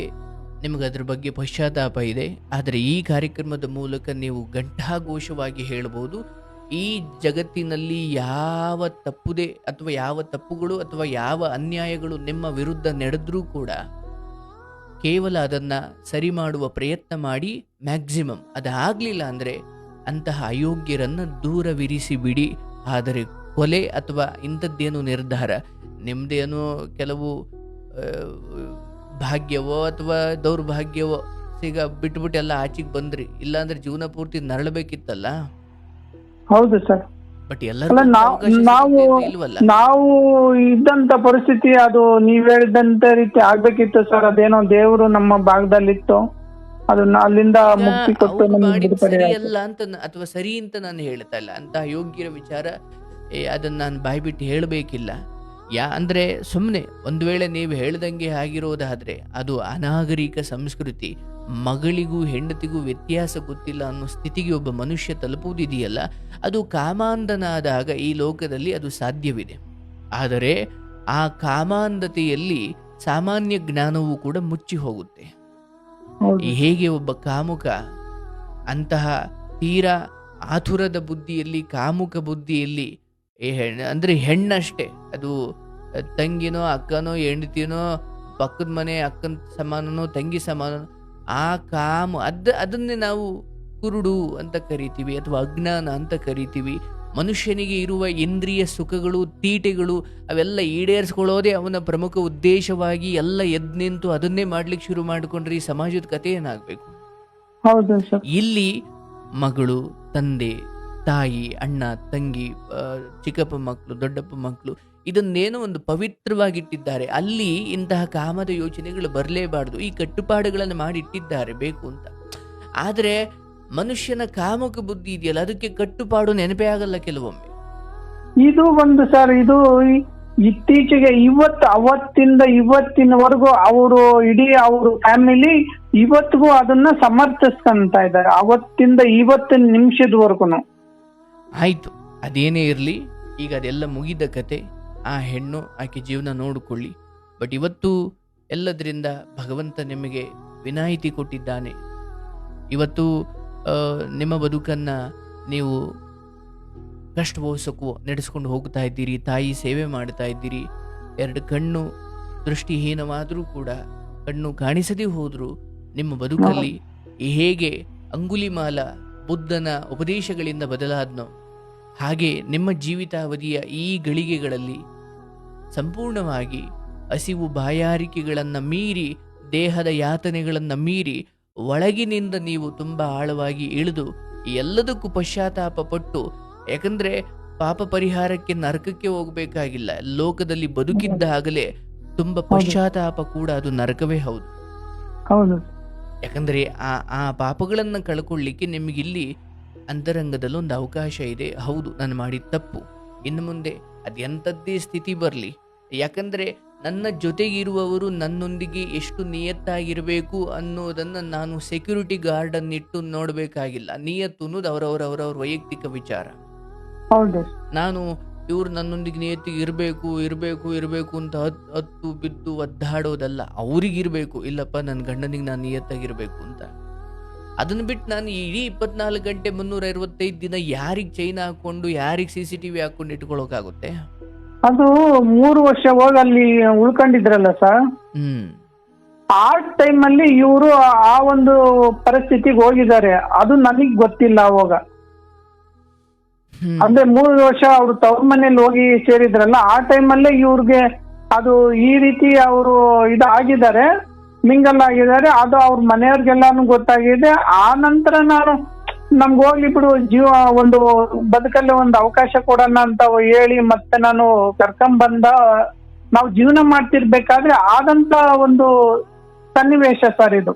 S2: ನಿಮ್ಗೆ ಅದ್ರ ಬಗ್ಗೆ ಪಶ್ಚಾತ್ತಾಪ ಇದೆ. ಆದರೆ ಈ ಕಾರ್ಯಕ್ರಮದ ಮೂಲಕ ನೀವು ಘಂಟಾಘೋಷವಾಗಿ ಹೇಳ್ಬೋದು, ಈ ಜಗತ್ತಿನಲ್ಲಿ ಯಾವ ತಪ್ಪುದೇ ಅಥವಾ ಯಾವ ತಪ್ಪುಗಳು ಅಥವಾ ಯಾವ ಅನ್ಯಾಯಗಳು ನಿಮ್ಮ ವಿರುದ್ಧ ನಡೆದ್ರೂ ಕೂಡ ಕೇವಲ ಅದನ್ನ ಸರಿ ಮಾಡುವ ಪ್ರಯತ್ನ ಮಾಡಿ, ಮ್ಯಾಕ್ಸಿಮಮ್ ಅದಾಗ್ಲಿಲ್ಲ ಅಂದ್ರೆ ಅಂತಹ ಅಯೋಗ್ಯರನ್ನ ದೂರವಿರಿಸಿ ಬಿಡಿ. ಆದರೆ ಕೊಲೆ ಅಥವಾ ಇಂಥದ್ದೇನು ನಿರ್ಧಾರ ನಿಮ್ದೇನೋ ಕೆಲವು ಭಾಗ್ಯವೋ ಅಥವಾ ದೌರ್ಭಾಗ್ಯವೋ ಈಗ ಬಿಟ್ಬಿಟ್ಟು ಎಲ್ಲ ಆಚೆಗೆ ಬಂದ್ರಿ, ಇಲ್ಲಾಂದ್ರೆ ಜೀವನ ಪೂರ್ತಿ ನರಳಬೇಕಿತ್ತಲ್ಲ.
S1: ಹೌದು ಸರ್.
S2: ಬಟ್
S1: ನಾವು ಇದ್ದಂತ ಪರಿಸ್ಥಿತಿ ಅದು ನೀವ್ ಹೇಳಿದಂತ ರೀತಿ ಆಗ್ಬೇಕಿತ್ತು ಸರ್. ಅದೇನೋ ದೇವರು ನಮ್ಮ ಭಾಗದಲ್ಲಿತ್ತು, ಅದನ್ನ ಅಲ್ಲಿಂದ ಮುಕ್ತಿ ಕೊಟ್ಟು
S2: ಸರಿಯಲ್ಲ ಅಂತ ಅಥವಾ ಸರಿ ಅಂತ ನಾನು ಹೇಳ್ತಾ ಇಲ್ಲ. ಅಂತ ಯೋಗ್ಯರ ವಿಚಾರ ಅದನ್ನ ನಾನು ಬಾಯ್ಬಿಟ್ಟು ಹೇಳಬೇಕಿಲ್ಲ. ಅಂದ್ರೆ ಸುಮ್ಮನೆ ಒಂದು ವೇಳೆ ನೀವು ಹೇಳ್ದಂಗೆ ಆಗಿರೋದಾದ್ರೆ ಅದು ಅನಾಗರಿಕ ಸಂಸ್ಕೃತಿ. ಮಗಳಿಗೂ ಹೆಂಡತಿಗೂ ವ್ಯತ್ಯಾಸ ಗೊತ್ತಿಲ್ಲ ಅನ್ನೋ ಸ್ಥಿತಿಗೆ ಒಬ್ಬ ಮನುಷ್ಯ ತಲುಪುವುದಿದೆಯಲ್ಲ, ಅದು ಕಾಮಾಂಧನಾದಾಗ ಈ ಲೋಕದಲ್ಲಿ ಅದು ಸಾಧ್ಯವಿದೆ. ಆದರೆ ಆ ಕಾಮಾಂಧತೆಯಲ್ಲಿ ಸಾಮಾನ್ಯ ಜ್ಞಾನವೂ ಕೂಡ ಮುಚ್ಚಿ ಹೋಗುತ್ತೆ. ಹೇಗೆ ಒಬ್ಬ ಕಾಮುಕ ಅಂತಹ ತೀರಾ ಆತುರದ ಬುದ್ಧಿಯಲ್ಲಿ, ಕಾಮುಕ ಬುದ್ಧಿಯಲ್ಲಿ ಅಂದ್ರೆ ಹೆಣ್ಣಷ್ಟೇ, ಅದು ತಂಗಿನೋ ಅಕ್ಕನೋ ಹೆಂಡತಿನೋ ಪಕ್ಕದ ಮನೆ ಅಕ್ಕನ ಸಮಾನನೋ ತಂಗಿ ಸಮಾನನೋ, ಆ ಅದನ್ನೇ ನಾವು ಕುರುಡು ಅಂತ ಕರಿತೀವಿ ಅಥವಾ ಅಜ್ಞಾನ ಅಂತ ಕರಿತೀವಿ. ಮನುಷ್ಯನಿಗೆ ಇರುವ ಇಂದ್ರಿಯ ಸುಖಗಳು, ತೀಟೆಗಳು ಅವೆಲ್ಲ ಈಡೇರಿಸ್ಕೊಳ್ಳೋದೇ ಅವನ ಪ್ರಮುಖ ಉದ್ದೇಶವಾಗಿ ಎಲ್ಲ ಎದ್ದು ನಿಂತು ಅದನ್ನೇ ಮಾಡ್ಲಿಕ್ಕೆ ಶುರು ಮಾಡಿಕೊಂಡ್ರೆ ಈ ಸಮಾಜದ ಕಥೆ ಏನಾಗಬೇಕು? ಇಲ್ಲಿ ಮಗಳು, ತಂದೆ, ತಾಯಿ, ಅಣ್ಣ, ತಂಗಿ, ಚಿಕ್ಕಪ್ಪ ಮಕ್ಕಳು, ದೊಡ್ಡಪ್ಪ ಮಕ್ಕಳು, ಇದನ್ನೇನೋ ಒಂದು ಪವಿತ್ರವಾಗಿಟ್ಟಿದ್ದಾರೆ. ಅಲ್ಲಿ ಇಂತಹ ಕಾಮದ ಯೋಚನೆಗಳು ಬರಲೇಬಾರ್ದು. ಈ ಕಟ್ಟುಪಾಡುಗಳನ್ನು ಮಾಡಿಟ್ಟಿದ್ದಾರೆ ಬೇಕು ಅಂತ. ಆದರೆ ಮನುಷ್ಯನ ಕಾಮಕ ಬುದ್ಧಿ ಇದೆಯಲ್ಲ, ಅದಕ್ಕೆ ಕಟ್ಟುಪಾಡು ನೆನಪೇ ಆಗಲ್ಲ ಕೆಲವೊಮ್ಮೆ.
S1: ಇದು ಒಂದು ಸರ್, ಇದು ಇತ್ತೀಚೆಗೆ ಅವತ್ತಿಂದ ಇವತ್ತಿನವರೆಗೂ ಅವರು ಇಡೀ ಅವರು ಫ್ಯಾಮಿಲಿ ಇವತ್ತಿಗೂ ಅದನ್ನ ಸಮರ್ಥಿಸ್ಕೊಂತ ಇದ್ದಾರೆ, ಅವತ್ತಿಂದ ಇವತ್ತಿನ ನಿಮಿಷದವರೆಗೂ.
S2: ಆಯ್ತು, ಅದೇನೇ ಇರಲಿ, ಈಗ ಅದೆಲ್ಲ ಮುಗಿದ ಕತೆ. ಆ ಹೆಣ್ಣು ಆಕೆ ಜೀವನ ನೋಡಿಕೊಳ್ಳಿ. ಬಟ್ ಇವತ್ತು ಎಲ್ಲದರಿಂದ ಭಗವಂತ ನಿಮಗೆ ವಿನಾಯಿತಿ ಕೊಟ್ಟಿದ್ದಾನೆ. ಇವತ್ತು ನಿಮ್ಮ ಬದುಕನ್ನ ನೀವು ಕಷ್ಟವೋ ಸುಖವೋ ನಡೆಸ್ಕೊಂಡು ಹೋಗ್ತಾ ಇದ್ದೀರಿ, ತಾಯಿ ಸೇವೆ ಮಾಡ್ತಾ ಇದ್ದೀರಿ. ಎರಡು ಕಣ್ಣು ದೃಷ್ಟಿಹೀನವಾದರೂ ಕೂಡ, ಕಣ್ಣು ಕಾಣಿಸದೇ ಹೋದ್ರು ನಿಮ್ಮ ಬದುಕಲ್ಲಿ ಹೇಗೆ ಅಂಗುಲಿಮಾಲ ಬುದ್ಧನ ಉಪದೇಶಗಳಿಂದ ಬದಲಾದ್ನೋ ಹಾಗೆ ನಿಮ್ಮ ಜೀವಿತಾವಧಿಯ ಈ ಗಳಿಗೆಗಳಲ್ಲಿ ಸಂಪೂರ್ಣವಾಗಿ ಹಸಿವು ಬಾಯಾರಿಕೆಗಳನ್ನು ಮೀರಿ, ದೇಹದ ಯಾತನೆಗಳನ್ನು ಮೀರಿ, ಒಳಗಿನಿಂದ ನೀವು ತುಂಬಾ ಆಳವಾಗಿ ಇಳಿದು ಎಲ್ಲದಕ್ಕೂ ಪಶ್ಚಾತ್ತಾಪ ಪಟ್ಟು, ಯಾಕಂದ್ರೆ ಪಾಪ ಪರಿಹಾರಕ್ಕೆ ನರಕಕ್ಕೆ ಹೋಗ್ಬೇಕಾಗಿಲ್ಲ. ಲೋಕದಲ್ಲಿ ಬದುಕಿದ್ದಾಗಲೇ ತುಂಬಾ ಪಶ್ಚಾತ್ತಾಪ ಕೂಡ ಅದು ನರಕವೇ ಹೌದು. ಯಾಕಂದ್ರೆ ಆ ಪಾಪಗಳನ್ನ ಕಳ್ಕೊಳ್ಳಿಕ್ಕೆ ನಿಮಗಿಲ್ಲಿ ಅಂತರಂಗದಲ್ಲಿ ಒಂದು ಅವಕಾಶ ಇದೆ. ಹೌದು, ನಾನು ಮಾಡಿದ ತಪ್ಪು, ಇನ್ನು ಮುಂದೆ ಅದೆಂಥದ್ದೇ ಸ್ಥಿತಿ ಬರಲಿ, ಯಾಕಂದ್ರೆ ನನ್ನ ಜೊತೆಗಿರುವವರು ನನ್ನೊಂದಿಗೆ ಎಷ್ಟು ನಿಯತ್ತಾಗಿರಬೇಕು ಅನ್ನೋದನ್ನ ನಾನು ಸೆಕ್ಯೂರಿಟಿ ಗಾರ್ಡ್ ಅನ್ನಿಟ್ಟು ನೋಡ್ಬೇಕಾಗಿಲ್ಲ. ನಿಯತ್ತು ಅನ್ನೋದು ಅವರವರ ವೈಯಕ್ತಿಕ ವಿಚಾರ. ನಾನು ಇವ್ರು ನನ್ನೊಂದಿಗೆ ನಿಯತ್ತಿಗೆ ಇರಬೇಕು ಅಂತ ಹತ್ತು ಬಿದ್ದು ಒದ್ದಾಡೋದಲ್ಲ. ಅವ್ರಿಗಿರ್ಬೇಕು, ಇಲ್ಲಪ್ಪ ನನ್ನ ಗಂಡನಿಗೆ ನಾನು ನಿಯತ್ತಾಗಿರ್ಬೇಕು ಅಂತ. ಅದನ್ನ ಬಿಟ್ಟು ನಾನು ಇಡೀ 24 ಗಂಟೆ 365 ದಿನ ಯಾರಿಗೆ ಚೈನ್ ಹಾಕೊಂಡು, ಯಾರಿಗೆ CCTV ಹಾಕೊಂಡು ಇಟ್ಕೊಳ್ಳೋಕಾಗುತ್ತೆ?
S1: ಅದು 3 ವರ್ಷ ಹೋಗಿ ಅಲ್ಲಿ ಉಳ್ಕೊಂಡಿದ್ರಲ್ಲ ಸರ್, ಆ ಟೈಮಲ್ಲಿ ಇವರು ಆ ಒಂದು ಪರಿಸ್ಥಿತಿಗೆ ಹೋಗಿದ್ದಾರೆ. ಅದು ನನಗ್ ಗೊತ್ತಿಲ್ಲ ಅವಾಗ. ಅಂದ್ರೆ 3 ವರ್ಷ ಅವ್ರು ತವ್ರ ಮನೇಲಿ ಹೋಗಿ ಸೇರಿದ್ರಲ್ಲ, ಆ ಟೈಮಲ್ಲೇ ಇವ್ರಿಗೆ ಅದು ಈ ರೀತಿ ಅವರು ಆಗಿದ್ದಾರೆ, ಮಿಂಗಲ್ ಆಗಿದ್ದಾರೆ. ಅದು ಅವ್ರ ಮನೆಯವ್ರಿಗೆಲ್ಲಾನು ಗೊತ್ತಾಗಿದೆ. ಆ ನಂತರ ನಾನು ನಮ್ಗೆ ಹೋಗ್ಲಿ ಬಿಡು, ಜೀವ ಒಂದು ಬದುಕಲ್ಲಿ ಒಂದು ಅವಕಾಶ ಕೊಡೋಣ ಅಂತ ಹೇಳಿ ಮತ್ತೆ ನಾನು ಕರ್ಕೊಂಬಂದ, ನಾವು ಜೀವನ ಮಾಡ್ತಿರ್ಬೇಕಾದ್ರೆ ಆದಂತ ಒಂದು ಸನ್ನಿವೇಶ ಸರ್ ಇದು.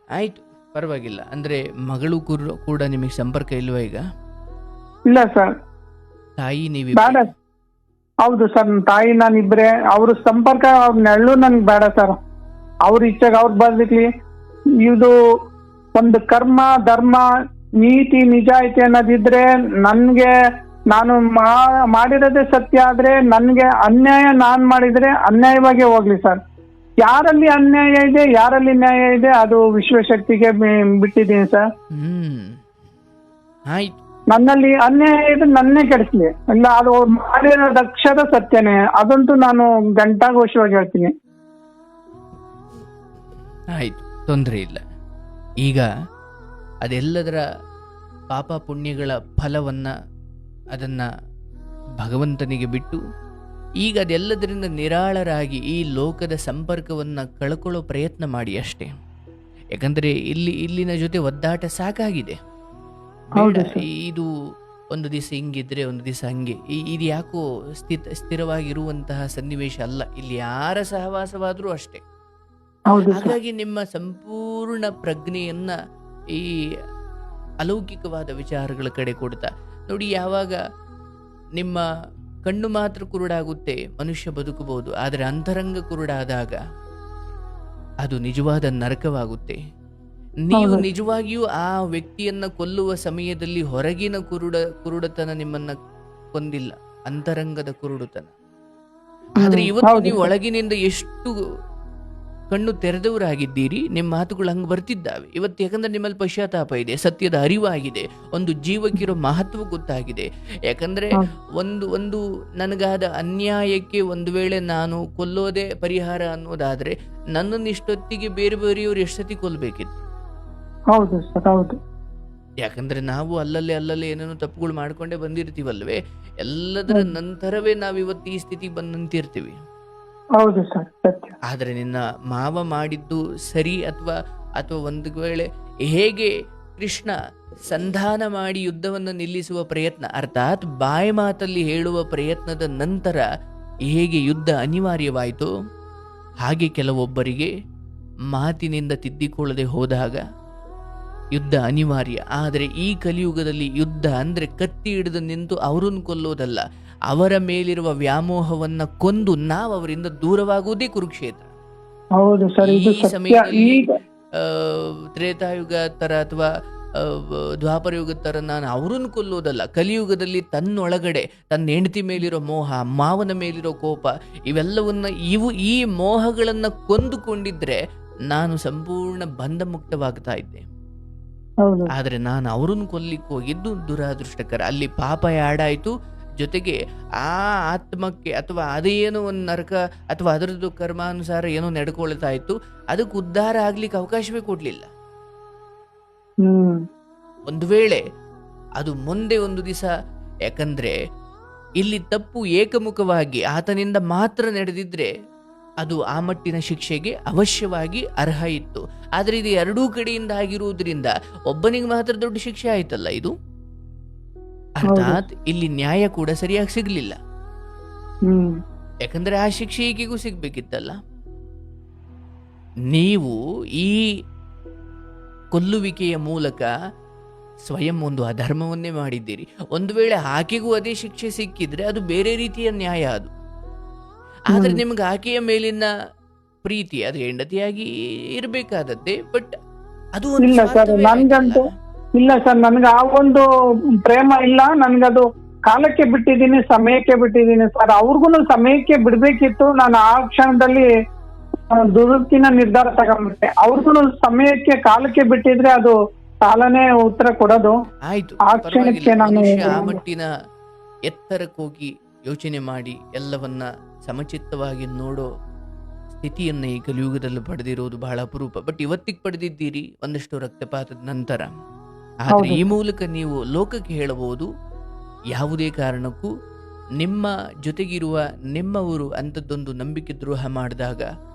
S2: ಆಯ್ತು, ಪರವಾಗಿಲ್ಲ. ಅಂದ್ರೆ ಮಗಳು ಕೂಡ ನಿಮಗೆ ಸಂಪರ್ಕ ಇಲ್ವಾ ಈಗ?
S1: ಇಲ್ಲ ಸರ್.
S2: ತಾಯಿ ನೀವು
S1: ಬೇಡ. ಹೌದು ಸರ್, ನನ್ನ ತಾಯಿ ನಾನಿಬ್ರೆ. ಅವ್ರ ಸಂಪರ್ಕ, ಅವ್ರ ನೆರಳು ನನ್ಗೆ ಬೇಡ ಸರ್. ಅವ್ರ ಇಚ್ಛೆಗೆ ಅವ್ರು ಬದುಕ್ಲಿ. ಇದು ಒಂದು ಕರ್ಮ ಧರ್ಮ ನೀತಿ ನಿಜಾಯಿತಿ ಅನ್ನೋದಿದ್ರೆ ನನ್ಗೆ, ನಾನು ಮಾಡಿರೋದೇ ಸತ್ಯ ಆದ್ರೆ ನನ್ಗೆ ಅನ್ಯಾಯ ನಾನ್ ಮಾಡಿದ್ರೆ ಅನ್ಯಾಯವಾಗೇ ಹೋಗ್ಲಿ ಸರ್. ಯಾರಲ್ಲಿ ಅನ್ಯಾಯ ಇದೆ ಯಾರಲ್ಲಿ ನ್ಯಾಯ ಇದೆ ಅದು ವಿಶ್ವಶಕ್ತಿಗೆ ಬಿಟ್ಟಿದ್ದೀನಿ ಸರ್.
S2: ಆಯ್ತು,
S1: ನನ್ನಲ್ಲಿ ಅನ್ಯಾಯ ಇದೆ ನನ್ನೇ ಕೆಡಿಸ್ಲಿ, ಇಲ್ಲ ಅದು ಅವ್ರು ಮಾಡಿರೋದು ಅಕ್ಷರ ಸತ್ಯನೇ, ಅದಂತೂ ನಾನು ಘಂಟಾಘೋಷವಾಗಿ ಹೇಳ್ತೀನಿ.
S2: ಆಯ್ತು, ತೊಂದರೆ ಇಲ್ಲ. ಈಗ ಅದೆಲ್ಲದರ ಪಾಪ ಪುಣ್ಯಗಳ ಫಲವನ್ನ ಅದನ್ನ ಭಗವಂತನಿಗೆ ಬಿಟ್ಟು ಈಗ ಅದೆಲ್ಲದರಿಂದ ನಿರಾಳರಾಗಿ ಈ ಲೋಕದ ಸಂಪರ್ಕವನ್ನ ಕಳ್ಕೊಳ್ಳೋ ಪ್ರಯತ್ನ ಮಾಡಿ ಅಷ್ಟೇ. ಯಾಕಂದ್ರೆ ಇಲ್ಲಿನ ಜೊತೆ ಒದ್ದಾಟ ಸಾಕಾಗಿದೆ. ಇದು ಒಂದು ದಿವಸ ಹಿಂಗಿದ್ರೆ ಒಂದು ದಿವಸ ಹಂಗೆ, ಇದು ಯಾಕೋ ಸ್ಥಿರವಾಗಿರುವಂತಹ ಸನ್ನಿವೇಶ ಅಲ್ಲ. ಇಲ್ಲಿ ಯಾರ ಸಹವಾಸವಾದ್ರೂ ಅಷ್ಟೇ. ಹಾಗಾಗಿ ನಿಮ್ಮ ಸಂಪೂರ್ಣ ಪ್ರಜ್ಞೆಯನ್ನ ಈ ಅಲೌಕಿಕವಾದ ವಿಚಾರಗಳ ಕಡೆ ಕೊಡ್ತಾ ನೋಡಿ. ಯಾವಾಗ ನಿಮ್ಮ ಕಣ್ಣು ಮಾತ್ರ ಕುರುಡಾಗುತ್ತೆ ಮನುಷ್ಯ ಬದುಕಬಹುದು, ಆದರೆ ಅಂತರಂಗ ಕುರುಡಾದಾಗ ಅದು ನಿಜವಾದ ನರಕವಾಗುತ್ತೆ. ನೀವು ನಿಜವಾಗಿಯೂ ಆ ವ್ಯಕ್ತಿಯನ್ನ ಕೊಲ್ಲುವ ಸಮಯದಲ್ಲಿ ಹೊರಗಿನ ಕುರುಡತನ ನಿಮ್ಮನ್ನ ಕೊಂದಿಲ್ಲ, ಅಂತರಂಗದ ಕುರುಡುತನ. ಆದ್ರೆ ಇವತ್ತು ನೀವು ಒಳಗಿನಿಂದ ಎಷ್ಟು ಕಣ್ಣು ತೆರೆದವರಾಗಿದ್ದೀರಿ, ನಿಮ್ಮ ಮಾತುಗಳು ಹಂಗೆ ಬರ್ತಿದ್ದಾವೆ ಇವತ್ತು. ಯಾಕಂದ್ರೆ ನಿಮ್ಮಲ್ಲಿ ಪಶ್ಚಾತ್ತಾಪ ಇದೆ, ಸತ್ಯದ ಅರಿವಾಗಿದೆ, ಒಂದು ಜೀವಕ್ಕಿರೋ ಮಹತ್ವ ಗೊತ್ತಾಗಿದೆ. ಯಾಕಂದ್ರೆ ಒಂದು ನನಗಾದ ಅನ್ಯಾಯಕ್ಕೆ ಒಂದು ವೇಳೆ ನಾನು ಕೊಲ್ಲೋದೇ ಪರಿಹಾರ ಅನ್ನೋದಾದ್ರೆ ನನ್ನನ್ನು ಇಷ್ಟೊತ್ತಿಗೆ ಬೇರೆ ಬೇರೆಯವರು ಎಷ್ಟು ಸತಿ ಕೊಲ್ಬೇಕಿತ್ತು.
S1: ಹೌದು ಸರ್, ಹೌದು.
S2: ಯಾಕಂದ್ರೆ ನಾವು ಅಲ್ಲಲ್ಲೇ ಏನೇನೋ ತಪ್ಪುಗಳು ಮಾಡ್ಕೊಂಡೇ ಬಂದಿರ್ತೀವಲ್ವೇ, ಎಲ್ಲದರ ನಂತರವೇ ನಾವಿವತ್ತು ಈ ಸ್ಥಿತಿಗೆ ಬಂದು ನಿಂತಿರ್ತೀವಿ.
S1: ಹೌದು ಸರ್, ಸತ್ಯ.
S2: ಆದ್ರೆ ನಿನ್ನ ಮಾವ ಮಾಡಿದ್ದು ಸರಿ ಅಥವಾ ಒಂದು ವೇಳೆ ಹೇಗೆ ಕೃಷ್ಣ ಸಂಧಾನ ಮಾಡಿ ಯುದ್ಧವನ್ನು ನಿಲ್ಲಿಸುವ ಪ್ರಯತ್ನ, ಅರ್ಥಾತ್ ಬಾಯಿ ಮಾತಲ್ಲಿ ಹೇಳುವ ಪ್ರಯತ್ನದ ನಂತರ ಹೇಗೆ ಯುದ್ಧ ಅನಿವಾರ್ಯವಾಯಿತು, ಹಾಗೆ ಕೆಲವೊಬ್ಬರಿಗೆ ಮಾತಿನಿಂದ ತಿದ್ದಿಕೊಳ್ಳದೆ ಹೋದಾಗ ಯುದ್ಧ ಅನಿವಾರ್ಯ. ಆದರೆ ಈ ಕಲಿಯುಗದಲ್ಲಿ ಯುದ್ಧ ಅಂದ್ರೆ ಕತ್ತಿ ಹಿಡಿದು ನಿಂತು ಅವರನ್ನು ಕೊಲ್ಲೋದಲ್ಲ, ಅವರ ಮೇಲಿರುವ ವ್ಯಾಮೋಹವನ್ನ ಕೊಂದು ನಾವು ಅವರಿಂದ ದೂರವಾಗುವುದೇ ಕುರುಕ್ಷೇತ್ರ.
S1: ಹೌದು ಸರ್,
S2: ಈ ಸಮಯದಲ್ಲಿ ತ್ರೇತಾಯುಗ ತರ ಅಥವಾ ದ್ವಾಪರ ಯುಗದ ತರ ನಾನು ಅವರನ್ನು ಕೊಲ್ಲೋದಲ್ಲ, ಕಲಿಯುಗದಲ್ಲಿ ತನ್ನೊಳಗಡೆ ತನ್ನ ಹೆಂಡತಿ ಮೇಲಿರೋ ಮೋಹ, ಮಾವನ ಮೇಲಿರೋ ಕೋಪ, ಇವೆಲ್ಲವನ್ನ ಈ ಮೋಹಗಳನ್ನ ಕೊಂದುಕೊಂಡಿದ್ರೆ ನಾನು ಸಂಪೂರ್ಣ ಬಂಧ ಮುಕ್ತವಾಗ್ತಾ ಇದ್ದೆ. ಆದ್ರೆ ನಾನು ಅವರನ್ನು ಕೊಲ್ಲಿಕ್ಕೆ ಹೋಗಿದ್ದು ದುರಾದೃಷ್ಟಕರ. ಅಲ್ಲಿ ಪಾಪ ಆಡಾಯ್ತು, ಜೊತೆಗೆ ಆ ಆತ್ಮಕ್ಕೆ ಅಥವಾ ಅದೇನೋ ಒಂದು ನರಕ ಅಥವಾ ಅದರದ್ದು ಕರ್ಮಾನುಸಾರ ಏನೋ ನಡ್ಕೊಳ್ತಾ ಇತ್ತು, ಅದಕ್ಕೆ ಉದ್ಧಾರ ಆಗ್ಲಿಕ್ಕೆ ಅವಕಾಶವೇ ಕೊಡ್ಲಿಲ್ಲ. ಒಂದು ವೇಳೆ ಅದು ಮುಂದೆ ಒಂದು ದಿವಸ, ಯಾಕಂದ್ರೆ ಇಲ್ಲಿ ತಪ್ಪು ಏಕಮುಖವಾಗಿ ಆತನಿಂದ ಮಾತ್ರ ನಡೆದಿದ್ರೆ ಅದು ಆ ಮಟ್ಟಿನ ಶಿಕ್ಷೆಗೆ ಅವಶ್ಯವಾಗಿ ಅರ್ಹ ಇತ್ತು. ಆದ್ರೆ ಇದು ಎರಡೂ ಕಡೆಯಿಂದ ಆಗಿರುವುದರಿಂದ ಒಬ್ಬನಿಗೆ ಮಾತ್ರ ದೊಡ್ಡ ಶಿಕ್ಷೆ ಆಯ್ತಲ್ಲ ಇದು. ಅರ್ಥಾತ್ ಇಲ್ಲಿ ನ್ಯಾಯ ಕೂಡ ಸರಿಯಾಗಿ ಸಿಗ್ಲಿಲ್ಲ. ಯಾಕಂದ್ರೆ ಆ ಶಿಕ್ಷೆ ಈಗಿಗೂ ಸಿಗ್ಬೇಕಿತ್ತಲ್ಲ. ನೀವು ಈ ಕೊಲ್ಲುವಿಕೆಯ ಮೂಲಕ ಸ್ವಯಂ ಒಂದು ಅಧರ್ಮವನ್ನೇ ಮಾಡಿದ್ದೀರಿ. ಒಂದು ವೇಳೆ ಆಕೆಗೂ ಅದೇ ಶಿಕ್ಷೆ ಸಿಕ್ಕಿದ್ರೆ ಅದು ಬೇರೆ ರೀತಿಯ ನ್ಯಾಯ ಅದು. ಆದ್ರೆ ನಿಮ್ಗೆ ಆಕೆಯ ಮೇಲಿನ ಪ್ರೀತಿ ಅದು ಹೆಂಡತಿಯಾಗಿ ಇರ್ಬೇಕಾದದ್ದೇ, ಬಟ್ ಅದು
S1: ಇಲ್ಲ ಸರ್, ನನ್ಗಂತೂ ಇಲ್ಲ ಸರ್, ನನ್ಗೆ ಆ ಒಂದು ಪ್ರೇಮ ಇಲ್ಲ. ನನ್ಗದು ಕಾಲಕ್ಕೆ ಬಿಟ್ಟಿದ್ದೀನಿ, ಸಮಯಕ್ಕೆ ಬಿಟ್ಟಿದ್ದೀನಿ ಸರ್. ಅವ್ರಿಗೂ ಸಮಯಕ್ಕೆ ಬಿಡ್ಬೇಕಿತ್ತು. ನಾನು ಆ ಕ್ಷಣದಲ್ಲಿ ದುರುಕ್ತಿನ ನಿರ್ಧಾರ ತಗೊಂಡ್ಬಿಟ್ಟೆ. ಅವ್ರಿಗೂ ಸಮಯಕ್ಕೆ ಕಾಲಕ್ಕೆ ಬಿಟ್ಟಿದ್ರೆ ಅದು ಕಾಲನೇ ಉತ್ತರ ಕೊಡೋದು.
S2: ಆಯ್ತು,
S1: ಆ ಕ್ಷಣಕ್ಕೆ ನಾನು
S2: ಆ ಮಟ್ಟಿನ ಎತ್ತರಕ್ಕೆ ಹೋಗಿ ಯೋಚನೆ ಮಾಡಿ ಎಲ್ಲವನ್ನ ಸಮಚಿತ್ತವಾಗಿ ನೋಡೋ ಸ್ಥಿತಿಯನ್ನ ಈ ಕಲಿಯುಗದಲ್ಲಿ ಪಡೆದಿರೋದು ಬಹಳ ಅಪರೂಪ. ಬಟ್ ಇವತ್ತಿಗೆ ಪಡೆದಿದ್ದೀರಿ ಒಂದಷ್ಟು ರಕ್ತಪಾತದ ನಂತರ. ಆದ್ರೆ ಈ ಮೂಲಕ ನೀವು ಲೋಕಕ್ಕೆ ಹೇಳಬಹುದು, ಯಾವುದೇ ಕಾರಣಕ್ಕೂ ನಿಮ್ಮ ಜೊತೆಗಿರುವ ನಿಮ್ಮವರು ಅಂಥದ್ದೊಂದು ನಂಬಿಕೆ ದ್ರೋಹ ಮಾಡಿದಾಗ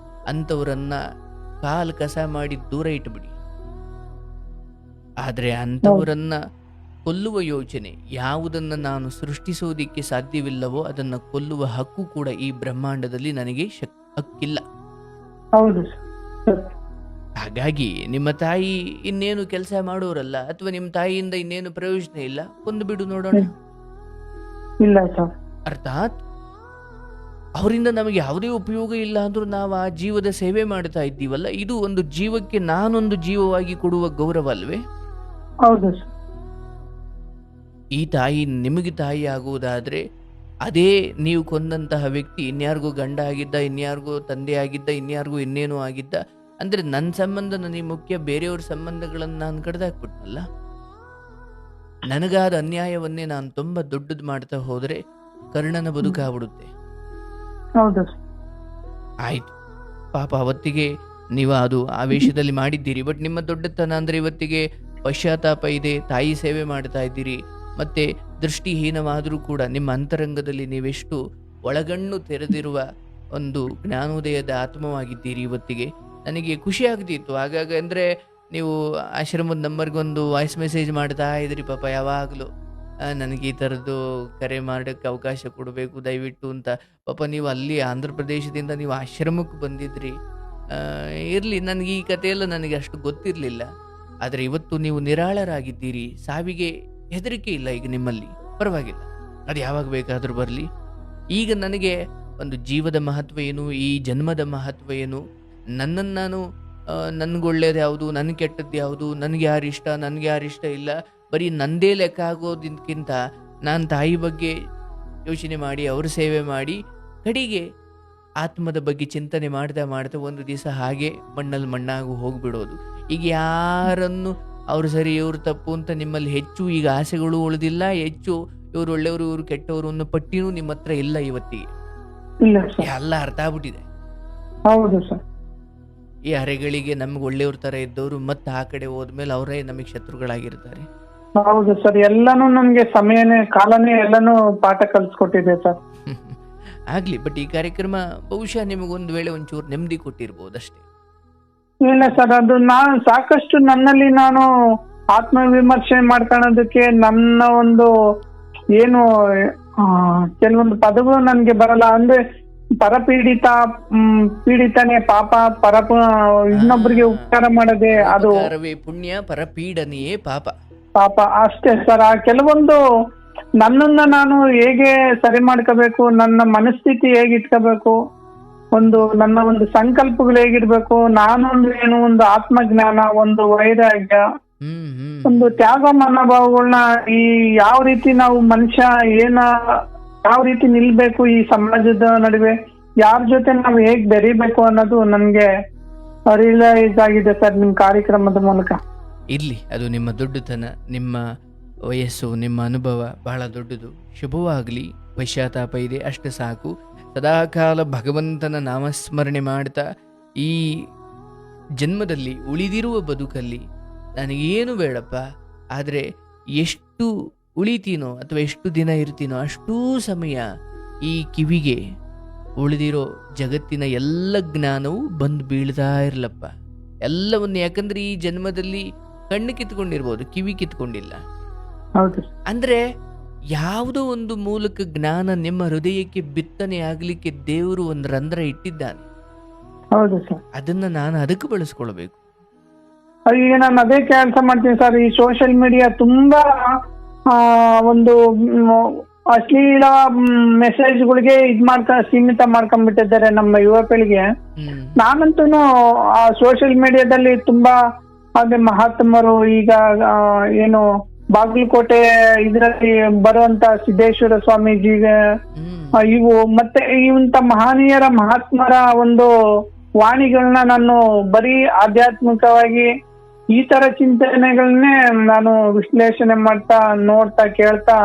S2: ಅಂಥವರನ್ನ ಕಾಲ್ ಕಸ ಮಾಡಿ ದೂರ ಇಟ್ಬಿಡಿ. ಆದರೆ ಅಂಥವರನ್ನ ಕೊಲ್ಲುವ ಯೋಚನೆ, ಯಾವುದನ್ನು ನಾನು ಸೃಷ್ಟಿಸೋದಿಕ್ಕೆ ಸಾಧ್ಯವಿಲ್ಲವೋ ಅದನ್ನು ಕೊಲ್ಲುವ ಹಕ್ಕು ಕೂಡ ಈ ಬ್ರಹ್ಮಾಂಡದಲ್ಲಿ ನನಗೆ ಹಕ್ಕಿಲ್ಲ.
S1: ಹೌದು ಸರ್.
S2: ಹಾಗಾಗಿ ನಿಮ್ಮ ತಾಯಿ ಇನ್ನೇನು ಕೆಲಸ ಮಾಡೋರಲ್ಲ, ಅಥವಾ ನಿಮ್ಮ ತಾಯಿಯಿಂದ ಇನ್ನೇನು ಪ್ರಯೋಜನ ಇಲ್ಲ, ಕೊಂದು ಬಿಡು ನೋಡೋಣ.
S1: ಇಲ್ಲ ಸರ್.
S2: ಅರ್ಥಾತ್ ಅವರಿಂದ ನಮಗೆ ಯಾವುದೇ ಉಪಯೋಗ ಇಲ್ಲ ಅಂದ್ರೂ ನಾವು ಆ ಜೀವದ ಸೇವೆ ಮಾಡ್ತಾ ಇದ್ದೀವಲ್ಲ, ಇದು ಒಂದು ಜೀವಕ್ಕೆ ನಾನೊಂದು ಜೀವವಾಗಿ ಕೊಡುವ ಗೌರವ ಅಲ್ವೇ?
S1: ಹೌದು ಸರ್.
S2: ಈ ತಾಯಿ ನಿಮಗೆ ತಾಯಿ ಆಗುವುದಾದ್ರೆ ಅದೇ ನೀವು ಕೊಂದಂತಹ ವ್ಯಕ್ತಿ ಇನ್ಯಾರಿಗೂ ಗಂಡ ಆಗಿದ್ದ, ಇನ್ಯಾರಿಗೂ ತಂದೆ ಆಗಿದ್ದ, ಇನ್ಯಾರಿಗೂ ಇನ್ನೇನೋ ಆಗಿದ್ದ ಅಂದ್ರೆ ನನ್ನ ಸಂಬಂಧ ನನಗೆ ಮುಖ್ಯ, ಬೇರೆಯವ್ರ ಸಂಬಂಧಗಳನ್ನು ನಾನು ಕಡ್ದಾಕ್ಬಿಟ್ನಲ್ಲ. ನನಗಾದ ಅನ್ಯಾಯವನ್ನೇ ನಾನು ತುಂಬಾ ದೊಡ್ಡದು ಮಾಡ್ತಾ ಹೋದ್ರೆ ಕರ್ಣನ ಬದುಕಾಗ್ಬಿಡುತ್ತೆ. ಆಯ್ತು, ಪಾಪ ಅವತ್ತಿಗೆ ನೀವು ಅದು ಆವೇಶದಲ್ಲಿ ಮಾಡಿದ್ದೀರಿ, ಬಟ್ ನಿಮ್ಮ ದೊಡ್ಡತನ ಅಂದ್ರೆ ಇವತ್ತಿಗೆ ಪಶ್ಚಾತ್ತಾಪ ಇದೆ, ತಾಯಿ ಸೇವೆ ಮಾಡ್ತಾ ಇದ್ದೀರಿ, ಮತ್ತೆ ದೃಷ್ಟಿಹೀನವಾದರೂ ಕೂಡ ನಿಮ್ಮ ಅಂತರಂಗದಲ್ಲಿ ನೀವೆಷ್ಟು ಒಳಗಣ್ಣು ತೆರೆದಿರುವ ಒಂದು ಜ್ಞಾನೋದಯದ ಆತ್ಮವಾಗಿದ್ದೀರಿ. ಇವತ್ತಿಗೆ ನನಗೆ ಖುಷಿ ಆಗ್ತಿತ್ತು ಆಗಾಗ, ಅಂದರೆ ನೀವು ಆಶ್ರಮದ ನಂಬರ್ಗೊಂದು ವಾಯ್ಸ್ ಮೆಸೇಜ್ ಮಾಡ್ತಾ ಇದ್ರಿ ಪಾಪ ಯಾವಾಗಲೂ, ನನಗೆ ಈ ಥರದ್ದು ಕರೆ ಮಾಡೋಕ್ಕೆ ಅವಕಾಶ ಕೊಡಬೇಕು ದಯವಿಟ್ಟು ಅಂತ. ಪಾಪ ನೀವು ಅಲ್ಲಿ ಆಂಧ್ರ ಪ್ರದೇಶದಿಂದ ನೀವು ಆಶ್ರಮಕ್ಕೆ ಬಂದಿದ್ರಿ. ಇರಲಿ, ನನಗೆ ಈ ಕಥೆಯೆಲ್ಲ ನನಗೆ ಅಷ್ಟು ಗೊತ್ತಿರಲಿಲ್ಲ. ಆದರೆ ಇವತ್ತು ನೀವು ನಿರಾಳರಾಗಿದ್ದೀರಿ, ಸಾವಿಗೆ ಹೆದರಿಕೆ ಇಲ್ಲ ಈಗ ನಿಮ್ಮಲ್ಲಿ. ಪರವಾಗಿಲ್ಲ, ಅದು ಯಾವಾಗ ಬೇಕಾದರೂ ಬರಲಿ. ಈಗ ನನಗೆ ಒಂದು ಜೀವದ ಮಹತ್ವ ಏನು, ಈ ಜನ್ಮದ ಮಹತ್ವ ಏನು, ನನ್ನನ್ನು ನಾನು ನನಗೊಳ್ಳೇದು ಯಾವುದು, ನನಗೆ ಕೆಟ್ಟದ್ದು ಯಾವುದು, ನನಗೆ ಯಾರು ಇಷ್ಟ, ನನಗೆ ಯಾರು ಇಷ್ಟ ಇಲ್ಲ, ಬರೀ ನಂದೇ ಲೆಕ್ಕ ಆಗೋದಕ್ಕಿಂತ ನಾನು ತಾಯಿ ಬಗ್ಗೆ ಯೋಚನೆ ಮಾಡಿ ಅವ್ರ ಸೇವೆ ಮಾಡಿ ಕಡೆಗೆ ಆತ್ಮದ ಬಗ್ಗೆ ಚಿಂತನೆ ಮಾಡ್ತಾ ಮಾಡ್ತಾ ಒಂದು ದಿವಸ ಹಾಗೆ ಮಣ್ಣಲ್ಲಿ ಮಣ್ಣಾಗಿ ಹೋಗಿಬಿಡೋದು. ಈಗ ಯಾರನ್ನು ಅವ್ರು ಸರಿ ಇವ್ರು ತಪ್ಪು ಅಂತ ನಿಮ್ಮಲ್ಲಿ ಹೆಚ್ಚು ಈಗ ಆಸೆಗಳು ಉಳಿದಿಲ್ಲ, ಹೆಚ್ಚು ಇವ್ರು ಒಳ್ಳೆಯವರು ಇವ್ರು ಕೆಟ್ಟವರು ಅನ್ನೋ ಪಟ್ಟಿನೂ ನಿಮ್ಮ ಹತ್ರ ಇಲ್ಲ ಇವತ್ತಿಗೆ. ಎಲ್ಲ ಅರ್ಥ ಆಗ್ಬಿಟ್ಟಿದೆ.
S1: ಹೌದು ಸರ್.
S2: ಈ ಅರೆಗಳಿಗೆ ನಮ್ಗೆ ಒಳ್ಳೆಯವ್ರ ತರ ಇದ್ದವರು ಮತ್ತೆ ಆ ಕಡೆ ಹೋದ್ಮೇಲೆ ಅವರೇ ನಮಗೆ ಶತ್ರುಗಳಾಗಿರ್ತಾರೆ.
S1: ಹೌದು ಸರ್, ಎಲ್ಲಾನು ನಮ್ಗೆ ಸಮಯನೇ ಕಾಲನೇ ಎಲ್ಲಾನು ಪಾಠ ಕಲಿಸ್ಕೊಟ್ಟಿದೆ ಸರ್.
S2: ಆಗ್ಲಿ, ಬಟ್ ಈ ಕಾರ್ಯಕ್ರಮ ಬಹುಶಃ ನಿಮಗೊಂದು ವೇಳೆ ಒಂಚೂರು ನೆಮ್ಮದಿ ಕೊಟ್ಟಿರ್ಬೋದು ಅಷ್ಟೇ.
S1: ಇಲ್ಲ ಸರ್, ಅದು ನಾನು ಸಾಕಷ್ಟು ನನ್ನಲ್ಲಿ ನಾನು ಆತ್ಮವಿಮರ್ಶೆ ಮಾಡ್ಕೊಳ್ಳೋದಕ್ಕೆ ನನ್ನ ಒಂದು ಏನು ಕೆಲವೊಂದು ಪದಗಳು ನನ್ಗೆ ಬರಲ್ಲ. ಅಂದ್ರೆ ಪರಪೀಡಿತ, ಪೀಡಿತನೇ ಪಾಪ, ಇನ್ನೊಬ್ಬರಿಗೆ ಉಪಕಾರ ಮಾಡದೆ ಅದು
S2: ಪುಣ್ಯ, ಪರಪೀಡನೆಯೇ ಪಾಪ.
S1: ಪಾಪ ಅಷ್ಟೇ ಸರ್. ಆ ಕೆಲವೊಂದು ನನ್ನನ್ನ ನಾನು ಹೇಗೆ ಸರಿ ಮಾಡ್ಕೋಬೇಕು, ನನ್ನ ಮನಸ್ಥಿತಿ ಹೇಗೆ ಇಟ್ಕೋಬೇಕು, ನನ್ನ ಒಂದು ಸಂಕಲ್ಪಗಳು ಹೇಗಿರ್ಬೇಕು, ನಾನೊಂದು ಏನು ಒಂದು ಆತ್ಮಜ್ಞಾನ, ಒಂದು ವೈರಾಗ್ಯ, ಒಂದು ತ್ಯಾಗ ಮನೋಭಾವಗಳನ್ನ ಈ ಯಾವ ರೀತಿ ನಾವು ಮನುಷ್ಯ ಯಾವ ರೀತಿ ನಿಲ್ಬೇಕು ಈ ಸಮಾಜದ ನಡುವೆ, ಯಾರ ಜೊತೆ ನಾವು ಹೇಗ್ ಬೆರಿಬೇಕು ಅನ್ನೋದು ನನ್ಗೆ ರಿಯಲೈಸ್ ಆಗಿದೆ ಸರ್ ನಿಮ್ ಕಾರ್ಯಕ್ರಮದ ಮೂಲಕ.
S2: ಇರ್ಲಿ, ಅದು ನಿಮ್ಮ ದೊಡ್ಡತನ, ನಿಮ್ಮ ವಯಸ್ಸು, ನಿಮ್ಮ ಅನುಭವ ಬಹಳ ದೊಡ್ಡದು. ಶುಭವಾಗಲಿ. ಪಶ್ಚಾತ್ತಾಪ ಇದೆ, ಅಷ್ಟು ಸಾಕು. ಸದಾಕಾಲ ಭಗವಂತನ ನಾಮಸ್ಮರಣೆ ಮಾಡ್ತಾ ಈ ಜನ್ಮದಲ್ಲಿ ಉಳಿದಿರುವ ಬದುಕಲ್ಲಿ ನನಗೇನು ಬೇಡಪ್ಪ, ಆದರೆ ಎಷ್ಟು ಉಳಿತೀನೋ ಅಥವಾ ಎಷ್ಟು ದಿನ ಇರ್ತೀನೋ ಅಷ್ಟೂ ಸಮಯ ಈ ಕಿವಿಗೆ ಉಳಿದಿರೋ ಜಗತ್ತಿನ ಎಲ್ಲ ಜ್ಞಾನವು ಬಂದು ಬೀಳ್ತಾ ಇರಲಪ್ಪ ಎಲ್ಲವನ್ನು. ಯಾಕಂದ್ರೆ ಈ ಜನ್ಮದಲ್ಲಿ ಕಣ್ಣು ಕಿತ್ಕೊಂಡಿರ್ಬೋದು, ಕಿವಿ ಕಿತ್ಕೊಂಡಿಲ್ಲ. ಅಂದ್ರೆ ಯಾವುದೋ ಒಂದು ಮೂಲಕ ಜ್ಞಾನ ನಿಮ್ಮ ಹೃದಯಕ್ಕೆ ಬಿತ್ತನೆ ಆಗ್ಲಿಕ್ಕೆ ದೇವರು ಒಂದು ರಂಧ್ರ ಇಟ್ಟಿದ್ದಾನೆ.
S1: ಹೌದು ಸರ್.
S2: ಅದನ್ನ ನಾನು ಅದಕ್ಕೆ ಬಳಸ್ಕೊಳ್ಬೇಕು.
S1: ಈಗ ನಾನು ಅದೇ ಕೆಲಸ ಮಾಡ್ತೀನಿ ಸರ್. ಈ ಸೋಷಿಯಲ್ ಮೀಡಿಯಾ ತುಂಬಾ ಒಂದು ಅಶ್ಲೀಲ ಮೆಸೇಜ್ಗಳಿಗೆ ಸೀಮಿತ ಮಾಡ್ಕೊಂಡ್ಬಿಟ್ಟಿದ್ದಾರೆ ನಮ್ಮ ಯುವ ಪೀಳಿಗೆ. ನಾನಂತೂ ಆ ಸೋಷಿಯಲ್ ಮೀಡಿಯಾದಲ್ಲಿ ತುಂಬಾ ಹಾಗೆ ಮಹಾತ್ಮರು, ಈಗ ಏನು ಬಾಗಲಕೋಟೆ ಇದರಲ್ಲಿ ಬರುವಂತ ಸಿದ್ದೇಶ್ವರ ಸ್ವಾಮೀಜಿಗೆ ಇವು ಮತ್ತೆ ಇಂತ ಮಹನೀಯರ ಮಹಾತ್ಮರ ಒಂದು ವಾಣಿಗಳನ್ನ ನಾನು ಬರೀ ಆಧ್ಯಾತ್ಮಿಕವಾಗಿ ಈ ತರ ಚಿಂತನೆಗಳನ್ನೇ ನಾನು ವಿಶ್ಲೇಷಣೆ ಮಾಡ್ತಾ ನೋಡ್ತಾ ಕೇಳ್ತಾ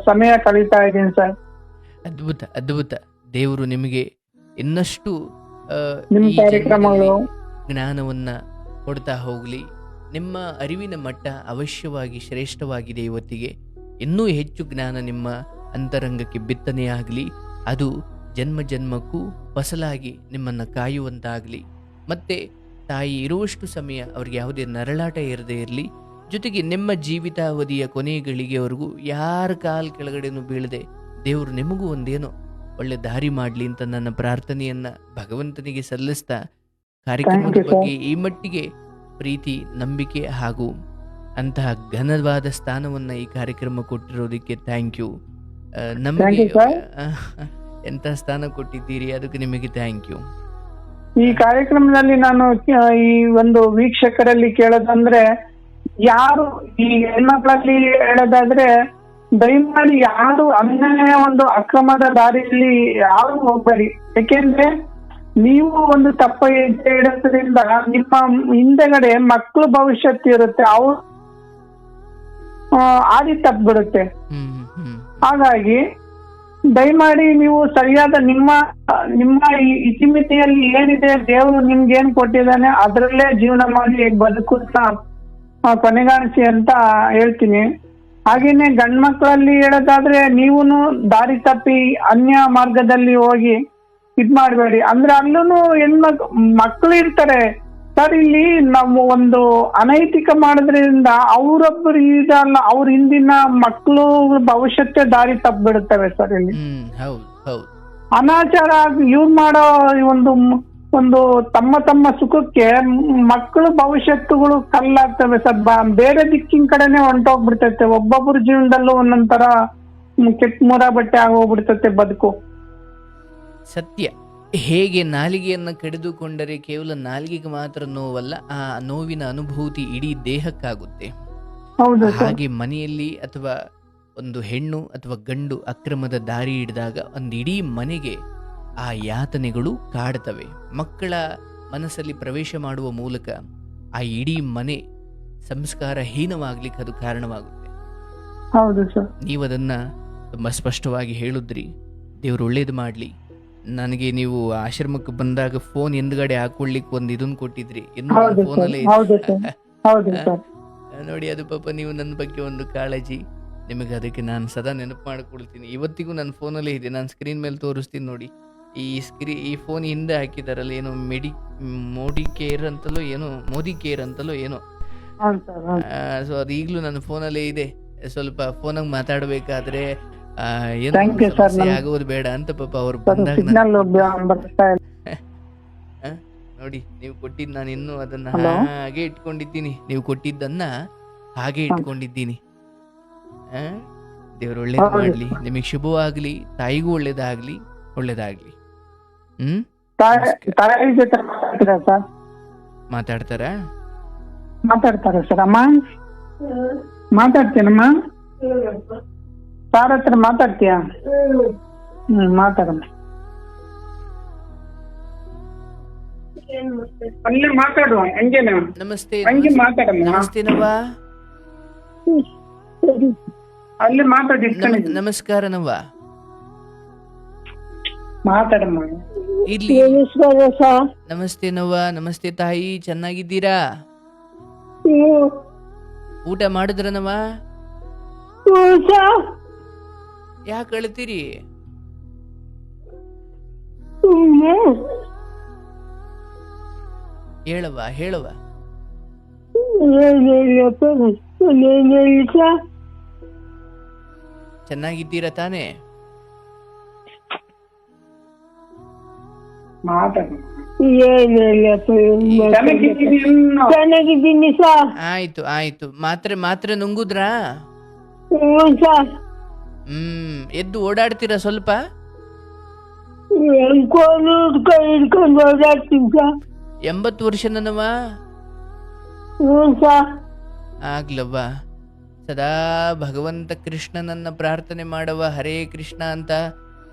S1: ಸಮಯ ಕಳೀತಾ ಇದ್ದೀನಿ ಸರ್.
S2: ಅದ್ಭುತ ಅದ್ಭುತ. ದೇವರು ನಿಮಗೆ ಇನ್ನಷ್ಟು
S1: ನಿಮ್ಮ ಕಾರ್ಯಕ್ರಮಗಳು
S2: ಜ್ಞಾನವನ್ನ ಕೊಡ್ತಾ ಹೋಗ್ಲಿ. ನಿಮ್ಮ ಅರಿವಿನ ಮಟ್ಟ ಅವಶ್ಯವಾಗಿ ಶ್ರೇಷ್ಠವಾಗಿದೆ. ಇವತ್ತಿಗೆ ಇನ್ನೂ ಹೆಚ್ಚು ಜ್ಞಾನ ನಿಮ್ಮ ಅಂತರಂಗಕ್ಕೆ ಬಿತ್ತನೆಯಾಗಲಿ. ಅದು ಜನ್ಮ ಜನ್ಮಕ್ಕೂ ಫಸಲಾಗಿ ನಿಮ್ಮನ್ನು ಕಾಯುವಂತಾಗಲಿ. ಮತ್ತೆ ತಾಯಿ ಇರುವಷ್ಟು ಸಮಯ ಅವ್ರಿಗೆ ಯಾವುದೇ ನರಳಾಟ ಇರದೇ ಇರಲಿ. ಜೊತೆಗೆ ನಿಮ್ಮ ಜೀವಿತಾವಧಿಯ ಕೊನೆಗಳಿಗೆವರೆಗೂ ಯಾರ ಕಾಲ್ ಕೆಳಗಡೆನೂ ಬೀಳದೆ ದೇವರು ನಿಮಗೂ ಒಂದೇನೋ ಒಳ್ಳೆ ದಾರಿ ಮಾಡಲಿ ಅಂತ ನನ್ನ ಪ್ರಾರ್ಥನೆಯನ್ನ ಭಗವಂತನಿಗೆ ಸಲ್ಲಿಸ್ತಾ, ಕಾರ್ಯಕ್ರಮದ ಬಗ್ಗೆ ಈ ಮಟ್ಟಿಗೆ ಪ್ರೀತಿ, ನಂಬಿಕೆ ಹಾಗೂ ಅಂತಹ ಘನವಾದ ಸ್ಥಾನವನ್ನ ಈ ಕಾರ್ಯಕ್ರಮ ಕೊಟ್ಟಿರೋದಕ್ಕೆ ಥ್ಯಾಂಕ್ ಯು. ನಮಗೆ ಎಂತ ಸ್ಥಾನ ಕೊಟ್ಟಿದ್ದೀರಿ, ಅದಕ್ಕೆ ನಿಮಗೆ ಥ್ಯಾಂಕ್ ಯು.
S1: ಈ ಕಾರ್ಯಕ್ರಮದಲ್ಲಿ ನಾನು ಈ ಒಂದು ವೀಕ್ಷಕರಲ್ಲಿ ಕೇಳೋದಂದ್ರೆ, ಯಾರು ಈ ಹೆಣ್ಮಕ್ಳಲ್ಲಿ ಹೇಳೋದಾದ್ರೆ, ದಯಮಾಡಿ ಯಾರು ಅನ್ಯಾಯ ಒಂದು ಅಕ್ರಮದ ದಾರಿಯಲ್ಲಿ ಯಾರು ಹೋಗ್ಬೇಡಿ. ಯಾಕೆಂದ್ರೆ ನೀವು ಒಂದು ತಪ್ಪ ಹೆಜ್ಜೆ ಇಡೋದ್ರಿಂದ ನಿಮ್ಮ ಹಿಂದೆಗಡೆ ಮಕ್ಕಳು ಭವಿಷ್ಯತ್ತು ಇರುತ್ತೆ, ಅವ್ರು ಆದಿ ತಪ್ಪಿಬಿಡುತ್ತೆ. ಹಾಗಾಗಿ ದಯಮಾಡಿ ನೀವು ಸರಿಯಾದ ನಿಮ್ಮ ಇತಿಮಿತಿಯಲ್ಲಿ ಏನಿದೆ, ದೇವರು ನಿಮ್ಗೆ ಏನ್ ಕೊಟ್ಟಿದ್ದಾನೆ ಅದರಲ್ಲೇ ಜೀವನ ಮಾಡಿ ಬದುಕುತ್ತಾ ಕೊನೆಗಾಣಿಸಿ ಅಂತ ಹೇಳ್ತೀನಿ. ಹಾಗೇನೆ ಗಂಡ್ಮಕ್ಳಲ್ಲಿ ಹೇಳೋದಾದ್ರೆ, ನೀವುನು ದಾರಿ ತಪ್ಪಿ ಅನ್ಯ ಮಾರ್ಗದಲ್ಲಿ ಹೋಗಿ ಇದ್ ಮಾಡ್ಬೇಡಿ. ಅಂದ್ರೆ ಅಲ್ಲೂ ಮಕ್ಕಳು ಇರ್ತಾರೆ ಸರ್. ಇಲ್ಲಿ ನಾವು ಒಂದು ಅನೈತಿಕ ಮಾಡೋದ್ರಿಂದ ಅವರೊಬ್ಬರು ಇದಲ್ಲ, ಅವ್ರ ಹಿಂದಿನ ಮಕ್ಕಳು ಭವಿಷ್ಯತ್ತೇ ದಾರಿ ತಪ್ಪಿಬಿಡುತ್ತವೆ ಸರ್. ಇಲ್ಲಿ ಅನಾಚಾರ ಇವ್ರು ಮಾಡೋ ಒಂದು ತಮ್ಮ ಸುಖಕ್ಕೆ ಮಕ್ಕಳು ಭವಿಷ್ಯತ್ತುಗಳು ಕಲ್ಲಾಗ್ತವೆ ಸರ್. ಬೇರೆ ದಿಕ್ಕಿನ ಕಡೆನೆ ಹೊಂಟೋಗ್ಬಿಡ್ತೈತೆ. ಒಬ್ಬೊಬ್ಬರ ಜೀವನದಲ್ಲೂ ಒಂದೊಂದರ ಕೆಟ್ಟ ಮೂರ ಬಟ್ಟೆ ಆಗೋಗ್ಬಿಡ್ತೈತೆ ಬದುಕು.
S2: ಸತ್ಯ. ಹೇಗೆ ನಾಲಿಗೆಯನ್ನು ಕಡಿದುಕೊಂಡರೆ ಕೇವಲ ನಾಲಿಗೆಗೆ ಮಾತ್ರ ನೋವಲ್ಲ, ಆ ನೋವಿನ ಅನುಭೂತಿ ಇಡೀ ದೇಹಕ್ಕಾಗುತ್ತೆ. ಹಾಗೆ ಮನೆಯಲ್ಲಿ ಅಥವಾ ಒಂದು ಹೆಣ್ಣು ಅಥವಾ ಗಂಡು ಅಕ್ರಮದ ದಾರಿ ಹಿಡಿದಾಗ ಒಂದು ಇಡೀ ಮನೆಗೆ ಆ ಯಾತನೆಗಳು ಕಾಡ್ತವೆ. ಮಕ್ಕಳ ಮನಸ್ಸಲ್ಲಿ ಪ್ರವೇಶ ಮಾಡುವ ಮೂಲಕ ಆ ಇಡೀ ಮನೆ ಸಂಸ್ಕಾರಹೀನವಾಗ್ಲಿಕ್ಕೆ ಅದು ಕಾರಣವಾಗುತ್ತೆ.
S1: ಹೌದು ಸರ್.
S2: ನೀವು ಅದನ್ನ ತುಂಬಾ ಸ್ಪಷ್ಟವಾಗಿ ಹೇಳಿದ್ರಿ. ದೇವ್ರು ಒಳ್ಳೇದು ಮಾಡ್ಲಿ. ನನಗೆ ನೀವು ಆಶ್ರಮಕ್ಕೆ ಬಂದಾಗ ಫೋನ್ ಹಿಂದ್ಗಡೆ ಹಾಕೊಳ್ಳಿಕ್ಕೆ ಒಂದು ಇದನ್ನ ಕೊಟ್ಟಿದ್ರಿ, ಫೋನಲ್ಲೇ ನೋಡಿ. ಅದು ಪಾಪ ನೀವು ನನ್ನ ಬಗ್ಗೆ ಒಂದು ಕಾಳಜಿ, ನಿಮಗೆ ಅದಕ್ಕೆ ನಾನು ಸದಾ ನೆನಪು ಮಾಡಿಕೊಳ್ತೀನಿ. ಇವತ್ತಿಗೂ ನನ್ನ ಫೋನಲ್ಲೇ ಇದೆ, ನಾನು ಸ್ಕ್ರೀನ್ ಮೇಲೆ ತೋರಿಸ್ತೀನಿ ನೋಡಿ. ಈ ಫೋನ್ ಹಿಂದೆ ಹಾಕಿದಾರಲ್ಲ, ಏನೋ ಮೋದಿ ಕೇರ್ ಅಂತಲೋ ಏನೋ. ಸೊ ಅದು ಈಗಲೂ ನನ್ನ ಫೋನಲ್ಲೇ ಇದೆ. ಸ್ವಲ್ಪ ಫೋನಾಗ ಮಾತಾಡ್ಬೇಕಾದ್ರೆ ಆಗೋದು ಬೇಡ ಅಂತ ಪಾಪ ಅವ್ರು ಬಂದಾಗ ನೋಡಿ, ನೀವು ಕೊಟ್ಟಿದ್ದು ನಾನು ಇನ್ನೂ ಅದನ್ನ ಹಾಗೆ ಇಟ್ಕೊಂಡಿದ್ದೀನಿ. ನೀವು ಕೊಟ್ಟಿದ್ದನ್ನ ಹಾಗೆ ಇಟ್ಕೊಂಡಿದ್ದೀನಿ. ದೇವ್ರು ಒಳ್ಳೇದು ಮಾಡ್ಲಿ, ನಿಮಗೆ ಶುಭವಾಗ್ಲಿ, ತಾಯಿಗೂ ಒಳ್ಳೇದಾಗ್ಲಿ.
S1: ಮಾತಾಡ್ತಾರ ಸರ್? ಅಮ್ಮ ಮಾತಾಡ್ತೀನಮ್ಮ, ಸಾರ್ ಹತ್ರ ಮಾತಾಡ್ತೀಯಾ? ಮಾತಾಡಮ್ಮ, ಅಲ್ಲೇ ಮಾತಾಡುವ. ಹಂಗೇನ?
S2: ನಮಸ್ತೆ.
S1: ಹಂಗೆ ಮಾತಾಡಮ್ಮ.
S2: ನಮಸ್ತೆನವ್ವ.
S1: ಅಲ್ಲೇ ಮಾತಾಡಿ.
S2: ನಮಸ್ಕಾರನವ್ವ.
S1: ಮಾತಾಡಮ್ಮ.
S2: ಇಲ್ಲಿ ನಮಸ್ತೆನವ್ವ. ನಮಸ್ತೆ ತಾಯಿ, ಚೆನ್ನಾಗಿದ್ದೀರಾ? ಊಟ ಮಾಡಿದ್ರನವ್ವ? ಯಾಕೆ ಅಳ್ತೀರಿ? ಹೇಳವ್ವ. ಚೆನ್ನಾಗಿದ್ದೀರಾ ತಾನೇ?
S1: ಚೆನ್ನಾಗಿದ್ದೀನಿ ಸರ್.
S2: ಆಯ್ತು. ಮಾತ್ರೆ ನುಂಗುದ್ರಾ? ಎದ್ದು ಓಡಾಡ್ತೀರಾ ಸ್ವಲ್ಪ? 80 ವರ್ಷ ನನವ? ಆಗ್ಲವ್ವ. ಸದಾ ಭಗವಂತ ಕೃಷ್ಣನನ್ನ ಪ್ರಾರ್ಥನೆ ಮಾಡವ, ಹರೇ ಕೃಷ್ಣ ಅಂತ.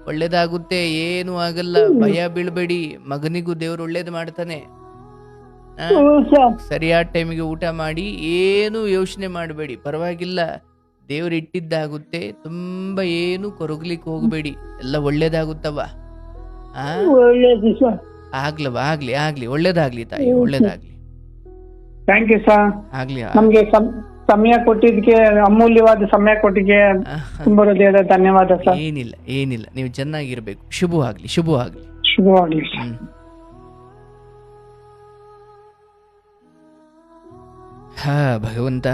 S2: ಒಳ್ಳೇದಾಗುತ್ತೆ, ಏನು ಆಗಲ್ಲ, ಭಯ ಬೀಳ್ಬೇಡಿ. ಮಗನಿಗೂ ದೇವ್ರು ಒಳ್ಳೇದು ಮಾಡ್ತಾನೆ. ಸರಿಯಾದ ಟೈಮಿಗೆ ಊಟ ಮಾಡಿ, ಏನು ಯೋಚನೆ ಮಾಡಬೇಡಿ, ಪರವಾಗಿಲ್ಲ, ದೇವ್ರು ಇಟ್ಟಿದ್ದಾಗುತ್ತೆ. ತುಂಬಾ ಏನು ಕೊರಗ್ಲಿಕ್ಕೆ ಹೋಗ್ಬೇಡಿ, ಎಲ್ಲ ಒಳ್ಳೇದಾಗುತ್ತವ. ಆಗ್ಲವ, ಆಗ್ಲಿ, ಒಳ್ಳೇದಾಗ್ಲಿ ತಾಯಿ, ಒಳ್ಳೇದಾಗ್ಲಿ.
S1: Thank you sir.
S2: ಆಗ್ಲಿ.
S1: ನಮ್ಗೆ ಸಮಯ ಕೊಟ್ಟಿದ್ದಕ್ಕೆ, ಅಮೂಲ್ಯವಾದ ಸಮಯ ಕೊಟ್ಟಿಗೆ ತುಂಬಾ ಹೃದಯದ ಧನ್ಯವಾದ ಸರ್.
S2: ಏನಿಲ್ಲ, ನೀವು ಚೆನ್ನಾಗಿರ್ಬೇಕು. ಶುಭವಾಗ್ಲಿ.
S1: ಶುಭವಾಗ್ಲಿ.
S2: ಹಾ ಭಗವಂತ,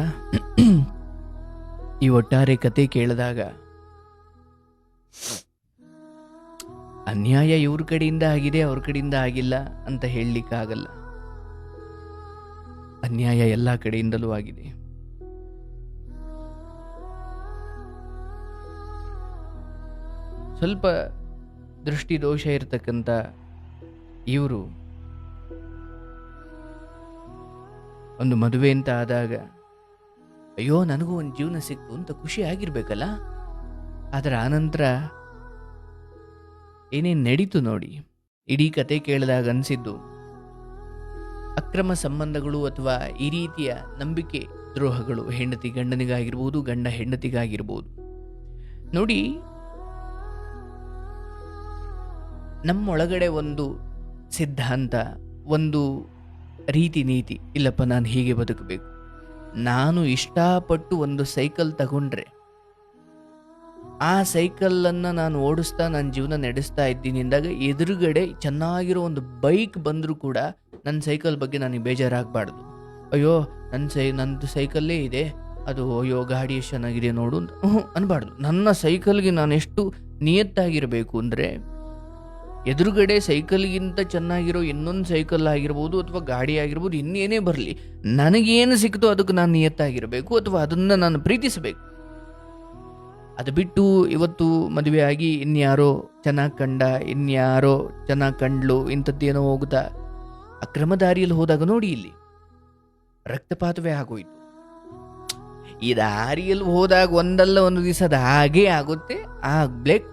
S2: ಈ ಒಟ್ಟಾರೆ ಕತೆ ಕೇಳಿದಾಗ ಅನ್ಯಾಯ ಇವ್ರ ಕಡೆಯಿಂದ ಆಗಿದೆ, ಅವ್ರ ಕಡೆಯಿಂದ ಆಗಿಲ್ಲ ಅಂತ ಹೇಳಲಿಕ್ಕಾಗಲ್ಲ. ಅನ್ಯಾಯ ಎಲ್ಲ ಕಡೆಯಿಂದಲೂ ಆಗಿದೆ. ಸ್ವಲ್ಪ ದೃಷ್ಟಿ ದೋಷ ಇರತಕ್ಕಂಥ ಇವರು ಒಂದು ಮದುವೆ ಅಂತ ಆದಾಗ ಅಯ್ಯೋ ನನಗೂ ಒಂದು ಜೀವನ ಸಿಕ್ತು ಅಂತ ಖುಷಿ ಆಗಿರ್ಬೇಕಲ್ಲ. ಅದರ ಆನಂತರ ಏನೇನು ನಡೀತು ನೋಡಿ. ಇಡೀ ಕತೆ ಕೇಳಿದಾಗ ಅನಿಸಿದ್ದು ಅಕ್ರಮ ಸಂಬಂಧಗಳು ಅಥವಾ ಈ ರೀತಿಯ ನಂಬಿಕೆ ದ್ರೋಹಗಳು ಹೆಂಡತಿ ಗಂಡನಿಗಾಗಿರ್ಬೋದು, ಗಂಡ ಹೆಂಡತಿಗಾಗಿರ್ಬೋದು. ನೋಡಿ, ನಮ್ಮೊಳಗಡೆ ಒಂದು ಸಿದ್ಧಾಂತ, ಒಂದು ರೀತಿ ನೀತಿ, ಇಲ್ಲಪ್ಪ ನಾನು ಹೀಗೆ ಬದುಕಬೇಕು, ನಾನು ಇಷ್ಟಪಟ್ಟು ಒಂದು ಸೈಕಲ್ ತಗೊಂಡ್ರೆ ಆ ಸೈಕಲನ್ನು ನಾನು ಓಡಿಸ್ತಾ ನನ್ನ ಜೀವನ ನಡೆಸ್ತಾ ಇದ್ದೀನಿ ಅಂದಾಗ ಎದುರುಗಡೆ ಚೆನ್ನಾಗಿರೋ ಒಂದು ಬೈಕ್ ಬಂದರೂ ಕೂಡ ನನ್ನ ಸೈಕಲ್ ಬಗ್ಗೆ ನನಗೆ ಬೇಜಾರಾಗಬಾರ್ದು. ಅಯ್ಯೋ ನಂದು ಸೈಕಲ್ಲೇ ಇದೆ, ಅದು ಅಯ್ಯೋ ಗಾಡಿ ಎಷ್ಟು ಚೆನ್ನಾಗಿದೆ ನೋಡು ಅಂತ ಅನ್ಬಾರ್ದು. ನನ್ನ ಸೈಕಲ್ಗೆ ನಾನು ಎಷ್ಟು ನಿಯತ್ತಾಗಿರಬೇಕು ಅಂದರೆ, ಎದುರುಗಡೆ ಸೈಕಲ್ಗಿಂತ ಚೆನ್ನಾಗಿರೋ ಇನ್ನೊಂದು ಸೈಕಲ್ ಆಗಿರ್ಬೋದು ಅಥವಾ ಗಾಡಿ ಆಗಿರ್ಬೋದು, ಇನ್ನೇನೇ ಬರಲಿ, ನನಗೇನು ಸಿಕ್ತೋ ಅದಕ್ಕೆ ನಾನು ನಿಯತ್ತಾಗಿರಬೇಕು ಅಥವಾ ಅದನ್ನು ನಾನು ಪ್ರೀತಿಸಬೇಕು. ಅದು ಬಿಟ್ಟು ಇವತ್ತು ಮದುವೆ ಆಗಿ ಇನ್ಯಾರೋ ಚೆನ್ನಾಗಿ ಕಂಡ, ಇನ್ಯಾರೋ ಚೆನ್ನಾಗಿ ಕಂಡ್ಲು, ಇಂಥದ್ದೇನೋ ಹೋಗ್ತಾ ಅಕ್ರಮ ದಾರಿಯಲ್ಲಿ ಹೋದಾಗ ನೋಡಿ, ಇಲ್ಲಿ ರಕ್ತಪಾತವೇ ಆಗೋಯ್ತು. ಈ ದಾರಿಯಲ್ಲಿ ಹೋದಾಗ ಒಂದಲ್ಲ ಒಂದು ದಿವಸ ಅದು ಹಾಗೇ ಆಗುತ್ತೆ, ಆಗ್ಬೇಕು.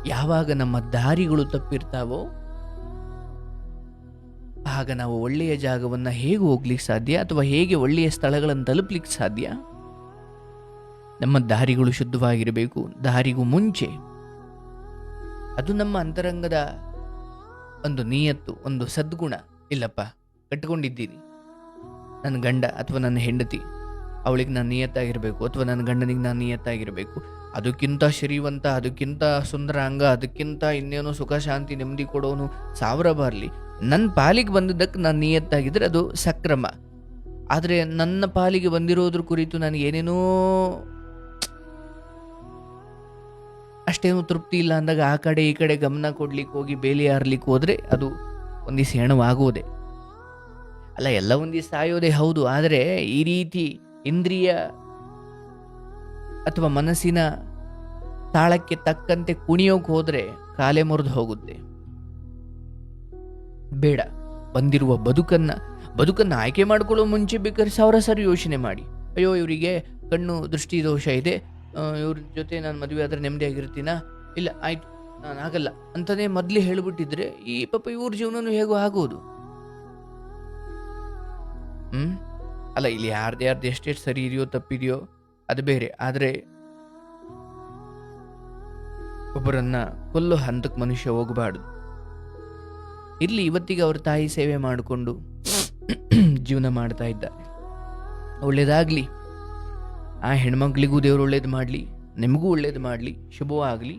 S2: ಯಾವಾಗ ನಮ್ಮ ದಾರಿಗಳು ತಪ್ಪಿರ್ತಾವೋ ಆಗ ನಾವು ಒಳ್ಳೆಯ ಜಾಗವನ್ನು ಹೇಗೆ ಹೋಗ್ಲಿಕ್ಕೆ ಸಾಧ್ಯ ಅಥವಾ ಹೇಗೆ ಒಳ್ಳೆಯ ಸ್ಥಳಗಳನ್ನು ತಲುಪಲಿಕ್ಕೆ ಸಾಧ್ಯ? ನಮ್ಮ ದಾರಿಗಳು ಶುದ್ಧವಾಗಿರಬೇಕು. ದಾರಿಗೂ ಮುಂಚೆ ಅದು ನಮ್ಮ ಅಂತರಂಗದ ಒಂದು ನಿಯತ್ತು, ಒಂದು ಸದ್ಗುಣ. ಇಲ್ಲಪ್ಪ, ಕಟ್ಕೊಂಡಿದ್ದೀನಿ, ನನ್ನ ಗಂಡ ಅಥವಾ ನನ್ನ ಹೆಂಡತಿ, ಅವಳಿಗೆ ನಾನು ನಿಯತ್ತಾಗಿರಬೇಕು ಅಥವಾ ನನ್ನ ಗಂಡನಿಗೆ ನಾನು ನಿಯತ್ತಾಗಿರಬೇಕು. ಅದಕ್ಕಿಂತ ಶ್ರೀವಂತ, ಅದಕ್ಕಿಂತ ಸುಂದರ ಅಂಗ, ಅದಕ್ಕಿಂತ ಇನ್ನೇನು ಸುಖ ಶಾಂತಿ ನೆಮ್ಮದಿ ಕೊಡೋನು ಸಾವಿರ ಬರಲಿ, ನನ್ನ ಪಾಲಿಗೆ ಬಂದಿದ್ದಕ್ಕೆ ನಾನು ನಿಯತ್ತಾಗಿದ್ದರೆ ಅದು ಸಕ್ರಮ. ಆದರೆ ನನ್ನ ಪಾಲಿಗೆ ಬಂದಿರೋದ್ರ ಕುರಿತು ನನಗೇನೇನೋ ಅಷ್ಟೇನು ತೃಪ್ತಿ ಇಲ್ಲ ಅಂದಾಗ ಆ ಕಡೆ ಈ ಕಡೆ ಗಮನ ಕೊಡ್ಲಿಕ್ಕೆ ಹೋಗಿ ಬೇಲಿ ಹಾರ್ಲಿಕ್ಕೆ ಹೋದರೆ ಅದು ಒಂದಿವ್ಸ ಹೆಣವಾಗೋದೆ ಅಲ್ಲ, ಎಲ್ಲ ಒಂದಿವ್ಸ ಸಾಯೋದೇ ಹೌದು. ಆದರೆ ಈ ರೀತಿ ಇಂದ್ರಿಯ ಅಥವಾ ಮನಸ್ಸಿನ ತಾಳಕ್ಕೆ ತಕ್ಕಂತೆ ಕುಣಿಯೋಕೆ ಹೋದರೆ ಕಾಲೇ ಮುರಿದು ಹೋಗುತ್ತೆ. ಬೇಡ. ಬಂದಿರುವ ಬದುಕನ್ನು ಆಯ್ಕೆ ಮಾಡ್ಕೊಳ್ಳೋ ಮುಂಚೆ ಬೇಕಾದ್ರೆ ಸಾವಿರ ಸಾರಿ ಯೋಚನೆ ಮಾಡಿ, ಅಯ್ಯೋ ಇವರಿಗೆ ಕಣ್ಣು ದೃಷ್ಟಿ ದೋಷ ಇದೆ, ಇವ್ರ ಜೊತೆ ನಾನು ಮದುವೆ ಆದರೆ ನೆಮ್ಮದಿಯಾಗಿರ್ತೀನಾ? ಇಲ್ಲ, ಆಯ್ತು, ನಾನು ಆಗಲ್ಲ ಅಂತಲೇ ಮೊದಲೇ ಹೇಳಿಬಿಟ್ಟಿದ್ರೆ ಈ ಪಾಪ ಇವ್ರ ಜೀವನನೂ ಹೇಗೋ ಆಗೋದು. ಅಲ್ಲ, ಇಲ್ಲಿ ಯಾರ್ದು ಎಷ್ಟೆಷ್ಟು ಸರಿ ಇದೆಯೋ ತಪ್ಪಿದೆಯೋ ಅದು ಬೇರೆ. ಆದರೆ ಒಬ್ಬರನ್ನ ಕೊಲ್ಲೋ ಹಂತಕ್ಕೆ ಮನುಷ್ಯ ಹೋಗಬಾರ್ದು. ಇರ್ಲಿ, ಇವತ್ತಿಗೆ ಅವ್ರ ತಾಯಿ ಸೇವೆ ಮಾಡಿಕೊಂಡು ಜೀವನ ಮಾಡ್ತಾ ಇದ್ದಾರೆ. ಒಳ್ಳೇದಾಗ್ಲಿ. ಆ ಹೆಣ್ಮಕ್ಳಿಗೂ ದೇವ್ರು ಒಳ್ಳೇದು ಮಾಡಲಿ, ನಿಮಗೂ ಒಳ್ಳೇದು ಮಾಡಲಿ. ಶುಭವಾಗಲಿ.